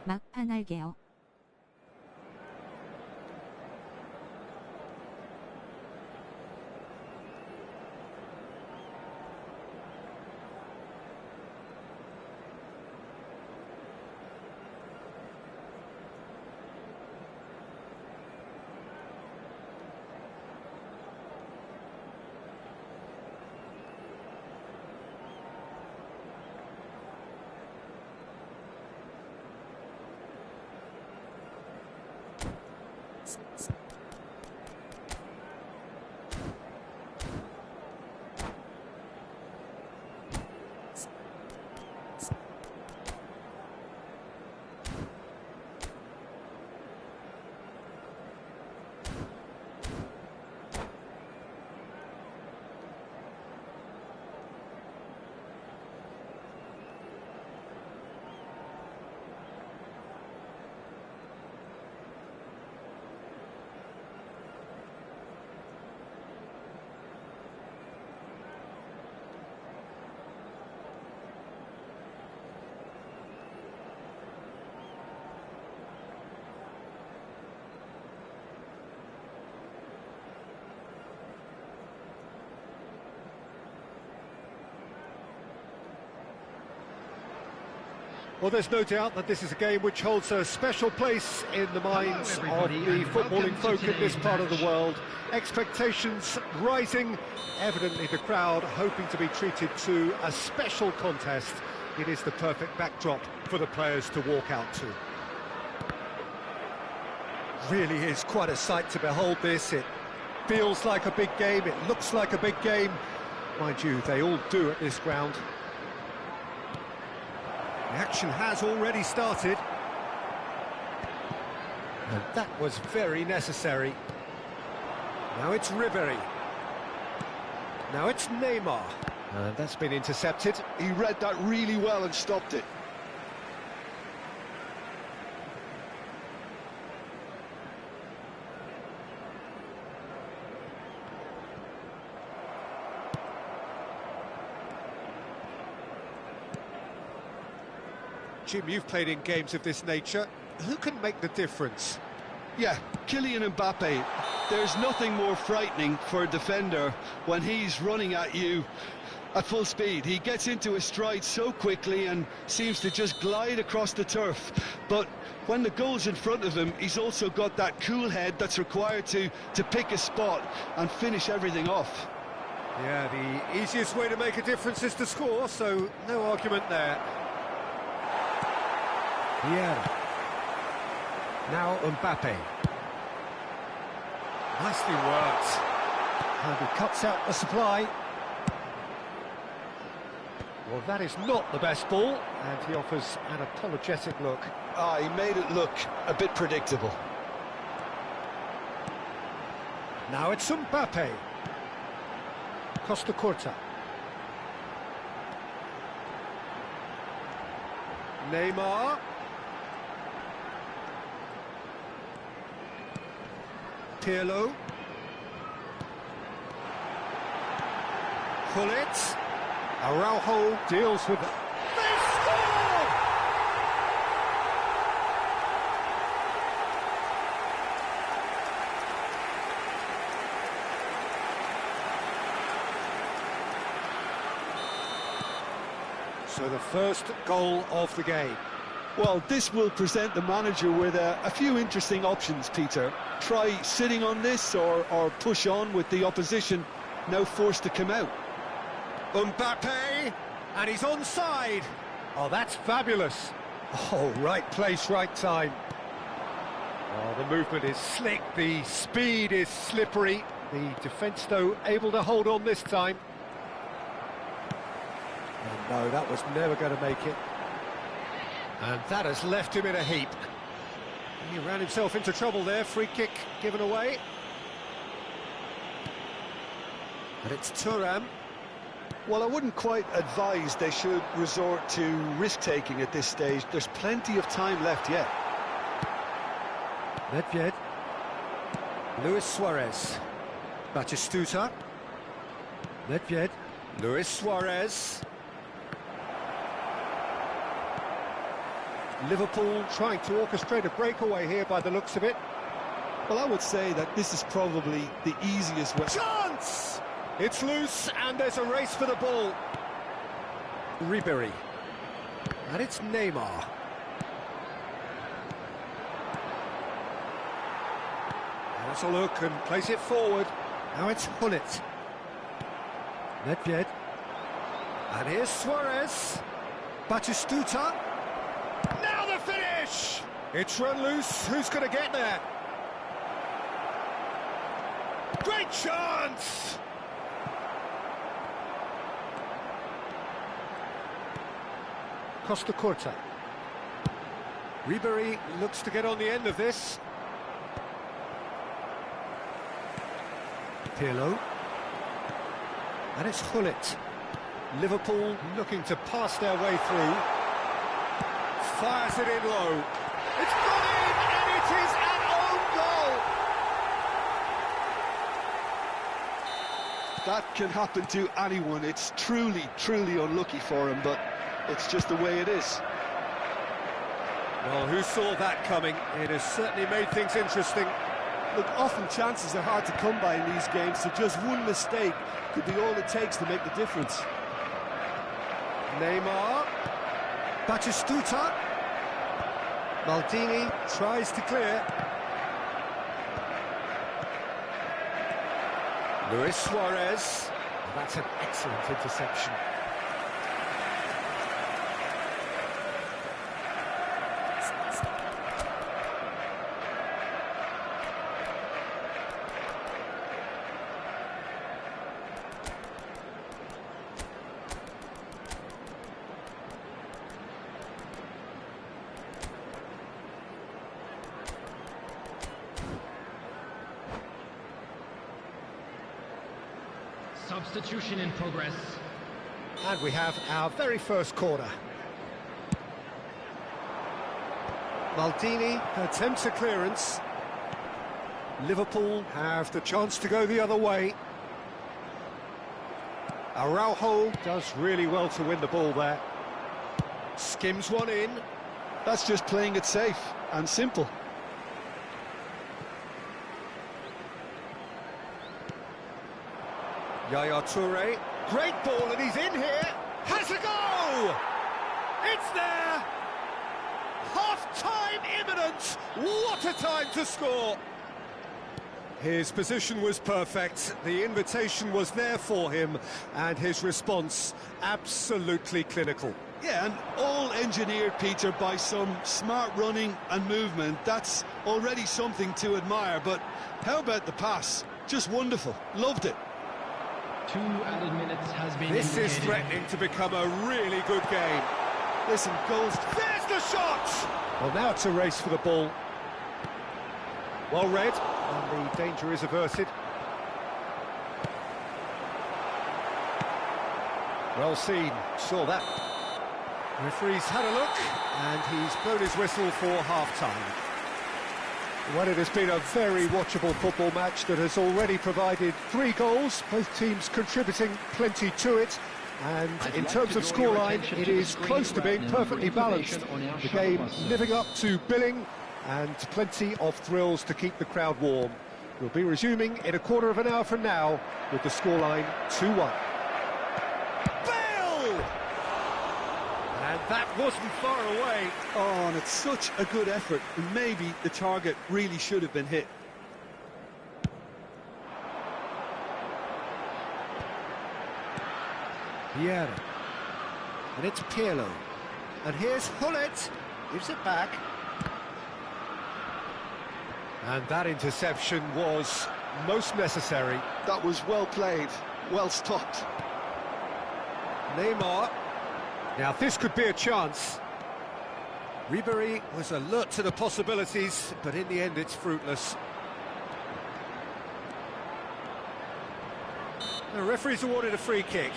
막판 할게요. Well, there's no doubt that this is a game which holds a special place in the minds of the footballing folk in this part of the world. Expectations rising, evidently the crowd hoping to be treated to a special contest. It is the perfect backdrop for the players to walk out to. Really is quite a sight to behold this. It feels like a big game, it looks like a big game. Mind you, they all do at this ground. The action has already started. And that was very necessary. Now it's Ribéry. Now it's Neymar. And that's been intercepted. He read that really well and stopped it. Jim, you've played in games of this nature. Who can make the difference? Yeah, Kylian Mbappe. There's nothing more frightening for a defender when he's running at you at full speed. He gets into his stride so quickly and seems to just glide across the turf. But when the goal's in front of him, he's also got that cool head that's required to pick a spot and finish everything off. Yeah, the easiest way to make a difference is to score, so no argument there. Yeah. Now Mbappe. Nicely worked. And he cuts out the supply. Well, that is not the best ball, and he offers an apologetic look. He made it look a bit predictable. Now it's Mbappe. Costa Curta. Neymar. Pirlo. Gullit. Araujo deals with it. They score! So the first goal of the game. Well, this will present the manager with a few interesting options, Peter. Try sitting on this or push on with the opposition now forced to come out. Mbappe, and he's onside. Oh, that's fabulous. Oh, right place, right time. Well, the movement is slick, the speed is slippery. The defence, though, able to hold on this time. And no, that was never going to make it. And that has left him in a heap. He ran himself into trouble there, free kick given away. And it's Thuram. Well, I wouldn't quite advise they should resort to risk-taking at this stage. There's plenty of time left yet. Nedved. Luis Suarez. Batistuta. Nedved. Luis Suarez. Liverpool trying to orchestrate a breakaway here by the looks of it. Well, I would say that this is probably the easiest way. Chance! It's loose and there's a race for the ball. Ribery. And it's Neymar. Let's a look and place it forward. Now it's Hullet. Nedved. And here's Suarez. Batistuta. Now the finish! It's run loose. Who's going to get there? Great chance! Costa Curta. Ribery looks to get on the end of this. Pirlo. And it's Hullet. Liverpool looking to pass their way through. Fires it in low. It's gone in, and it is an own goal. That can happen to anyone. It's truly, truly unlucky for him, but it's just the way it is. Well, who saw that coming? It has certainly made things interesting. Look, often chances are hard to come by in these games, so just one mistake could be all it takes to make the difference. Neymar. Batistuta. Maldini tries to clear. Luis Suarez. That's an excellent interception. Substitution in progress. And we have our very first corner. Maldini attempts a clearance. Liverpool have the chance to go the other way. Araujo does really well to win the ball there. Skims one in. That's just playing it safe and simple. Yaya Toure, great ball and he's in here, has a go! It's there! Half-time imminent, what a time to score! His position was perfect, the invitation was there for him, and his response absolutely clinical. Yeah, and all engineered, Peter, by some smart running and movement. That's already something to admire, but how about the pass? Just wonderful, loved it. 2 added minutes has been This indicated. is threatening to become a really good game. Listen, goals. There's the shot! Well, now it's a race for the ball. Well read, and the danger is averted. Well seen, saw that. Referee's had a look, and he's blown his whistle for half-time. Well, it has been a very watchable football match that has already provided 3 goals, both teams contributing plenty to it. And in terms of scoreline, it is close to being perfectly balanced. The game living up to billing, and plenty of thrills to keep the crowd warm. We'll be resuming in a quarter of an hour from now with the scoreline 2-1. And that wasn't far away. Oh, and it's such a good effort. Maybe the target really should have been hit. Vieira. And it's Pirlo. And here's Hullet. Gives it back. And that interception was most necessary. That was well played, well stopped. Neymar. Now this could be a chance. Ribéry was alert to the possibilities, but in the end it's fruitless. The referee's awarded a free kick.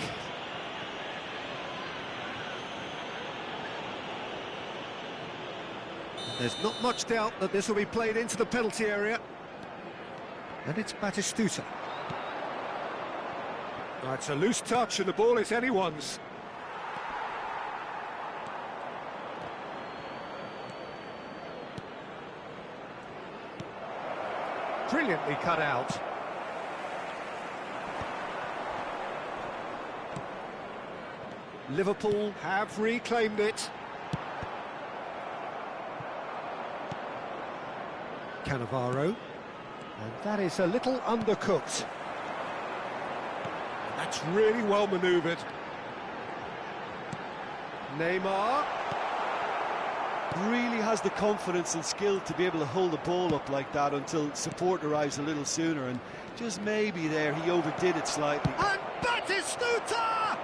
There's not much doubt that this will be played into the penalty area. And it's Batistuta. Oh, it's a loose touch and the ball is anyone's. Brilliantly cut out. Liverpool have reclaimed it. Cannavaro. And that is a little undercooked. That's really well manoeuvred. Neymar. Really has the confidence and skill to be able to hold the ball up like that until support arrives a little sooner, and just maybe there he overdid it slightly. And Batistuta!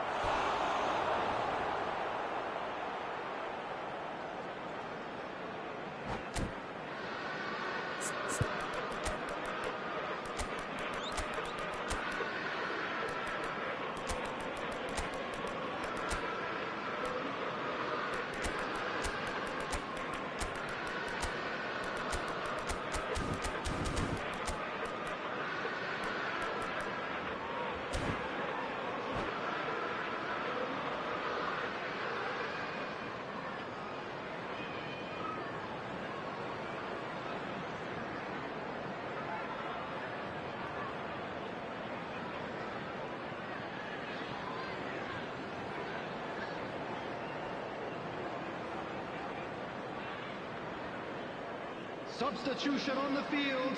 Substitution on the field.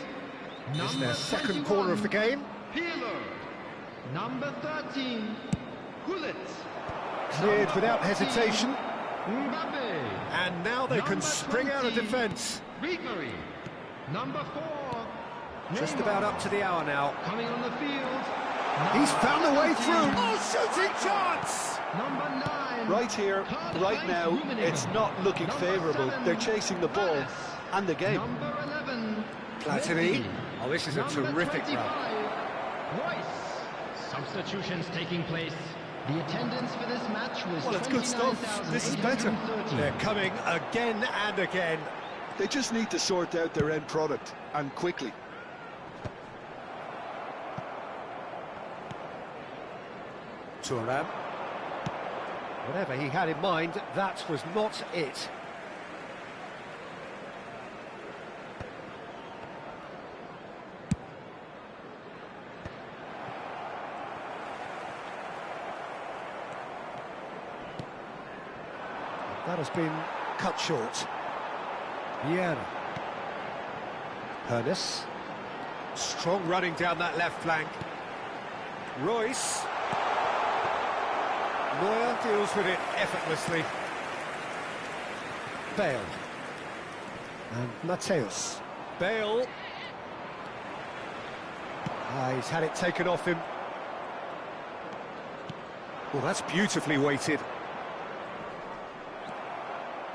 It's their second 21, corner of the game. Peeler. Number 13, Gullit. Cleared without hesitation. Mbappe. And now they can Number spring out of 20, defence. Ribéry. Number 4, Just Neymar. about up to the hour now. Coming on the field. He's found a way 19, through. Oh, shooting chance! Number 9. Right here, right now, it's not looking favourable. They're chasing the ball and the game. Number 11, Platini. Messi. Oh, this is a Number terrific 25, run. Royce. Substitutions taking place. The attendance for this match was Well, it's good stuff. This is better. 29,830. They're coming again and again. They just need to sort out their end product, and quickly. Thuram. Whatever he had in mind, that was not it. That has been cut short. Vieira. Hernes. Strong running down that left flank. Royce. Neuer deals with it effortlessly. Bale. And Mateus. Bale. He's had it taken off him. Well, that's beautifully weighted.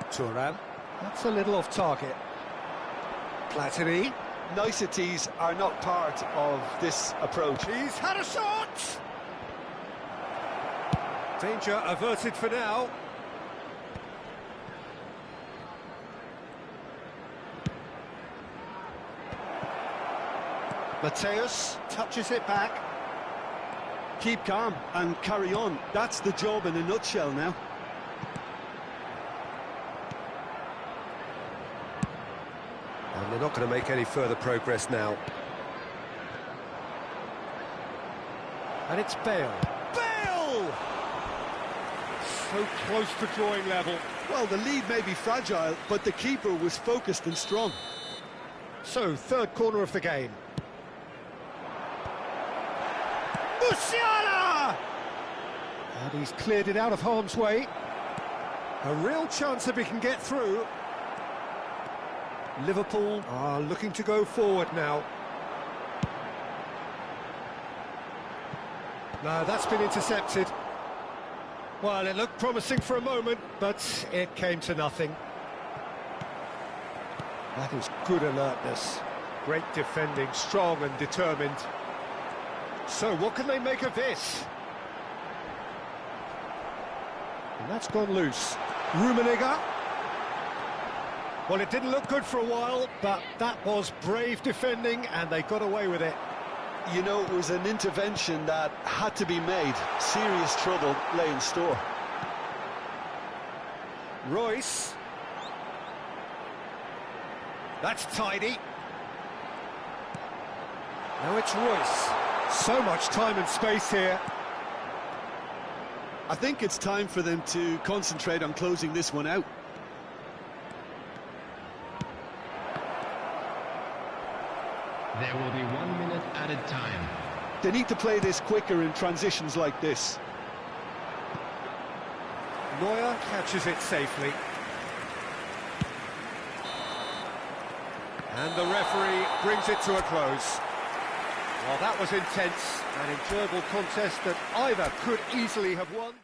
Thuram. That's a little off target. Platini. Niceties are not part of this approach. He's had a shot! Danger averted for now. Mateus touches it back. Keep calm and carry on. That's the job in a nutshell now. And they're not going to make any further progress now. And it's Bale. Bale! So close to drawing level. Well, the lead may be fragile, but the keeper was focused and strong. So, third corner of the game. Musiala! And he's cleared it out of harm's way. A real chance if he can get through. Liverpool are looking to go forward now. No, that's been intercepted. Well, it looked promising for a moment, but it came to nothing. That is good alertness. Great defending, strong and determined. So, what can they make of this? And that's gone loose. Rummenigge. Well, it didn't look good for a while, but that was brave defending, and they got away with it. You know, it was an intervention that had to be made. Serious trouble lay in store. Royce. That's tidy. Now it's Royce. So much time and space here. I think it's time for them to concentrate on closing this one out. There will be 1 minute added time. They need to play this quicker in transitions like this. Neuer catches it safely. And the referee brings it to a close. Well, that was intense, an enjoyable contest that either could easily have won.